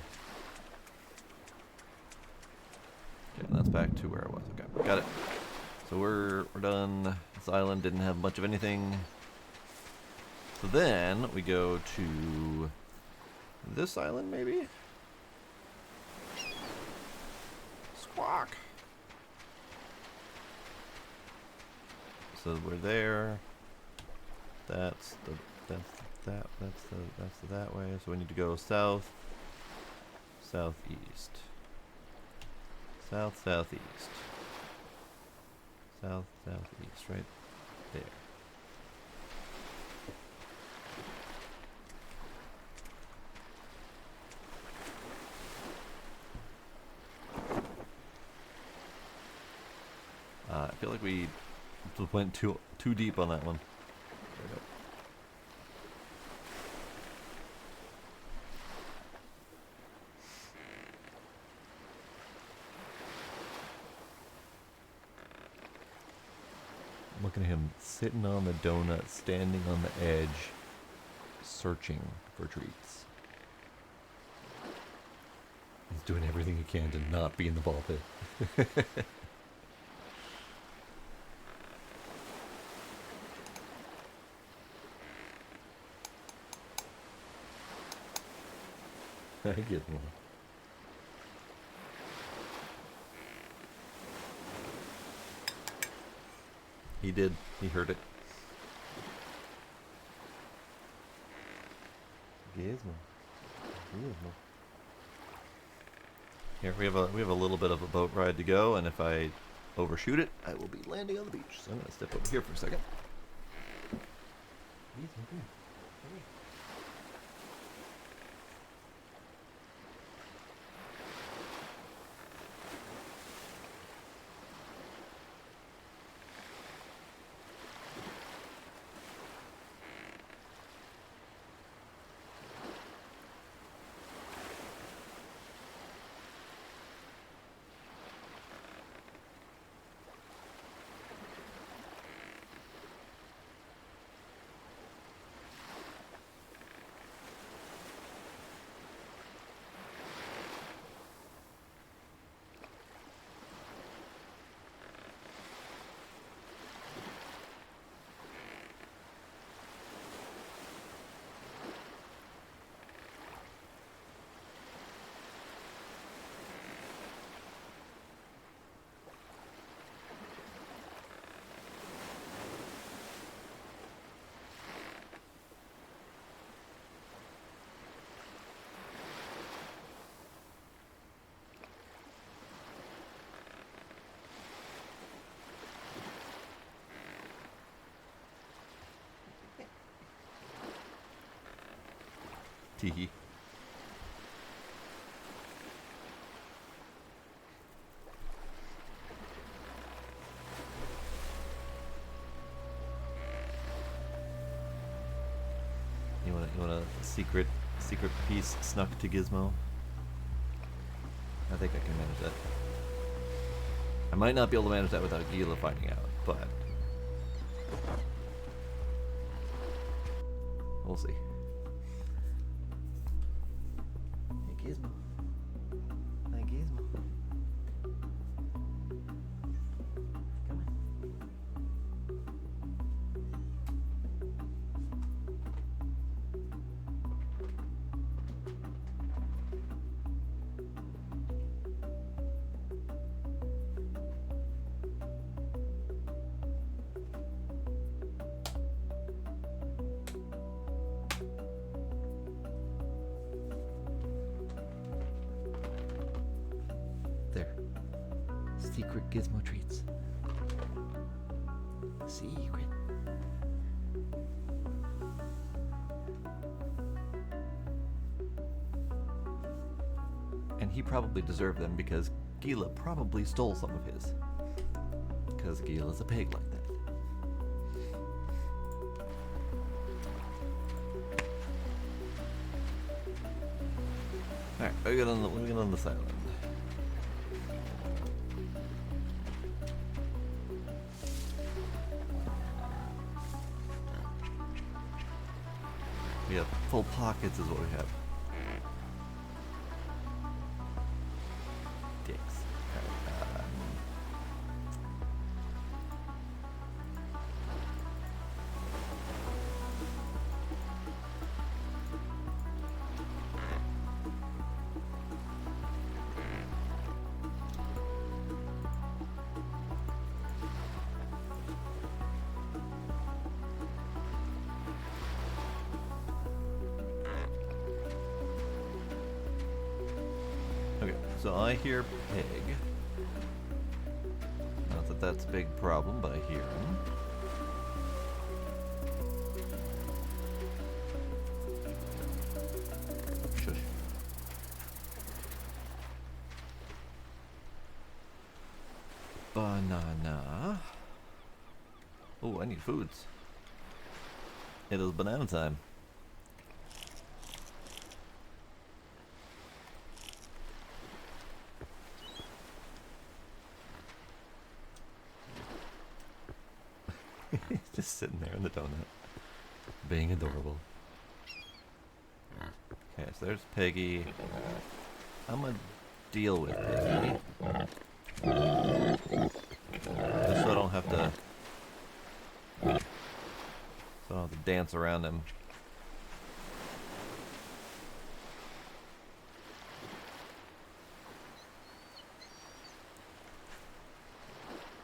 Okay, that's back to where I was. Okay, got it. So we're done. This island didn't have much of anything. So then we go to this island, maybe? Squawk. So we're there. That's that way. So we need to go south, southeast, south, southeast, south, southeast, right there. I feel like we went too deep on that one. There we go. Looking at him sitting on the donut, standing on the edge, searching for treats. He's doing everything he can to not be in the ball pit. I get one. He did. He heard it. Gizmo. Gizmo. Here we have a little bit of a boat ride to go, and if I overshoot it, I will be landing on the beach. So I'm gonna step over here for a second. Gizmo, come here. Teehee. You want a secret piece snuck to Gizmo? I think I can manage that. I might not be able to manage that without Gila finding out, but we'll see. Hey Gizmo. Hi Gizmo. Come on. There. Secret Gizmo treats. Secret. And he probably deserved them because Gila probably stole some of his. Because Gila's a pig like that. Alright, what do we get on this island? We have full pockets is what we have. Dicks. Alright, okay, so I hear pig. Not that that's a big problem, but I hear him. Shush. Banana. Oh, I need foods. It is banana time. Just sitting there in the donut, being adorable. Okay, so there's Piggy. I'm gonna deal with Piggy. Just so I don't have to. So I don't have to dance around him.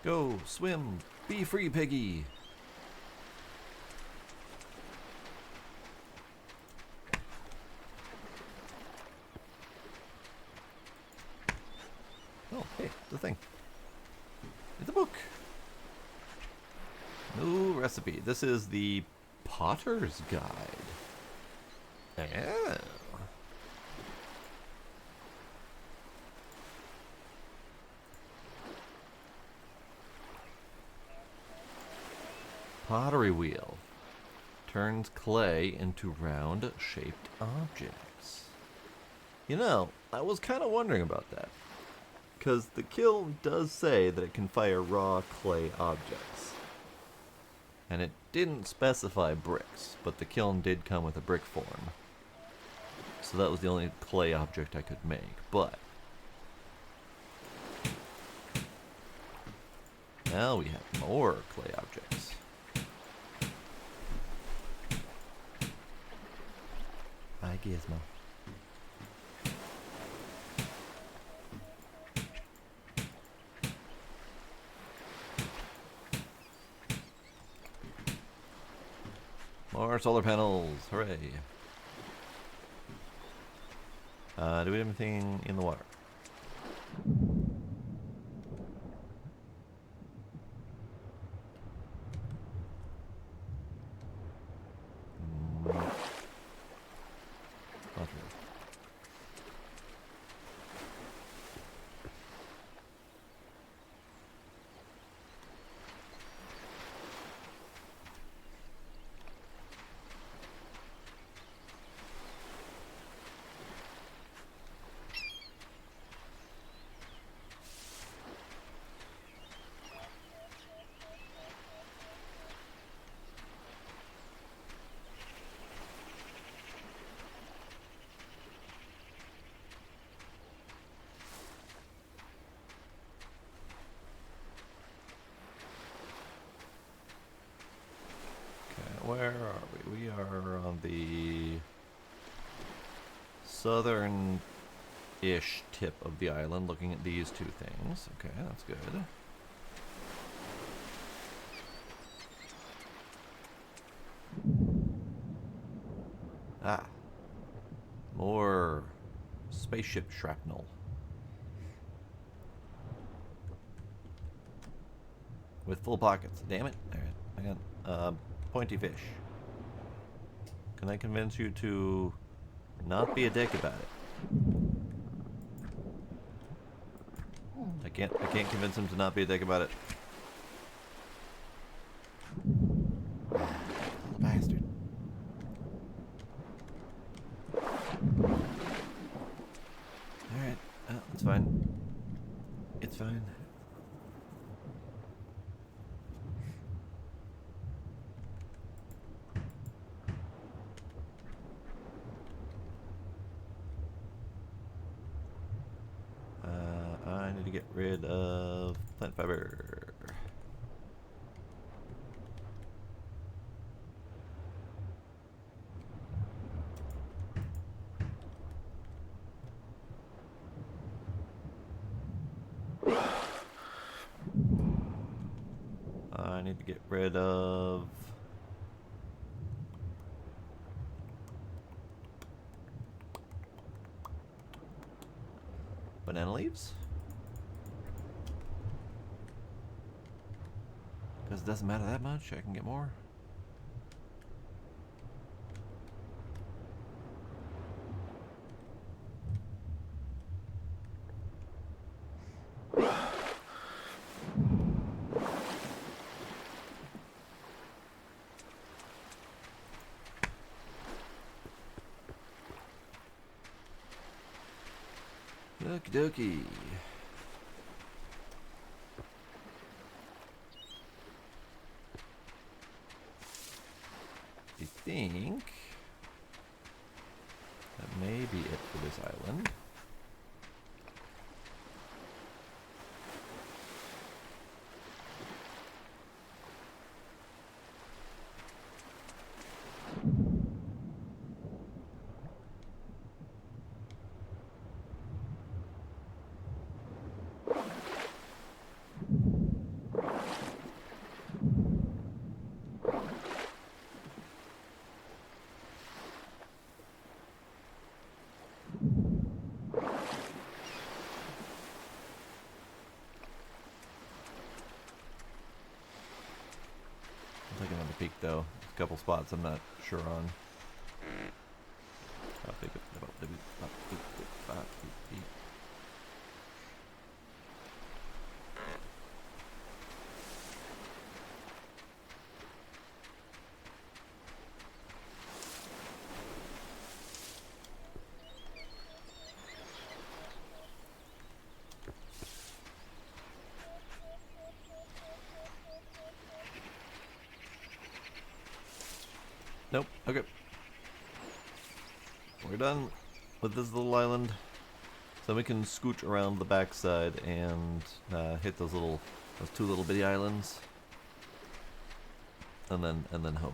Go, swim, be free, Piggy! Oh, hey, the thing. It's a book! New recipe. This is the Potter's Guide. Oh. Pottery wheel. Turns clay into round-shaped objects. You know, I was kind of wondering about that. Because the kiln does say that it can fire raw clay objects. And it didn't specify bricks, but the kiln did come with a brick form. So that was the only clay object I could make, but now we have more clay objects. Hi, Gizmo. More solar panels, hooray. Do we have anything in the water? Not really. Where are we? We are on the southern-ish tip of the island, looking at these two things. Okay, that's good. Ah. More spaceship shrapnel. With full pockets. Damn it. Alright, I got pointy fish. Can I convince you to not be a dick about it? I can't convince him to not be a dick about it. Bastard. Alright, it's fine. It's fine. I need to get rid of plant fiber. I need to get rid of banana leaves. Because it doesn't matter that much, I can get more. Okie dokie. I think that may be it for this island. I'm taking on the peak though. A couple spots I'm not sure on. Nope. Okay. We're done with this little island. So we can scooch around the backside and hit those two little bitty islands, and then home.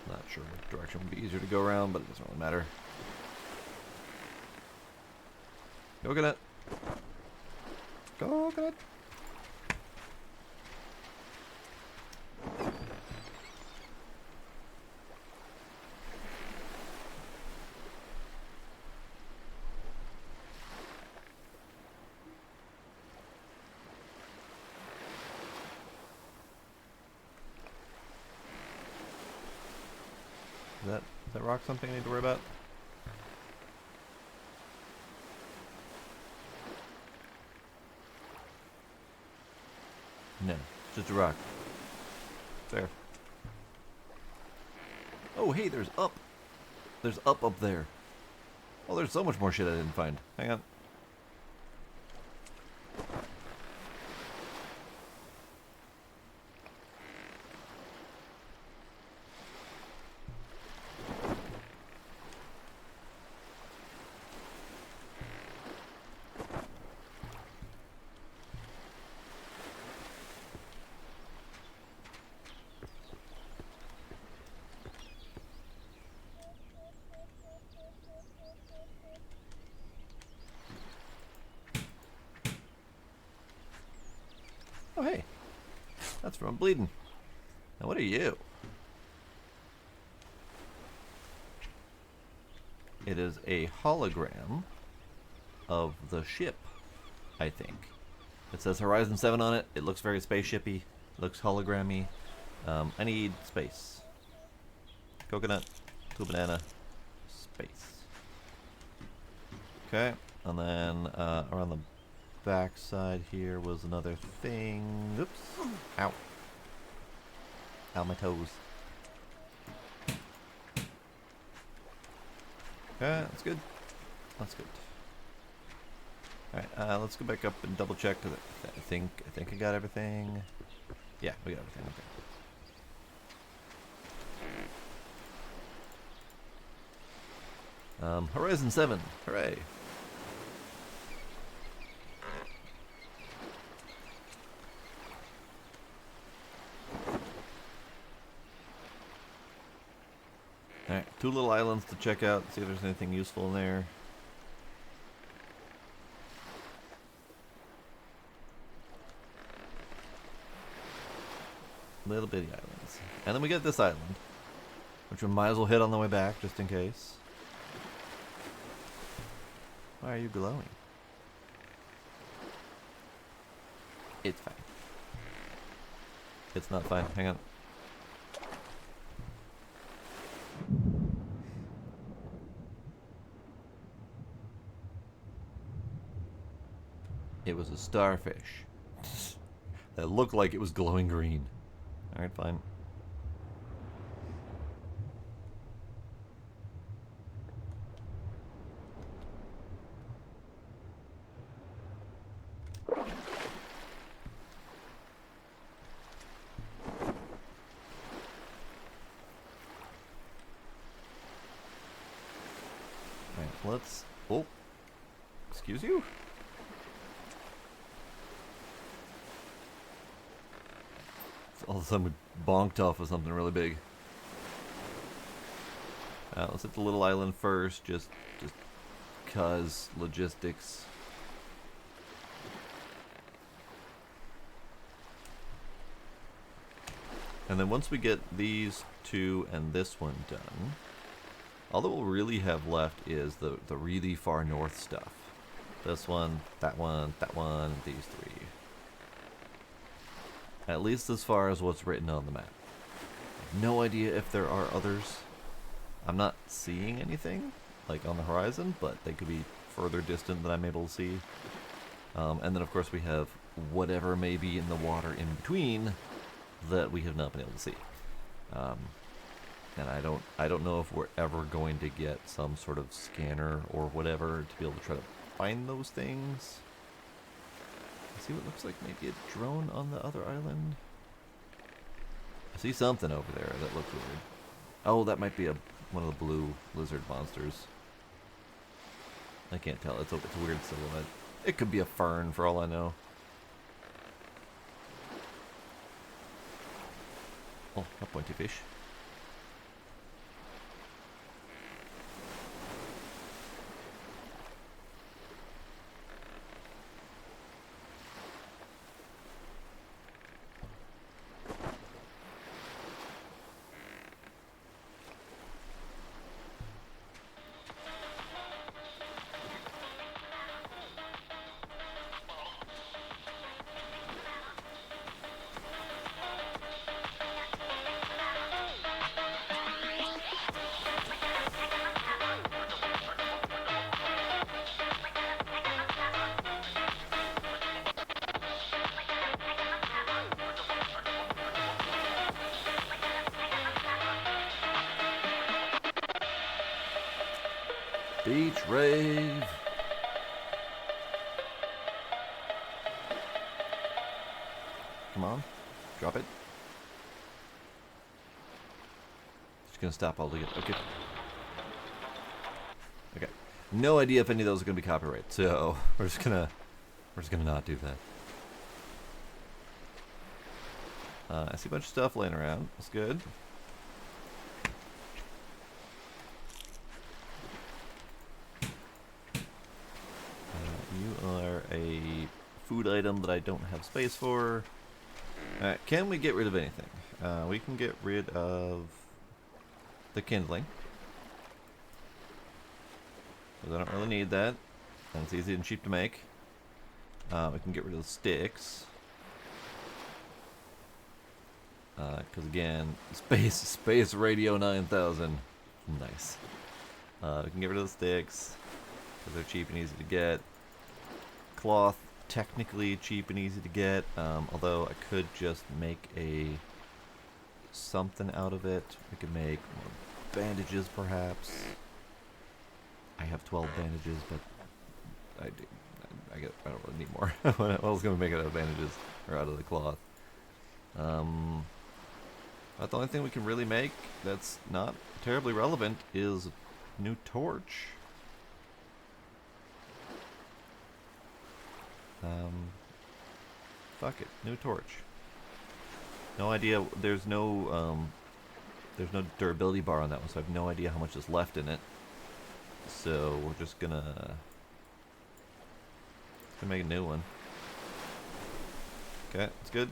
Not sure what direction would be easier to go around, but it doesn't really matter. Coconut. Coconut. Is that rock something I need to worry about? No, just a rock. There. Oh, hey, there's up. There's up there. Oh, there's so much more shit I didn't find. Hang on. Oh, hey. That's from bleeding. Now, what are you? It is a hologram of the ship, I think. It says Horizon 7 on it. It looks very spaceshipy. It looks hologrammy. I need space. Coconut, 2 banana, space. Okay, and then around the back side here was another thing. Oops. Ow. Ow, my toes. Okay, that's good. That's good. Alright, let's go back up and double check. I think I got everything. Yeah, we got everything. Okay. Horizon 7. Hooray. Alright, 2 little islands to check out, see if there's anything useful in there. Little bitty islands. And then we get this island, which we might as well hit on the way back, just in case. Why are you glowing? It's fine. It's not fine. Hang on. It was a starfish that looked like it was glowing green. Alright, fine. Alright, let's... Oh! Excuse you? All of a sudden we bonked off of something really big. Let's hit the little island first, just cause logistics. And then once we get these 2 and this one done, all that we'll really have left is the really far north stuff. This one, that one, these 3. At least as far as what's written on the map. No idea if there are others. I'm not seeing anything, like on the horizon, but they could be further distant than I'm able to see. And then of course we have whatever may be in the water in between that we have not been able to see. And I don't know if we're ever going to get some sort of scanner or whatever to be able to try to find those things. See what looks like maybe a drone on the other island. I see something over there that looks weird. Oh, that might be one of the blue lizard monsters. I can't tell. It's a weird silhouette. It could be a fern for all I know. Oh, a pointy fish. Beach rave. Come on, drop it. Just gonna stop altogether. Okay. Okay. No idea if any of those are gonna be copyright, so we're just gonna not do that. I see a bunch of stuff laying around. That's good. You are a food item that I don't have space for. Alright, can we get rid of anything? We can get rid of the kindling. Because I don't really need that. And it's easy and cheap to make. We can get rid of the sticks. Because again, space radio 9000. Nice. We can get rid of the sticks. Because they're cheap and easy to get. Cloth, technically cheap and easy to get. Although I could just make something out of it. We could make more bandages perhaps. I have 12 bandages, but I don't really need more. What else can we make it out of bandages or out of the cloth? But the only thing we can really make that's not terribly relevant is a new torch. Fuck it, new torch. No idea. There's no durability bar on that one, so I have no idea how much is left in it. So we're just gonna make a new one. Okay, it's good.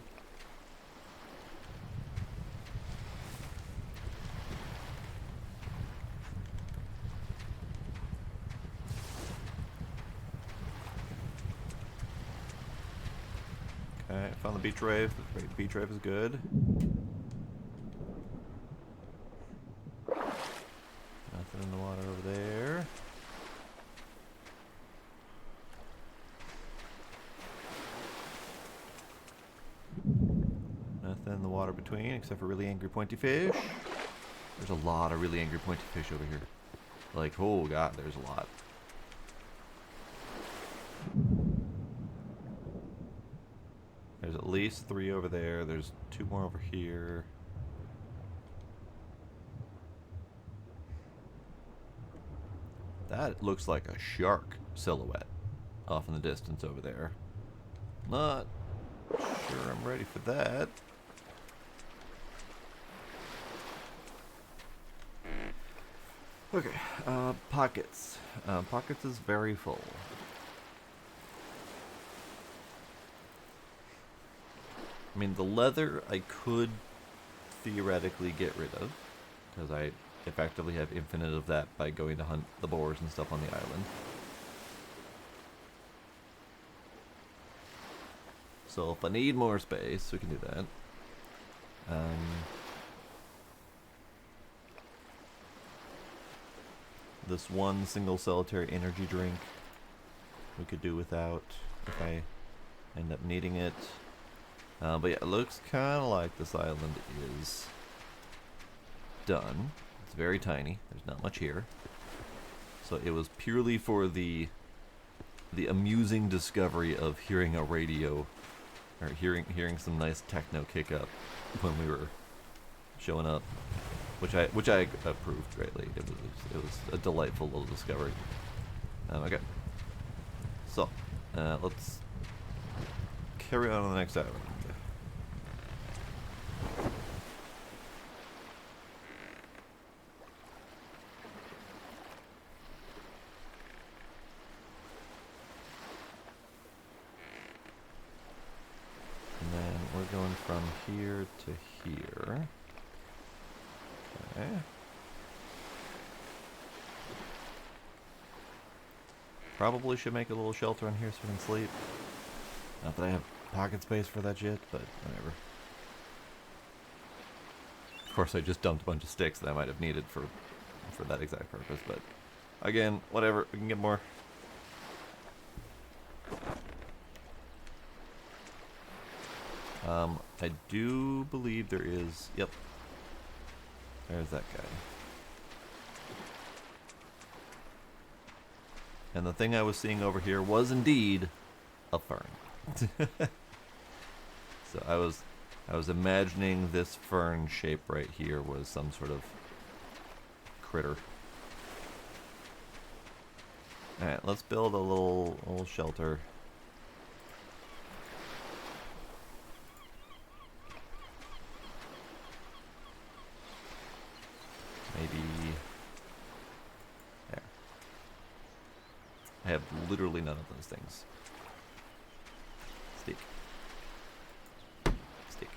Okay, found the beach rave. The beach rave is good. Nothing in the water over there. Nothing in the water between, except for really angry pointy fish. There's a lot of really angry pointy fish over here. Like, oh god, there's a lot. There's at least 3 over there. There's 2 more over here. That looks like a shark silhouette off in the distance over there. Not sure I'm ready for that. Okay, pockets. Pockets is very full. I mean, the leather I could theoretically get rid of, because I effectively have infinite of that by going to hunt the boars and stuff on the island. So if I need more space, we can do that. This one single solitary energy drink we could do without if I end up needing it. But yeah, it looks kind of like this island is done. It's very tiny. There's not much here. So it was purely for the amusing discovery of hearing a radio, or hearing some nice techno kick up when we were showing up, which I approved greatly. It was a delightful little discovery. Okay, so let's carry on to the next island. And then we're going from here to here. Okay. Probably should make a little shelter on here so we can sleep. Not that I have pocket space for that shit, but whatever. Of course, I just dumped a bunch of sticks that I might have needed for that exact purpose, but again, whatever. We can get more. I do believe there is. Yep. There's that guy. And the thing I was seeing over here was indeed a fern. So I was imagining this fern shape right here was some sort of critter. Alright, let's build a little shelter. Maybe there. I have literally none of those things. Stick. Stick.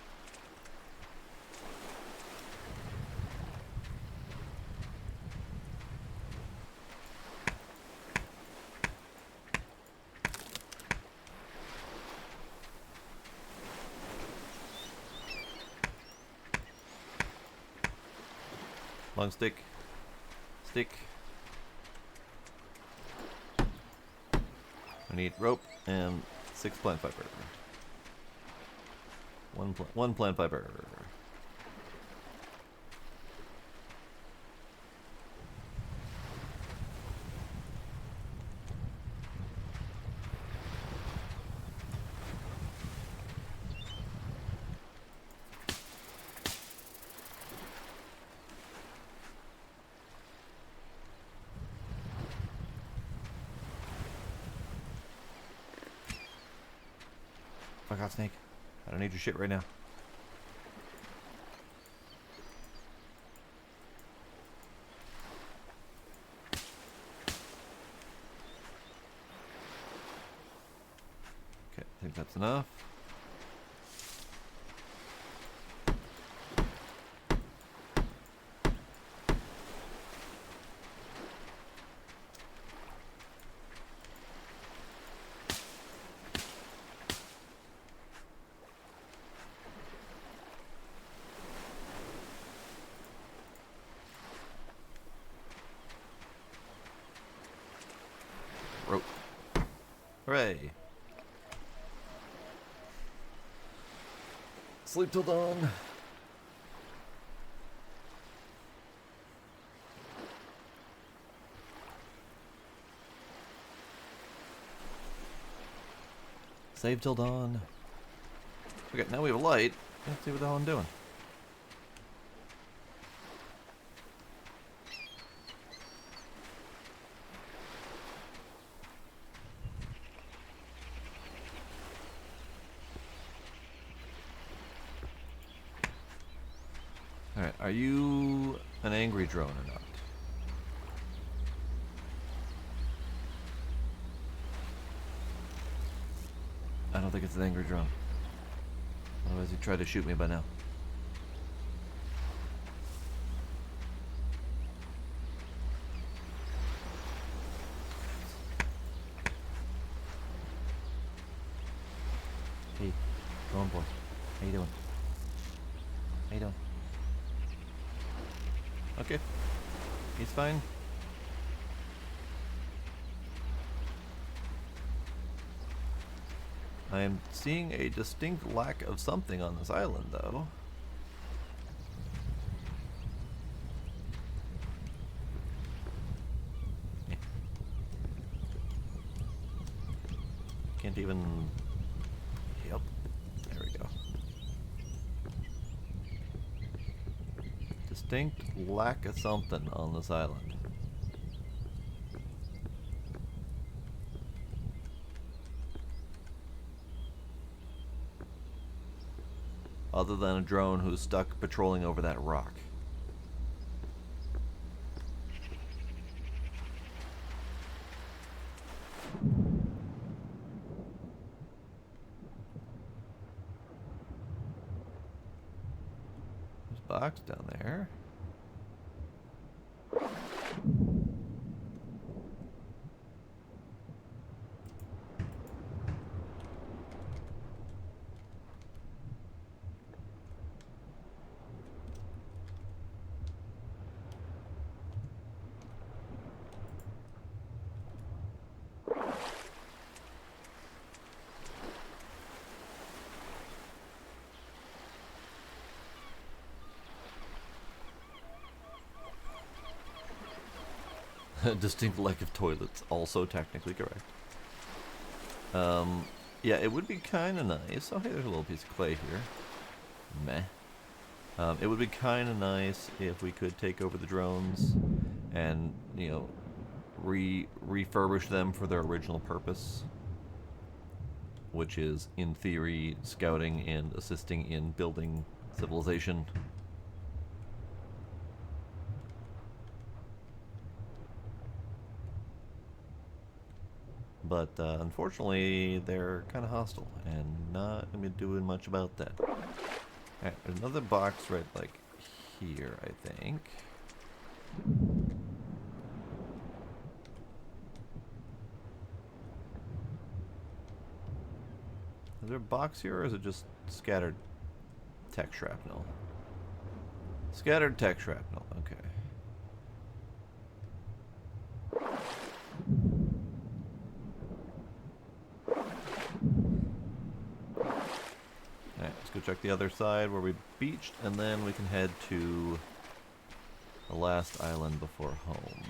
Long stick. Stick. I need rope and 6 plant fiber. One plant fiber. Fuck off, Snake. I don't need your shit right now. Okay, I think that's enough. Rope. Hooray. Sleep till dawn. Save till dawn. Okay, now we have a light. Let's see what the hell I'm doing. Alright, are you an angry drone or not? I don't think it's an angry drone. Otherwise he'd try to shoot me by now. Hey. doing, boy? How you doing? How you doing? Okay. He's fine. I am seeing a distinct lack of something on this island, though. Can't even... Yep. There we go. Distinct lack of something on this island. Other than a drone who's stuck patrolling over that rock. There's a box down there. Distinct lack of toilets, also technically correct. Yeah, it would be kind of nice. Oh, hey, there's a little piece of clay here. Meh. It would be kind of nice if we could take over the drones and, you know, refurbish them for their original purpose, which is, in theory, scouting and assisting in building civilization. But unfortunately, they're kind of hostile and not going to be doing much about that. Alright, there's another box right, like, here, I think. Is there a box here, or is it just scattered tech shrapnel? Scattered tech shrapnel, okay. Alright, let's go check the other side where we beached, and then we can head to the last island before home.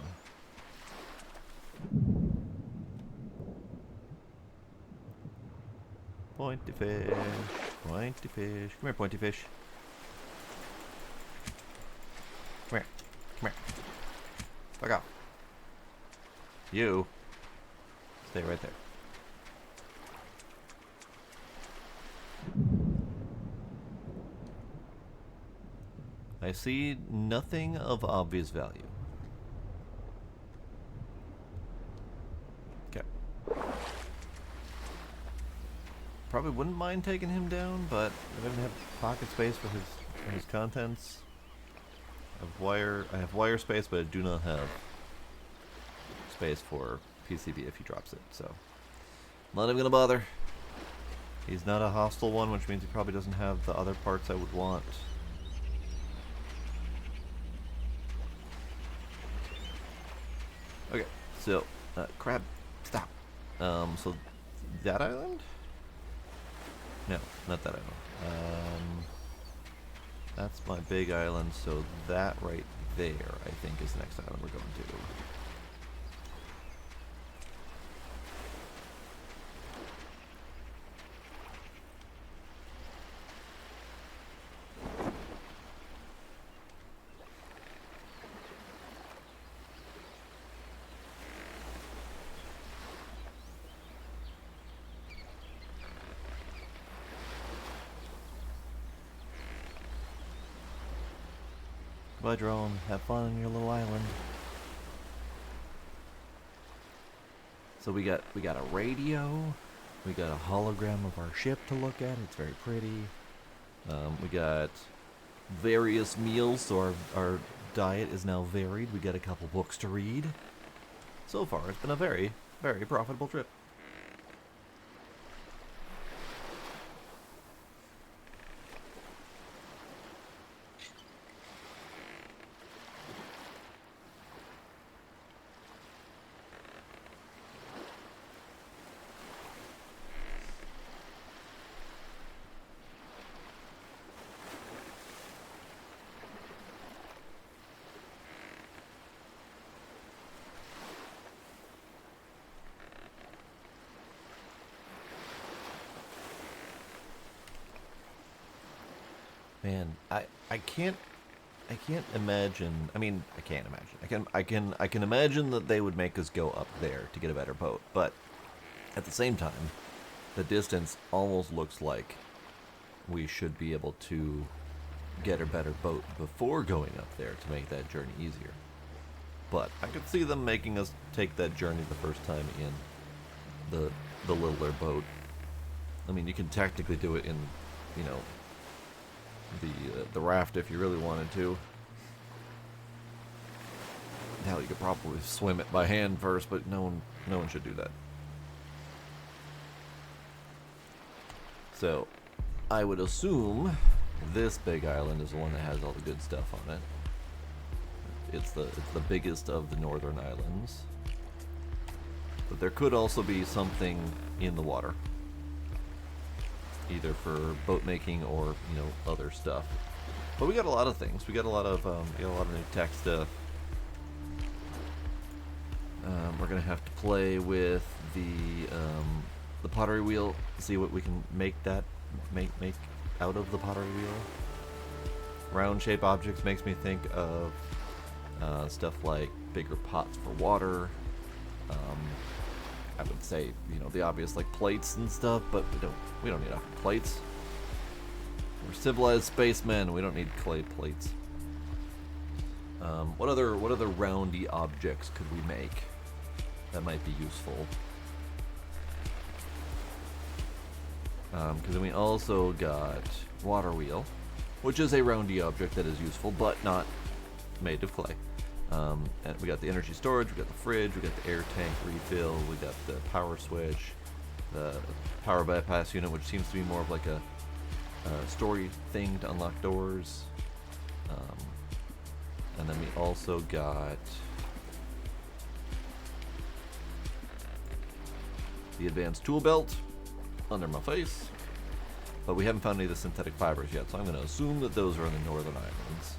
Pointy fish, pointy fish. Come here, pointy fish. Come here, come here. Fuck off. You. Stay right there. I see nothing of obvious value. Okay. Probably wouldn't mind taking him down, but I don't have pocket space for his contents. I have wire space, but I do not have space for PCB if he drops it, so not even gonna bother. He's not a hostile one, which means he probably doesn't have the other parts I would want. Okay, so, crab, stop. So, that island? No, not that island. That's my big island, so that right there, I think, is the next island we're going to. Bye, drone. Have fun on your little island. So we got a radio. We got a hologram of our ship to look at. It's very pretty. We got various meals, so our diet is now varied. We got a couple books to read. So far, it's been a very, very profitable trip. And I can't imagine. I mean, I can't imagine. I can imagine that they would make us go up there to get a better boat, but at the same time, the distance almost looks like we should be able to get a better boat before going up there to make that journey easier. But I could see them making us take that journey the first time in the littler boat. I mean, you can technically do it in, you know, the raft if you really wanted to. Hell, you could probably swim it by hand first, but no one should do that. So, I would assume this big island is the one that has all the good stuff on it. It's the biggest of the northern islands. But there could also be something in the water, either for boat making or, you know, other stuff. But we got a lot of things. We got a lot of new tech stuff. We're gonna have to play with the pottery wheel, see what we can make out of the pottery wheel. Round shape objects makes me think of stuff like bigger pots for water. I would say, you know, the obvious like plates and stuff, but we don't need plates. We're civilized spacemen. We don't need clay plates. What other roundy objects could we make that might be useful? Because then we also got water wheel, which is a roundy object that is useful, but not made of clay. And we got the energy storage, we got the fridge, we got the air tank refill, we got the power switch, the power bypass unit, which seems to be more of like a story thing to unlock doors. And then we also got the advanced tool belt under my face, but we haven't found any of the synthetic fibers yet, so I'm going to assume that those are in the northern islands.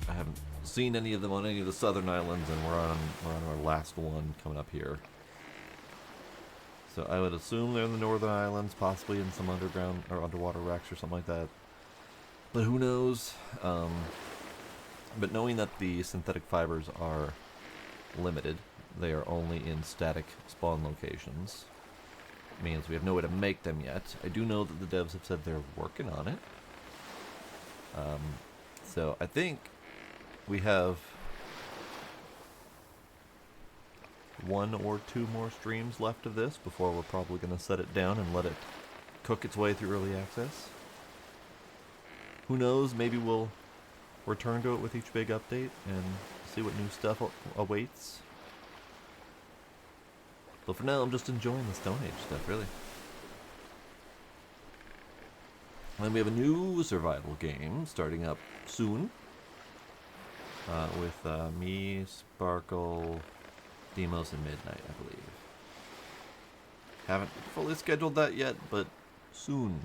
I haven't seen any of them on any of the southern islands, and we're on our last one coming up here. So I would assume they're in the northern islands, possibly in some underground or underwater wrecks or something like that. But who knows? But knowing that the synthetic fibers are limited, they are only in static spawn locations, means we have no way to make them yet. I do know that the devs have said they're working on it. So I think we have 1 or 2 more streams left of this before we're probably going to set it down and let it cook its way through early access. Who knows, maybe we'll return to it with each big update and see what new stuff awaits. But for now, I'm just enjoying the Stone Age stuff, really. And then we have a new survival game starting up soon. With me, Sparkle, Demos, and Midnight, I believe. Haven't fully scheduled that yet, but soon.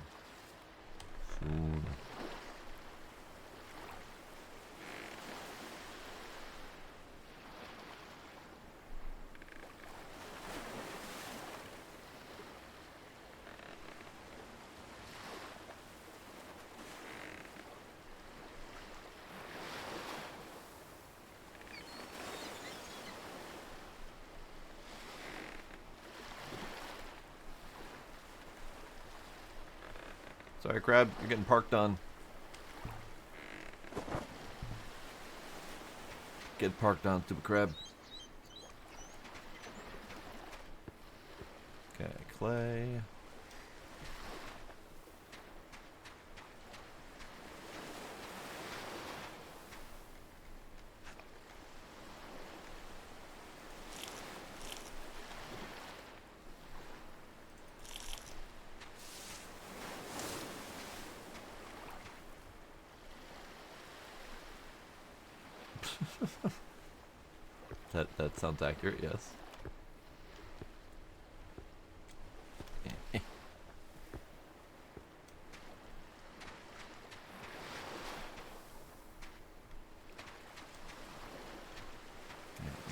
Soon. Sorry, Crab, you're getting parked on. Get parked on, stupid crab. Okay, clay. That sounds accurate, yes.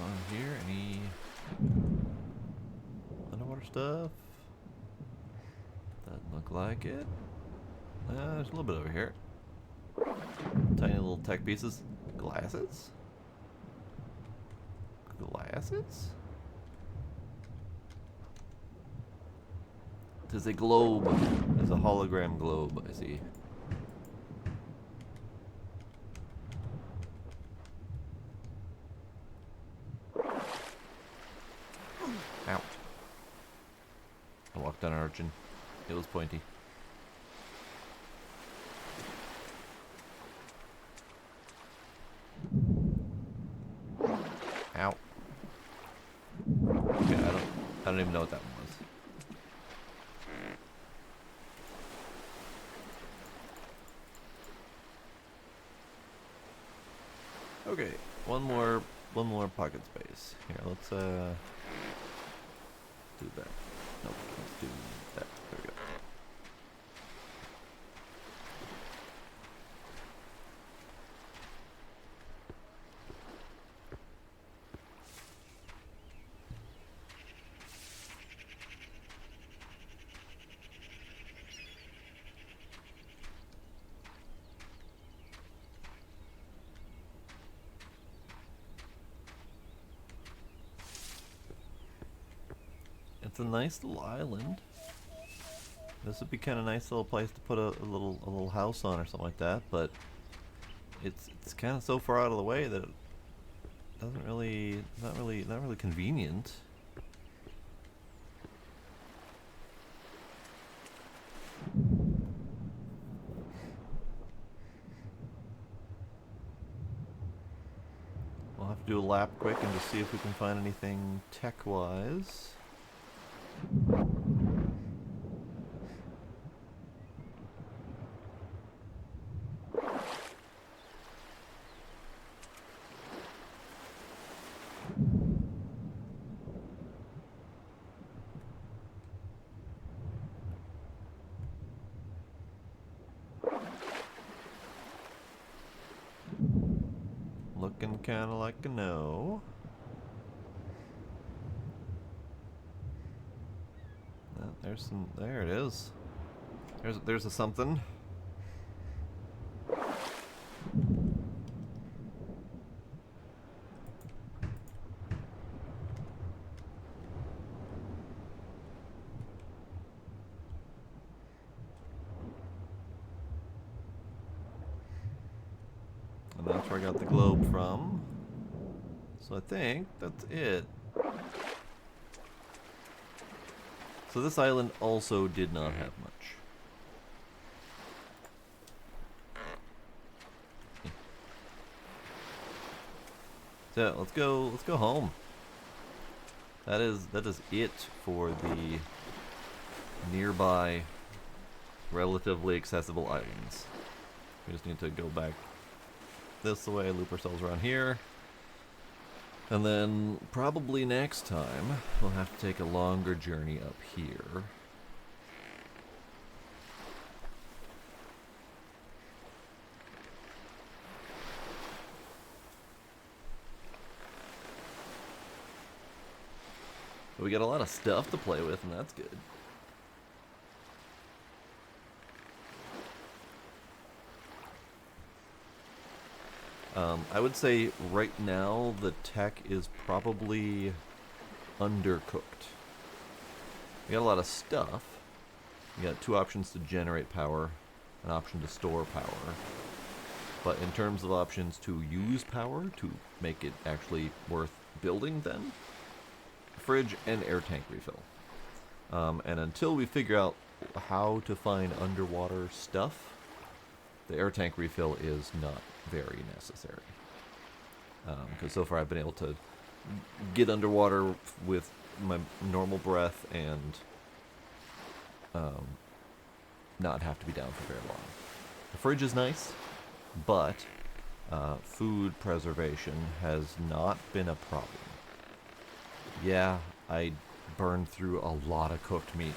On here, any underwater stuff? Doesn't look like it. There's a little bit over here. Tiny little tech pieces. Glasses? Glasses? It is a globe. It is a hologram globe, I see. Ouch. I walked on an urchin. It was pointy. Ow. Okay, I don't even know what that one was. Okay, one more pocket space. Here, let's do that. Nope, let's do that. There we go. It's a nice little island. This would be kind of nice little place to put a little house on or something like that, but it's kind of so far out of the way that it doesn't really not really convenient. We'll have to do a lap quick and just see if we can find anything tech-wise. Looking kind of like a no. There it is. There's a something. And that's where I got the globe from. So I think that's it. So this island also did not have much. So let's go home. That is it for the nearby relatively accessible islands. We just need to go back this way, loop ourselves around here. And then probably next time we'll have to take a longer journey up here. But we got a lot of stuff to play with, and that's good. I would say right now the tech is probably undercooked. We got a lot of stuff. We got two options to generate power, an option to store power. But in terms of options to use power, to make it actually worth building then, fridge and air tank refill. And until we figure out how to find underwater stuff, the air tank refill is not very necessary. Because so far I've been able to get underwater with my normal breath and not have to be down for very long. The fridge is nice, but food preservation has not been a problem. Yeah, I burned through a lot of cooked meat,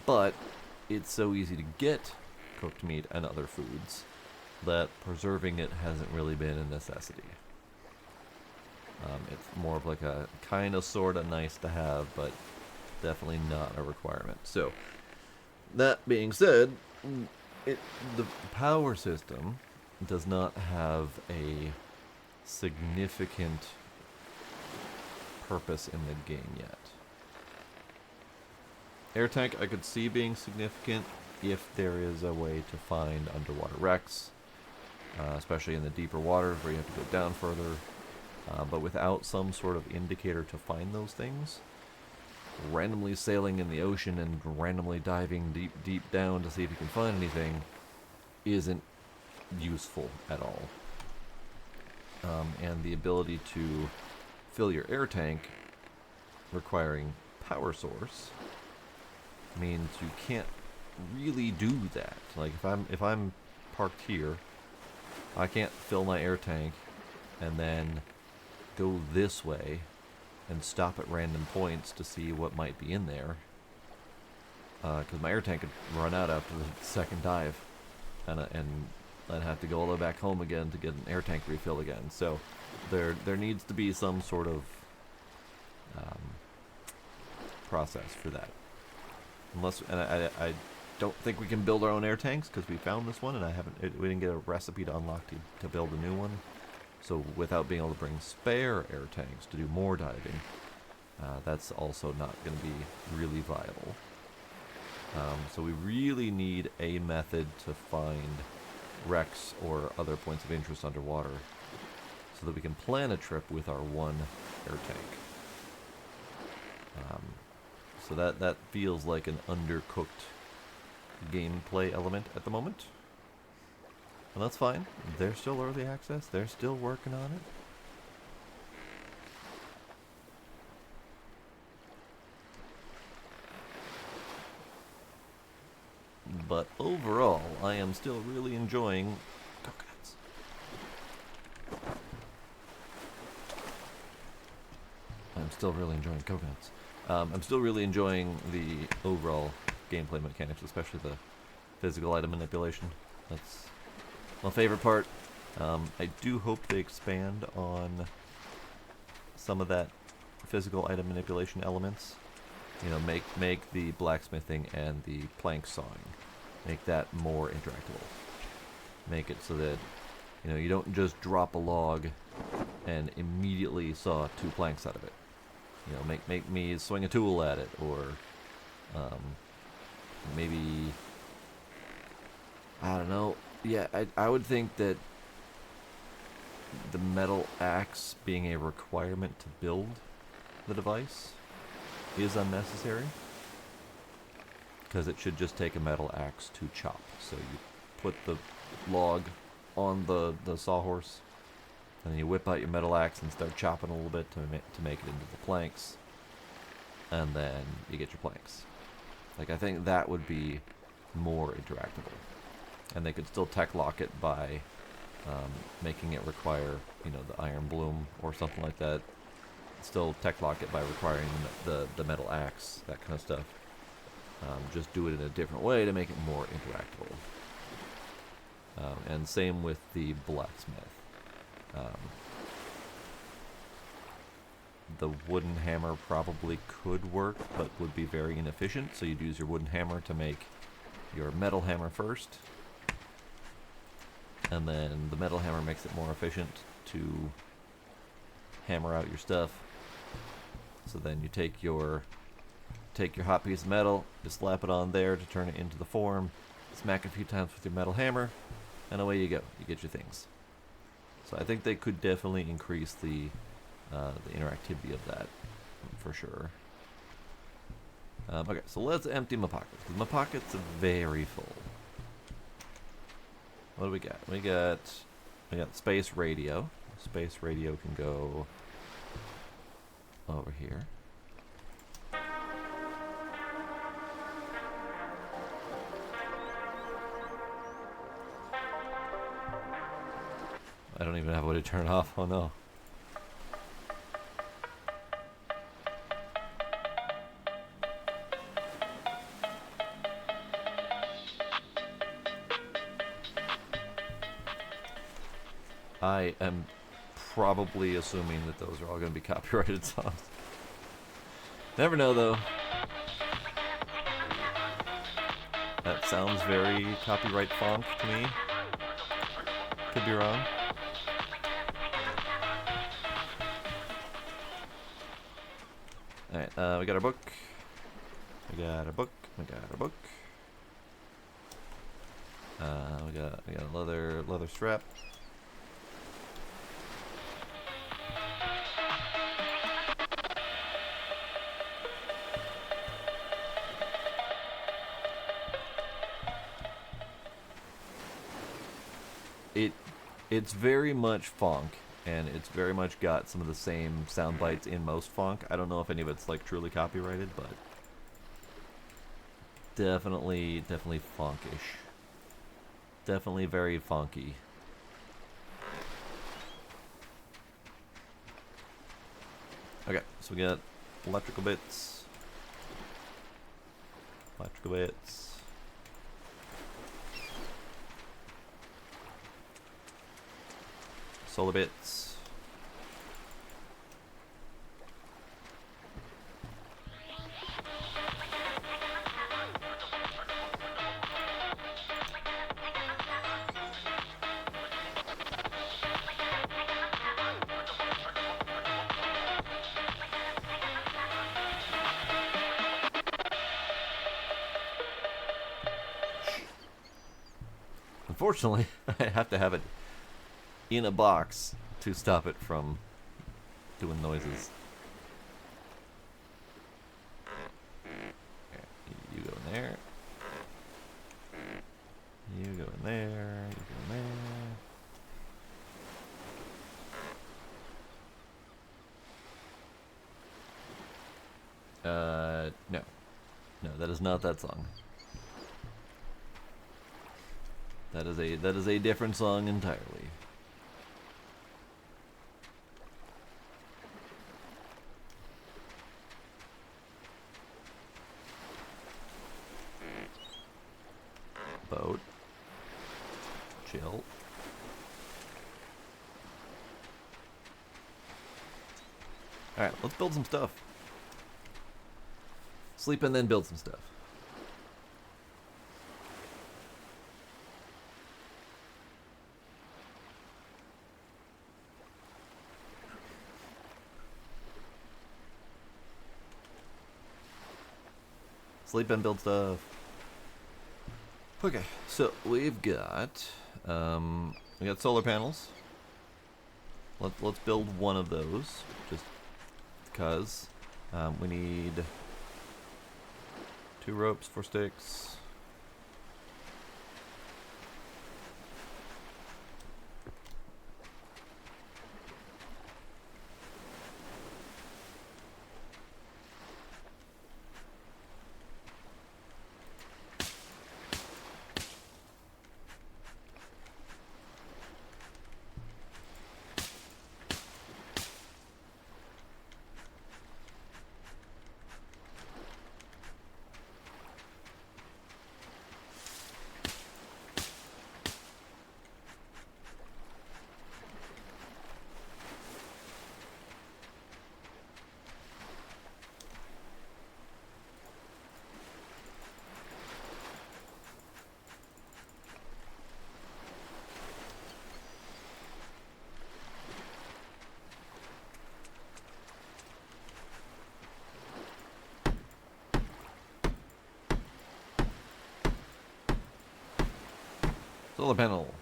but it's so easy to get cooked meat and other foods that preserving it hasn't really been a necessity. It's more of like a kind of sort of nice to have, but definitely not a requirement. So, that being said, it the power system does not have a significant purpose in the game yet. Air tank I could see being significant if there is a way to find underwater wrecks, especially in the deeper waters where you have to go down further. But without some sort of indicator to find those things, randomly sailing in the ocean and randomly diving deep down to see if you can find anything isn't useful at all. And the ability to fill your air tank requiring power source means you can't really do that. Like if I'm parked here, I can't fill my air tank and then go this way and stop at random points to see what might be in there, because my air tank could run out after the second dive, and I'd have to go all the way back home again to get an air tank refill again. So there needs to be some sort of process for that. I don't think we can build our own air tanks because we found this one and we didn't get a recipe to unlock to build a new one. So without being able to bring spare air tanks to do more diving, that's also not going to be really viable. So we really need a method to find wrecks or other points of interest underwater so that we can plan a trip with our one air tank. So that feels like an undercooked gameplay element at the moment. And that's fine. They're still early access. They're still working on it. But overall, I am still really enjoying coconuts. I'm still really enjoying coconuts. I'm still really enjoying the overall gameplay mechanics, especially the physical item manipulation. That's my favorite part. I do hope they expand on some of that physical item manipulation elements. You know, make the blacksmithing and the plank sawing, make that more interactable. Make it so that, you know, you don't just drop a log and immediately saw 2 planks out of it. You know, make me swing a tool at it, or maybe, I don't know. Yeah, I would think that the metal axe being a requirement to build the device is unnecessary, because it should just take a metal axe to chop. So you put the log on the sawhorse, and then you whip out your metal axe and start chopping a little bit to make it into the planks, and then you get your planks. Like, I think that would be more interactable. And they could still tech lock it by making it require, you know, the iron bloom or something like that. Still tech lock it by requiring the metal axe, that kind of stuff. Just do it in a different way to make it more interactable. And same with the blacksmith. The wooden hammer probably could work, but would be very inefficient. So you'd use your wooden hammer to make your metal hammer first, and then the metal hammer makes it more efficient to hammer out your stuff. So then you take your hot piece of metal, you slap it on there to turn it into the form, smack a few times with your metal hammer, and away you go. You get your things. So I think they could definitely increase the interactivity of that, for sure. Okay, so let's empty my pockets, because my pockets are very full. What do we got? We got space radio. Space radio can go over here. I don't even have a way to turn it off. Oh no. I am probably assuming that those are all going to be copyrighted songs. Never know, though. That sounds very copyright funk to me. Could be wrong. Alright, we got our book. We got our book. We got our book. We got a leather strap. It's very much funk, and it's very much got some of the same sound bites in most funk. I don't know if any of it's like truly copyrighted, but definitely funkish. Definitely very funky. Okay, so we got electrical bits. Electrical bits. Solar bits. Unfortunately, I have to have it in a box to stop it from doing noises. You go in there. You go in there. You go in there. No. No, that is not that song. That is a different song entirely. Boat. Chill. Alright, let's build some stuff. Sleep and then build some stuff. Sleep and build stuff. Okay, so we've got solar panels. Let's build one of those, just because. We need 2 ropes, 4 sticks. Solar panel.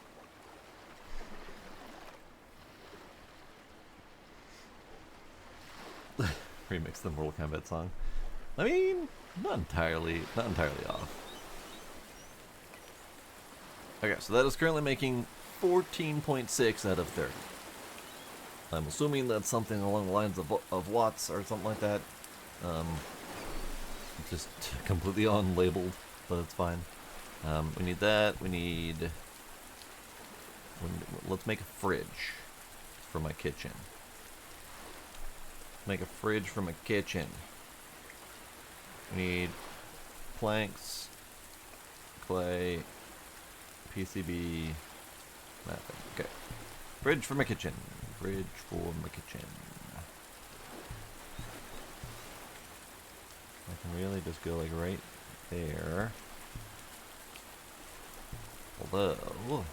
Remix the Mortal Kombat song. I mean, not entirely off. Okay, so that is currently making 14.6 out of 30. I'm assuming that's something along the lines of watts or something like that. Just completely unlabeled, but it's fine. We need that. Let's make a fridge for my kitchen. Make a fridge for my kitchen. We need planks, clay, PCB, nothing. Okay. Fridge for my kitchen. Fridge for my kitchen. I can really just go like right there. Although,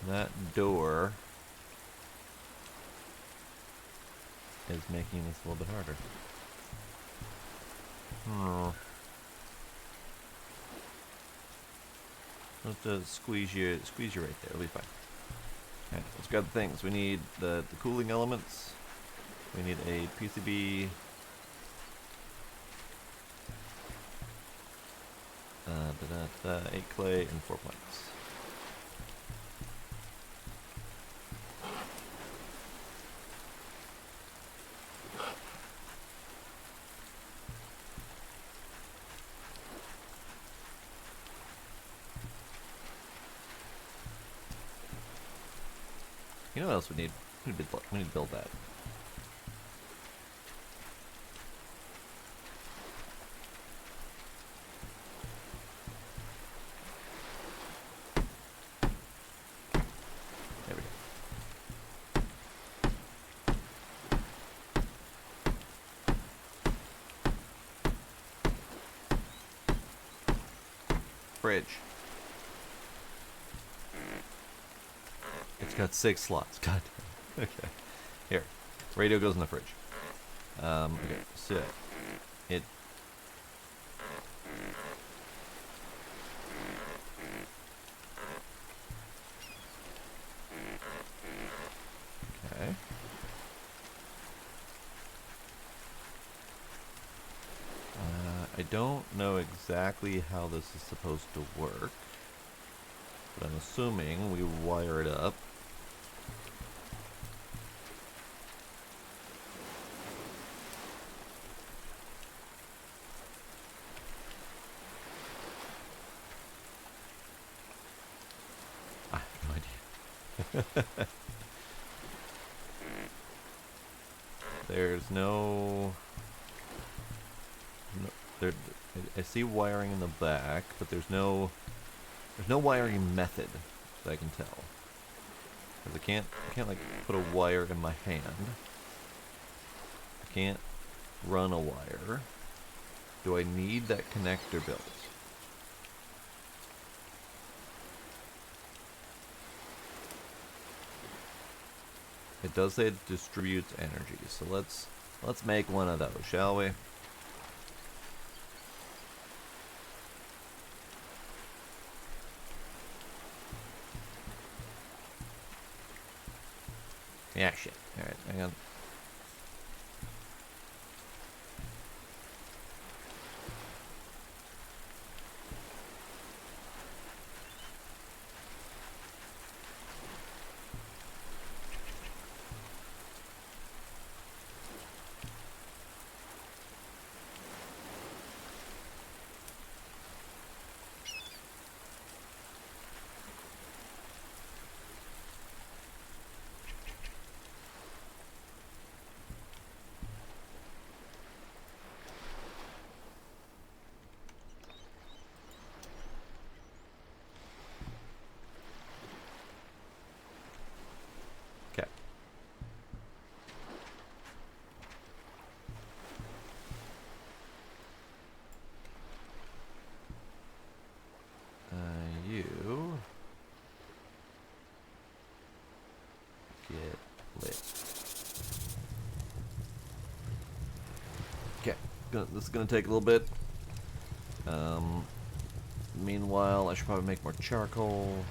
that door is making this a little bit harder. Let's just squeeze you right there. It'll be fine. Okay, let's grab the things. We need the cooling elements. We need a PCB. 8 clay and 4 planks. You know what else we need? We need to build that. There we go. Fridge. It's got 6 slots. God. Okay. Here. Radio goes in the fridge. Okay. So it. Okay. I don't know exactly how this is supposed to work, but I'm assuming we wire it up. I have no idea. There's no there. I see wiring in the back, but there's no wiring method that I can tell. 'Cause I can't like put a wire in my hand. I can't run a wire. Do I need that connector built? It does say it distributes energy, so let's make one of those, shall we? Yeah, shit. Alright, hang on. Okay. You get lit. Okay, this is gonna take a little bit. Meanwhile, I should probably make more charcoal.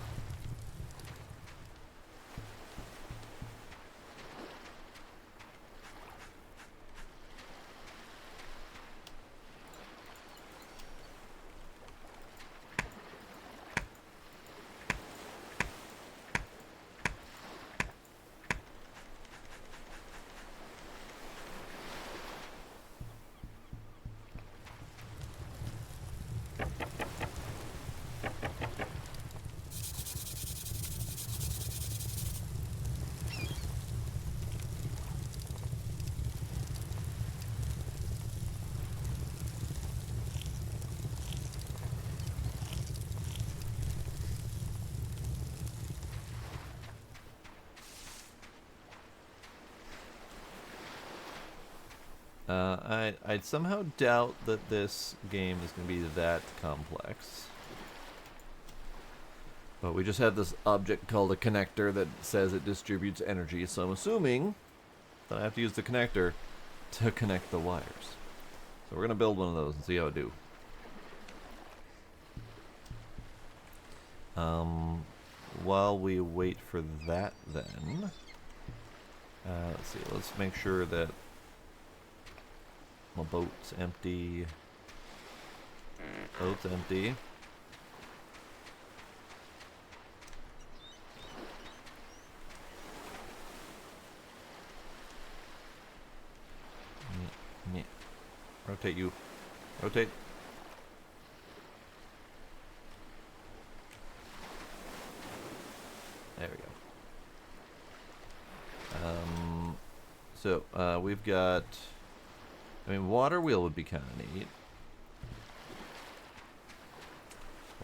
I'd somehow doubt that this game is going to be that complex. But we just have this object called a connector that says it distributes energy, so I'm assuming that I have to use the connector to connect the wires. So we're going to build one of those and see how it do. While we wait for that then, let's see, let's make sure that my boat's empty. Boat's empty. Yeah. Rotate you. Rotate. There we go. So, we've got... I mean, water wheel would be kind of neat.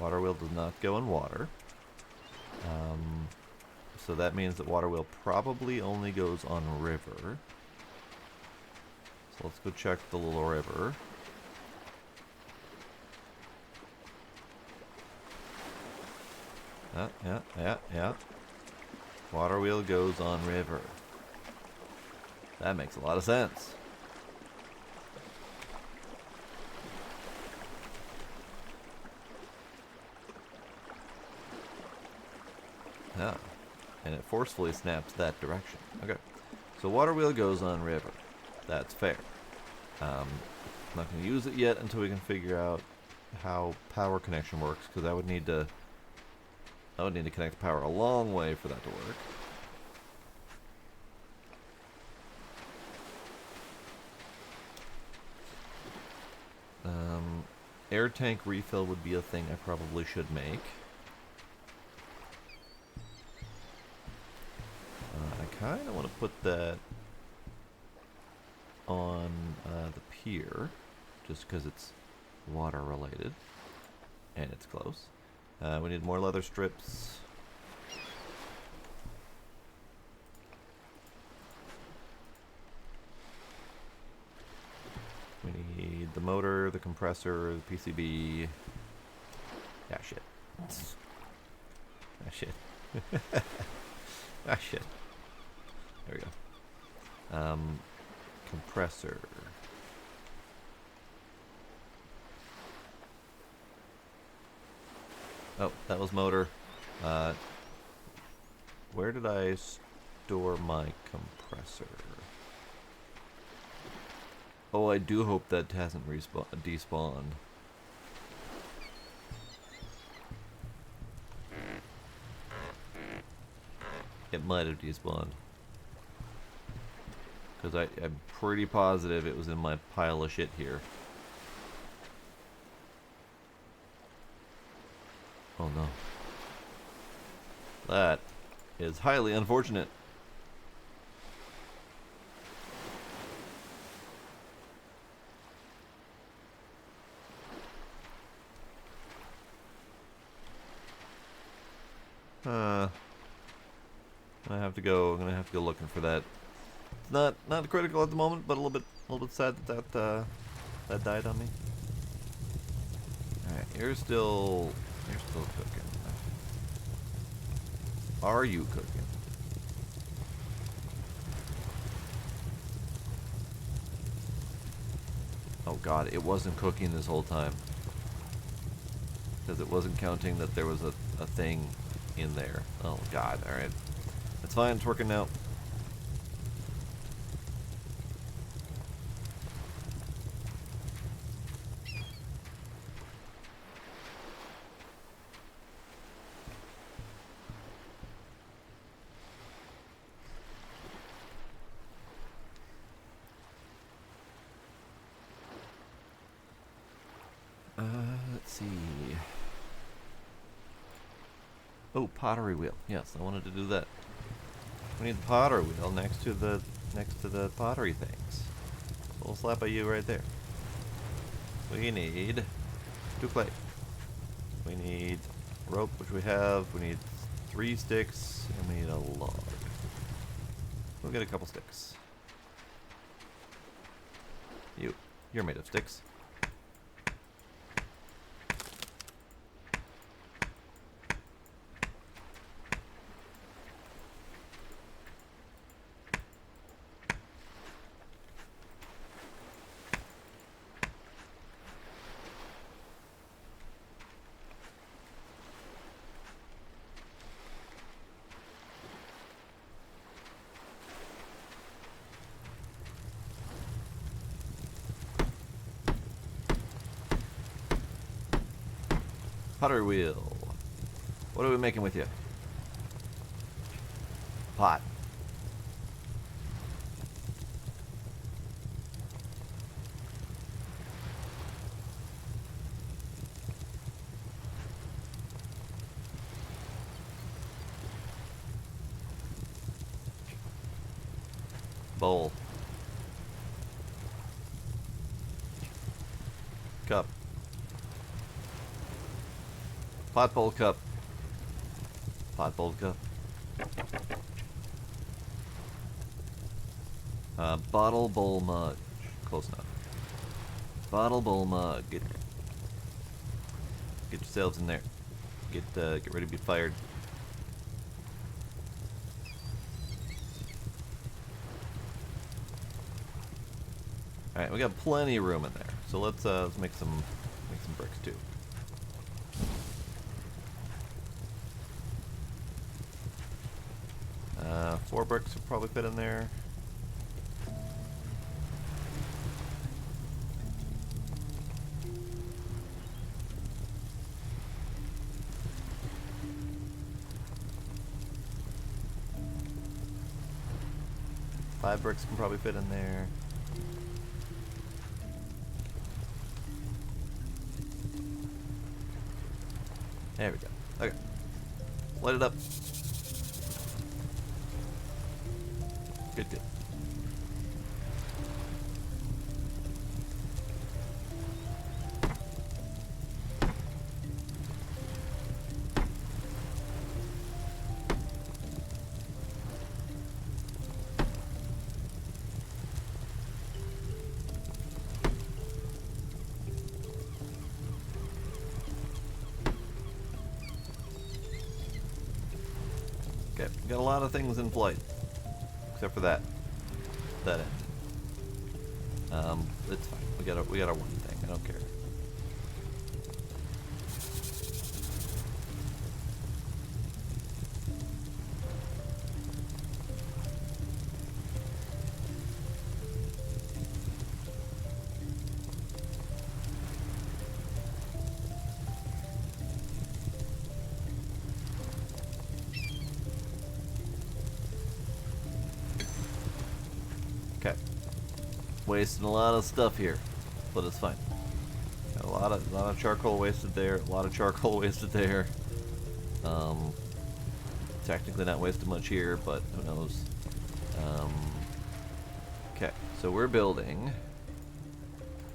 Water wheel does not go in water. So that means that water wheel probably only goes on river. So let's go check the little river. Yeah. Water wheel goes on river. That makes a lot of sense. Yeah. And it forcefully snaps that direction. Okay. So water wheel goes on river. That's fair. I'm not going to use it yet until we can figure out how power connection works, because I would need to connect the power a long way for that to work. Air tank refill would be a thing I probably should make. I kind of want to put that on the pier, just because it's water related, and it's close. We need more leather strips. We need the motor, the compressor, the PCB. Ah, shit. Ah, shit. Ah, shit. There we go. Compressor. Oh, that was motor. Where did I store my compressor? Oh, I do hope that hasn't despawned. It might have despawned. Because I'm pretty positive it was in my pile of shit here. Oh no. That is highly unfortunate. I'm gonna have to go looking for that. It's not critical at the moment, but a little bit sad that died on me. Alright, you're still cooking. Are you cooking? Oh god, it wasn't cooking this whole time. Because it wasn't counting that there was a thing in there. Oh god, alright. It's fine, it's working now. Let's see. Oh, pottery wheel. Yes, I wanted to do that. We need the pottery wheel next to the pottery things. So we'll slap a U right there. We need 2 clay. We need rope, which we have. We need 3 sticks, and we need a log. We'll get a couple sticks. You're made of sticks. Pottery wheel. What are we making with you? Pot. Bowl. Cup. Pot bowl cup. Pot bowl cup. Bottle bowl mug. Close enough. Bottle bowl mug. Get yourselves in there. Get ready to be fired. All right, we got plenty of room in there, so let's make some bricks too. 4 bricks will probably fit in there. Five bricks can probably fit in there. There we go. Okay. Light it up. Good, good. Okay, got a lot of things in flight, except for that end. It's fine. We got our one thing. I don't care. Okay. Wasting a lot of stuff here, but it's fine. Got a lot of charcoal wasted there. A lot of charcoal wasted there. Technically not wasted much here, but who knows? Okay, so we're building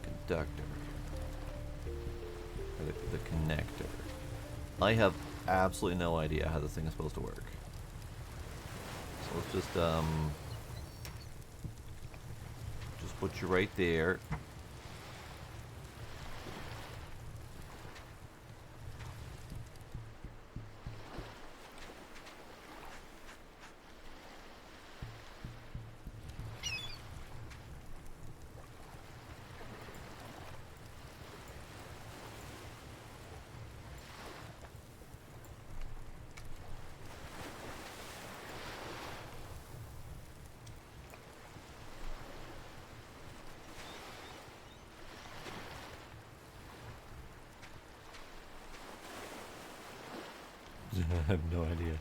conductor. Or the connector. I have absolutely no idea how this thing is supposed to work. So let's just put you right there. I have no idea.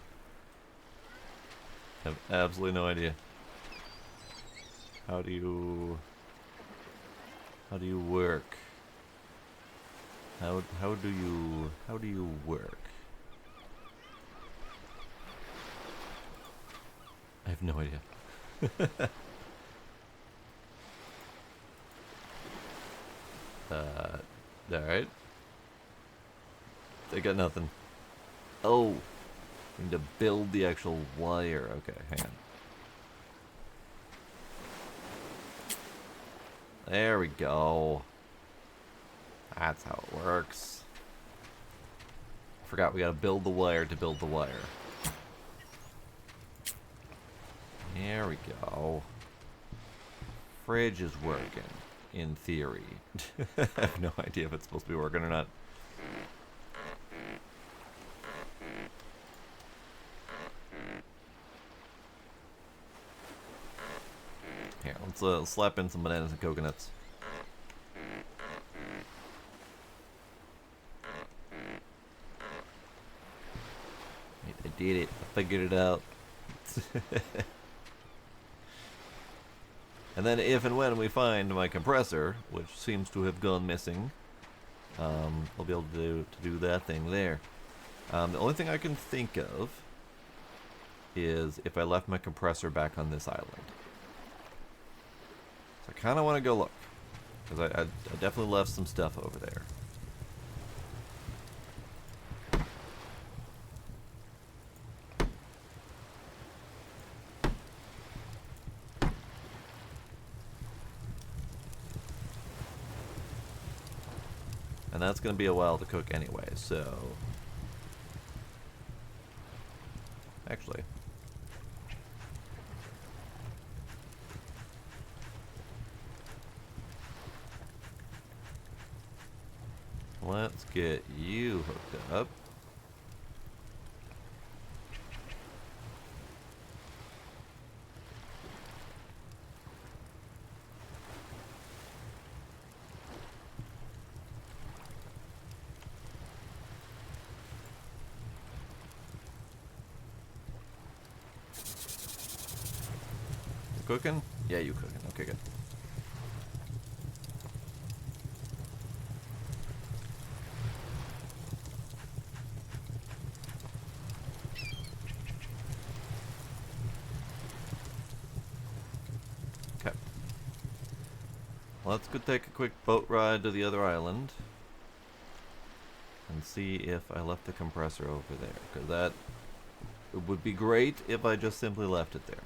I have absolutely no idea. How do you work? How do you work? I have no idea. Alright. They got nothing. Oh, we need to build the actual wire. Okay, hang There we go. That's how it works. Forgot we gotta build the wire to build the wire. There we go. Fridge is working, in theory. I have no idea if it's supposed to be working or not. Here, let's slap in some bananas and coconuts. I did it. I figured it out. And then if and when we find my compressor, which seems to have gone missing, I'll be able to do that thing there. The only thing I can think of is if I left my compressor back on this island. So I kind of want to go look, because I definitely left some stuff over there. And that's going to be a while to cook anyway, so... Actually... let's get you hooked up. Cooking? Yeah, you cooking. Okay, good. Okay. Let's go take a quick boat ride to the other island and see if I left the compressor over there, because that it would be great if I just simply left it there.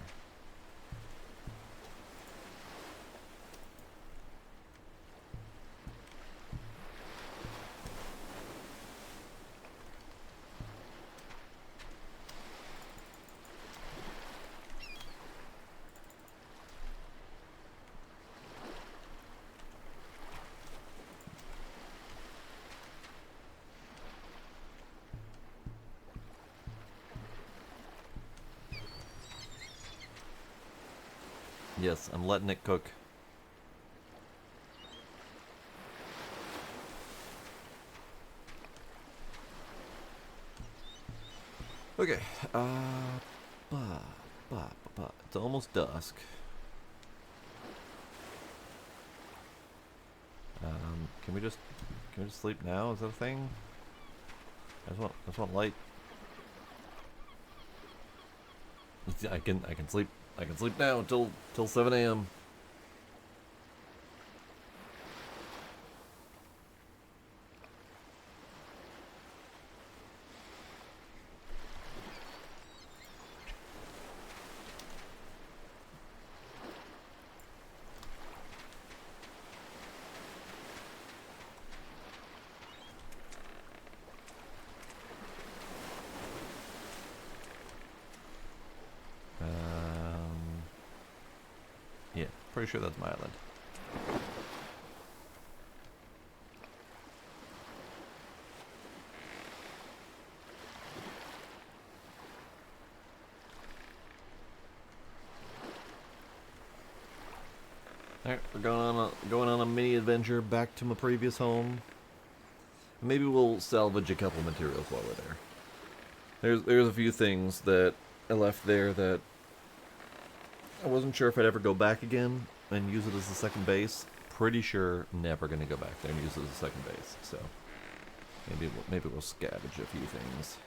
Yes, I'm letting it cook. Okay, it's almost dusk. Can we just sleep now? Is that a thing? I just want light. I can sleep. I can sleep now till 7 a.m. Yeah, pretty sure that's my island. Alright, we're going on a mini adventure back to my previous home. Maybe we'll salvage a couple materials while we're there. There's a few things that I left there that I wasn't sure if I'd ever go back again and use it as a second base. Pretty sure never gonna go back there and use it as a second base. So maybe we'll scavenge a few things.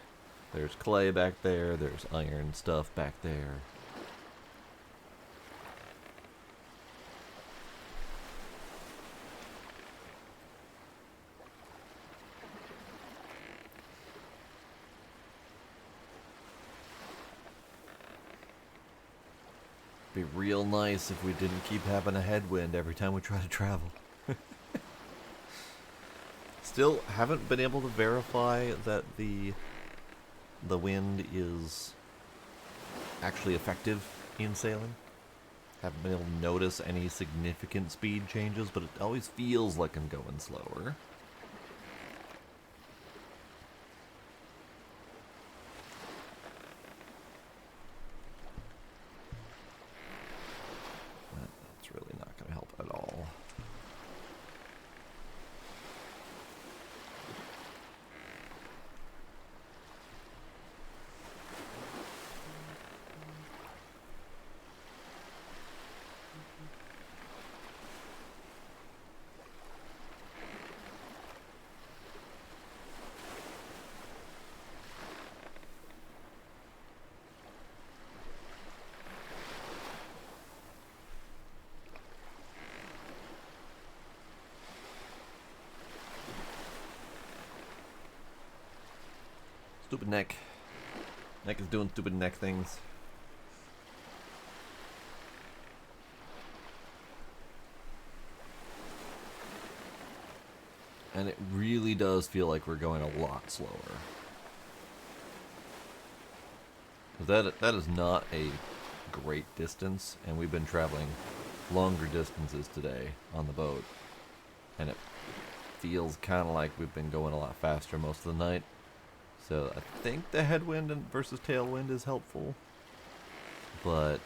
There's clay back there. There's iron stuff back there. be real nice if we didn't keep having a headwind every time we try to travel. Still haven't been able to verify that the wind is actually effective in sailing. Haven't been able to notice any significant speed changes, but it always feels like I'm going slower. That's really not going to help at all. Stupid neck. Neck is doing stupid neck things. And it really does feel like we're going a lot slower. That is not a great distance, and we've been traveling longer distances today on the boat. And it feels kind of like we've been going a lot faster most of the night. So I think the headwind versus tailwind is helpful. But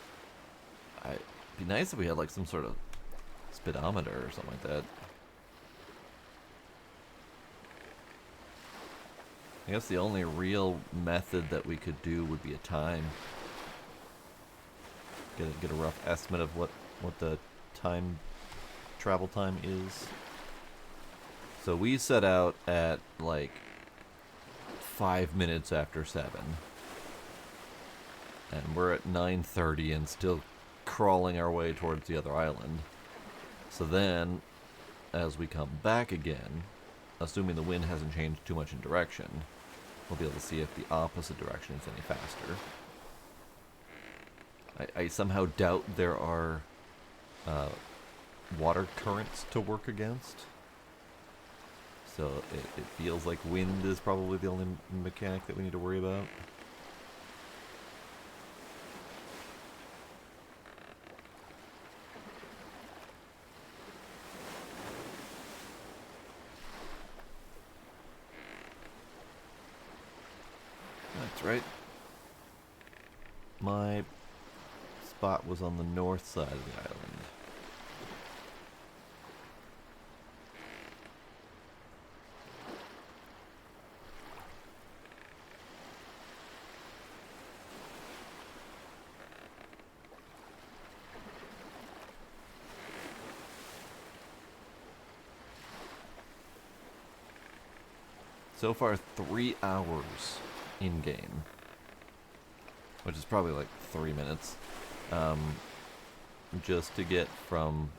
it'd be nice if we had like some sort of speedometer or something like that. I guess the only real method that we could do would be a time. Get a rough estimate of what the travel time is. So we set out at like 5 minutes after 7. And we're at 9:30 and still crawling our way towards the other island. So then, as we come back again, assuming the wind hasn't changed too much in direction, we'll be able to see if the opposite direction is any faster. I somehow doubt there are water currents to work against. So it feels like wind is probably the only mechanic that we need to worry about. That's right. My spot was on the north side of the island. So far, 3 hours in-game. Which is probably like 3 minutes. Just to get from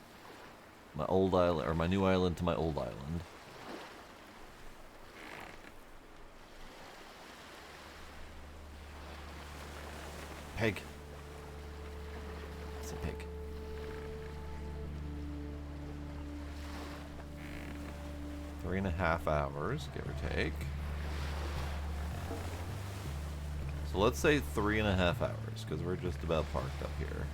my old island, or my new island to my old island. Peg. It's a pig. Three and a half hours, give or take. So let's say 3.5 hours, because we're just about parked up here.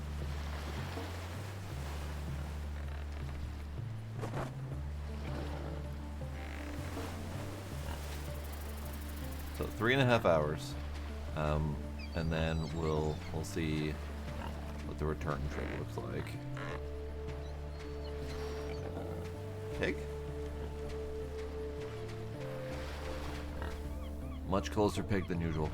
So 3.5 hours, and then we'll see what the return trip looks like. Pig? Much closer pig than usual.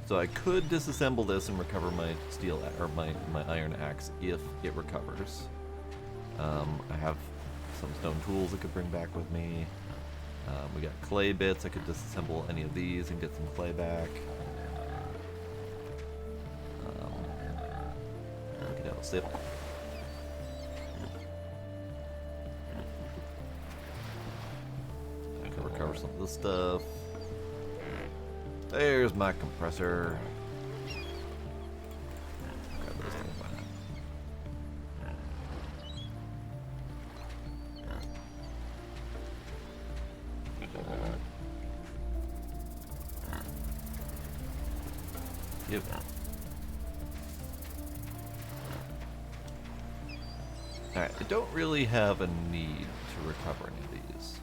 So I could disassemble this and recover my steel or my iron axe if it recovers. I have some stone tools I could bring back with me. We got clay bits. I could disassemble any of these and get some clay back. We could have a sip. I can recover some of this stuff. There's my compressor. Yep. Alright, I don't really have a need to recover any of these.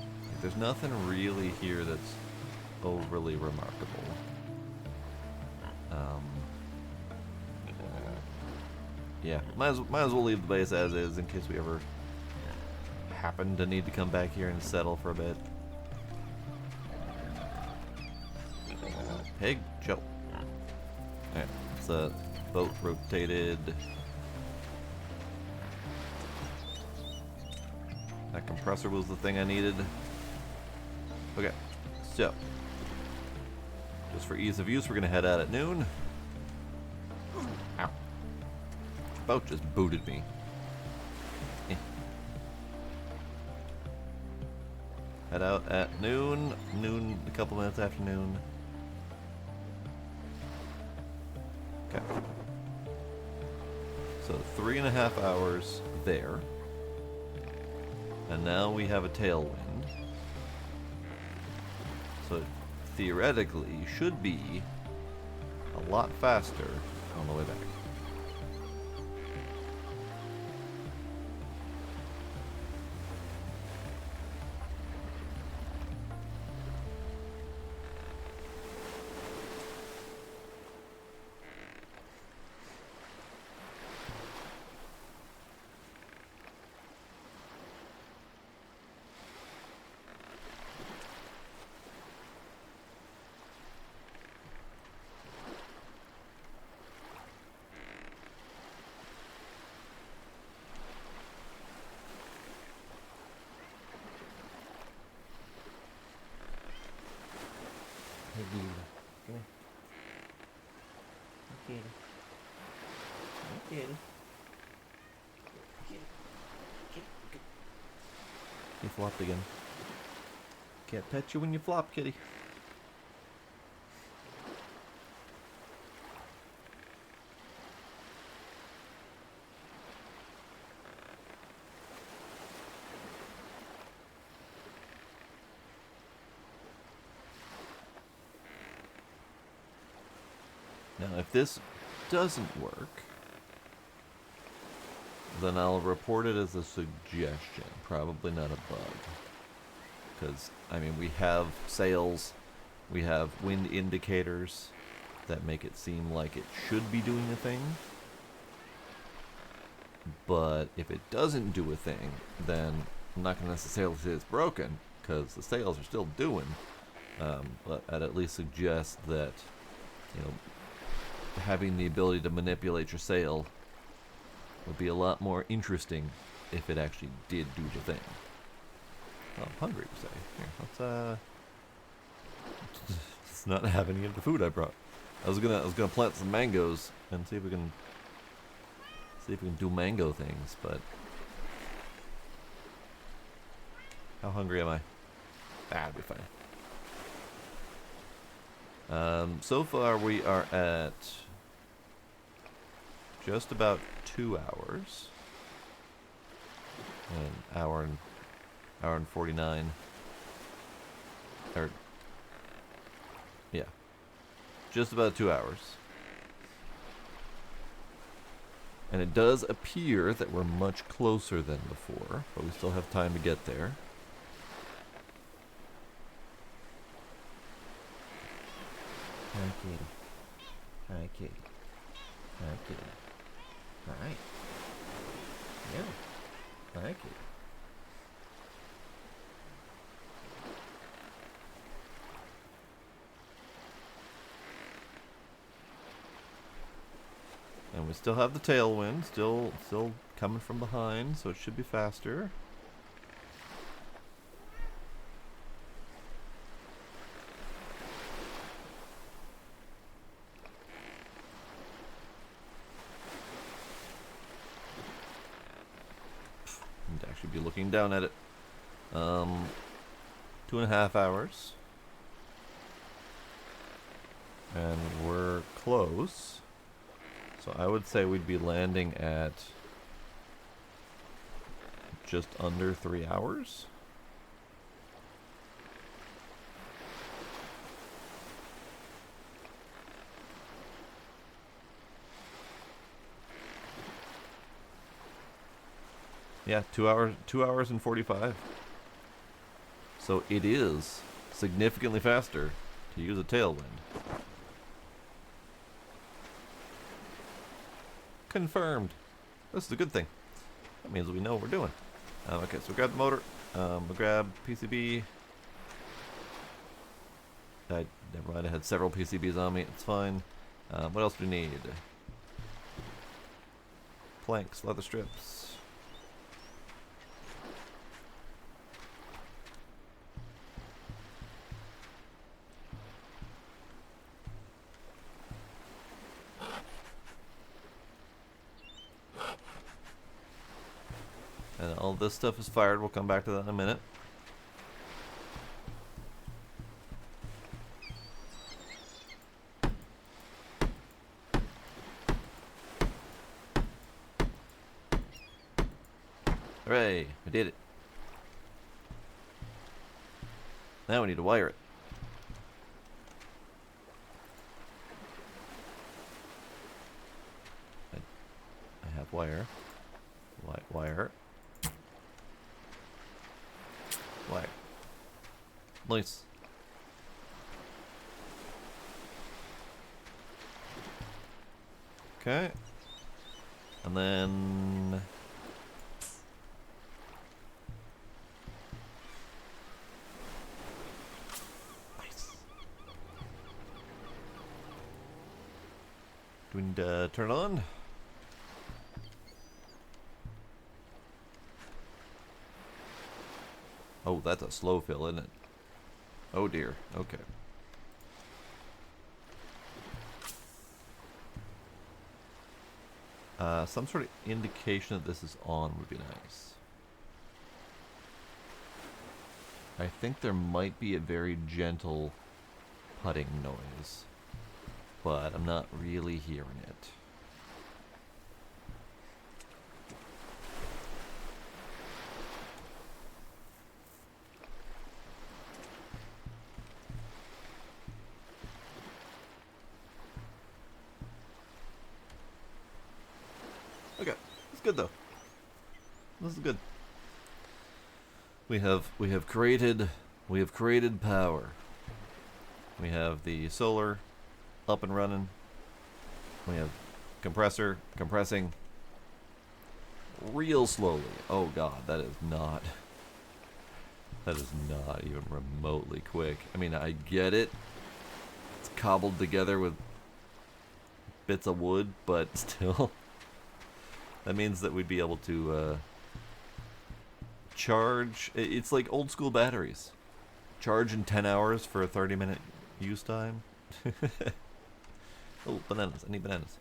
Like, there's nothing really here that's overly remarkable. Yeah, might as well leave the base as is in case we ever happen to need to come back here and settle for a bit. Pig, chill. Alright, it's a boat rotated. That compressor was the thing I needed. Okay, so just for ease of use, we're gonna head out at noon. Ow. Boat just booted me. Head out at noon. Noon, a couple minutes after noon. Okay. So 3.5 hours there. And now we have a tailwind. So theoretically, should be a lot faster on the way back. Come here. Okay. Okay. You flopped again. Can't pet you when you flop, kitty. Now, if this doesn't work, then I'll report it as a suggestion, probably not a bug. Because, I mean, we have sails, we have wind indicators that make it seem like it should be doing a thing. But if it doesn't do a thing, then I'm not going to necessarily say it's broken, because the sails are still doing. But I'd at least suggest that, you know, having the ability to manipulate your sail would be a lot more interesting if it actually did do the thing. Oh, I'm hungry, you say. Here, let's not have any of the food I brought. I was gonna plant some mangoes and see if we can do mango things, but how hungry am I? That'll be fine. So far we are at just about 2 hours. An hour and 49. Or, yeah. Just about 2 hours. And it does appear that we're much closer than before, but we still have time to get there. Hi, kitty. Hi, kitty. Hi, kitty. Hi. Yeah. Hi, kitty. And we still have the tailwind, still coming from behind, so it should be faster. Need to actually be looking down at it. 2.5 hours. And we're close. So I would say we'd be landing at just under 3 hours. Yeah, 2 hours and 45. So it is significantly faster to use a tailwind. Confirmed. This is a good thing. That means we know what we're doing. Okay, so we grab the motor. We'll grab PCB. Never mind, I had several PCBs on me. It's fine. What else do we need? Planks, leather strips. And all this stuff is fired. We'll come back to that in a minute. Hooray, we did it. Now we need to wire it. I have wire. Wire. Wire. Nice. Okay. And then... Nice. Do we need to turn it on? Oh, that's a slow fill, isn't it? Oh dear. Okay. Some sort of indication that this is on would be nice. I think there might be a very gentle putting noise, but I'm not really hearing it. Okay, it's good though. This is good. We have created power. We have the solar up and running. We have compressor compressing real slowly. Oh god, that is not even remotely quick. I mean, I get it. It's cobbled together with bits of wood, but still. That means that we'd be able to charge. It's like old school batteries. Charge in 10 hours for a 30-minute use time. Oh, bananas. I need bananas.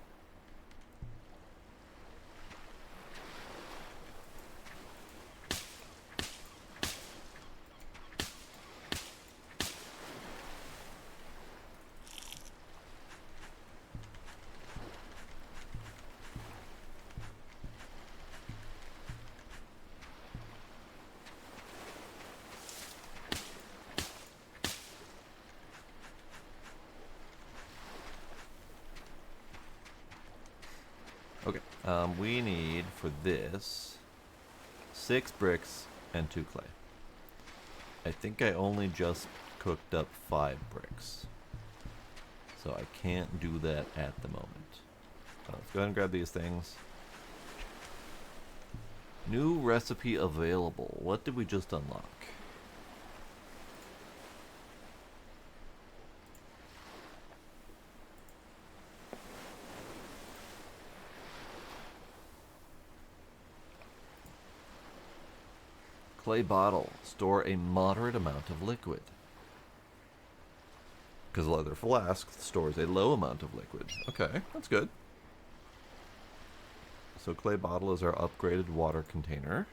Okay, we need for this 6 bricks and 2 clay. I think I only just cooked up 5 bricks, so I can't do that at the moment. Let's go ahead and grab these things. New recipe available. What did we just unlock? Clay bottle. Store a moderate amount of liquid. Because leather flask stores a low amount of liquid. Okay, that's good. So clay bottle is our upgraded water container.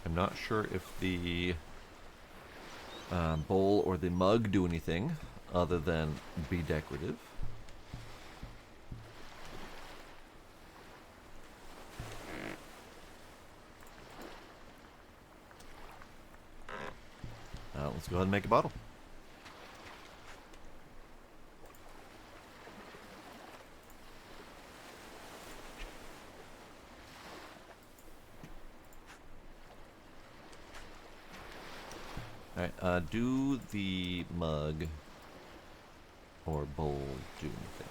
I'm not sure if the bowl or the mug do anything other than be decorative. Let's go ahead and make a bottle. Alright, do the mug or bowl doom thing.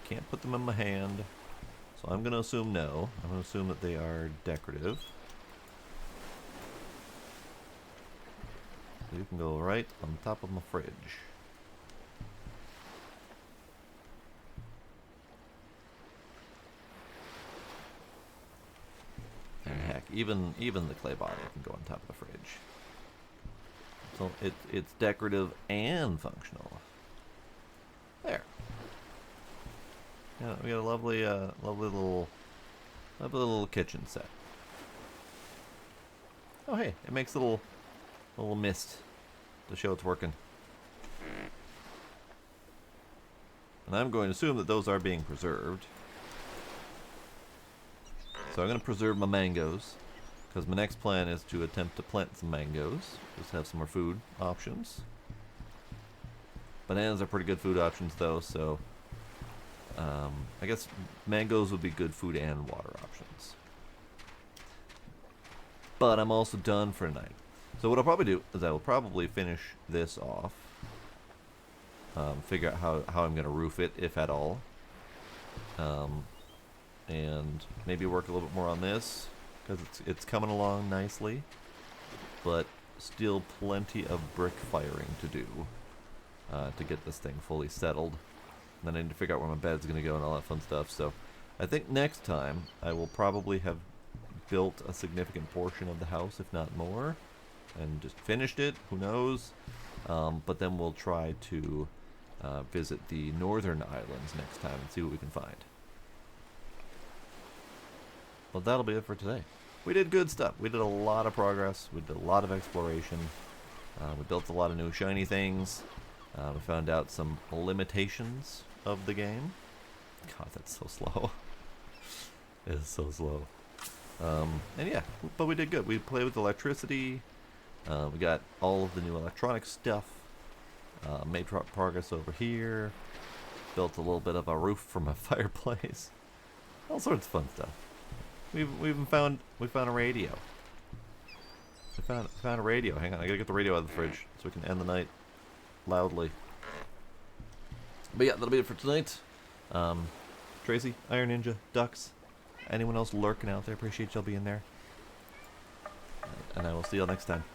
Can't put them in my hand, so I'm going to assume no. I'm going to assume that they are decorative. So you can go right on top of my fridge. And heck, even the clay bottle can go on top of the fridge. So it's decorative and functional. There. Yeah, we got a lovely little kitchen set. Oh hey, it makes a little mist to show it's working. And I'm going to assume that those are being preserved. So I'm going to preserve my mangoes, because my next plan is to attempt to plant some mangoes. Just have some more food options. Bananas are pretty good food options though, so I guess mangoes would be good food and water options. But I'm also done for tonight. So what I'll probably do is I will probably finish this off. Figure out how I'm going to roof it, if at all. And maybe work a little bit more on this, because it's coming along nicely. But still plenty of brick firing to do to get this thing fully settled. And then I need to figure out where my bed's going to go and all that fun stuff. So I think next time I will probably have built a significant portion of the house, if not more, and just finished it. Who knows? But then we'll try to visit the northern islands next time and see what we can find. Well, that'll be it for today. We did good stuff. We did a lot of progress. We did a lot of exploration. We built a lot of new shiny things. We found out some limitations of the game. God, that's so slow. It is so slow. And yeah, but we did good. We played with electricity. We got all of the new electronic stuff. Made progress over here. Built a little bit of a roof for my fireplace. All sorts of fun stuff. We even found a radio. We found a radio. Hang on, I gotta get the radio out of the fridge so we can end the night loudly. But yeah, that'll be it for tonight. Tracy, Iron Ninja, Ducks, anyone else lurking out there, appreciate y'all being there. And I will see y'all next time.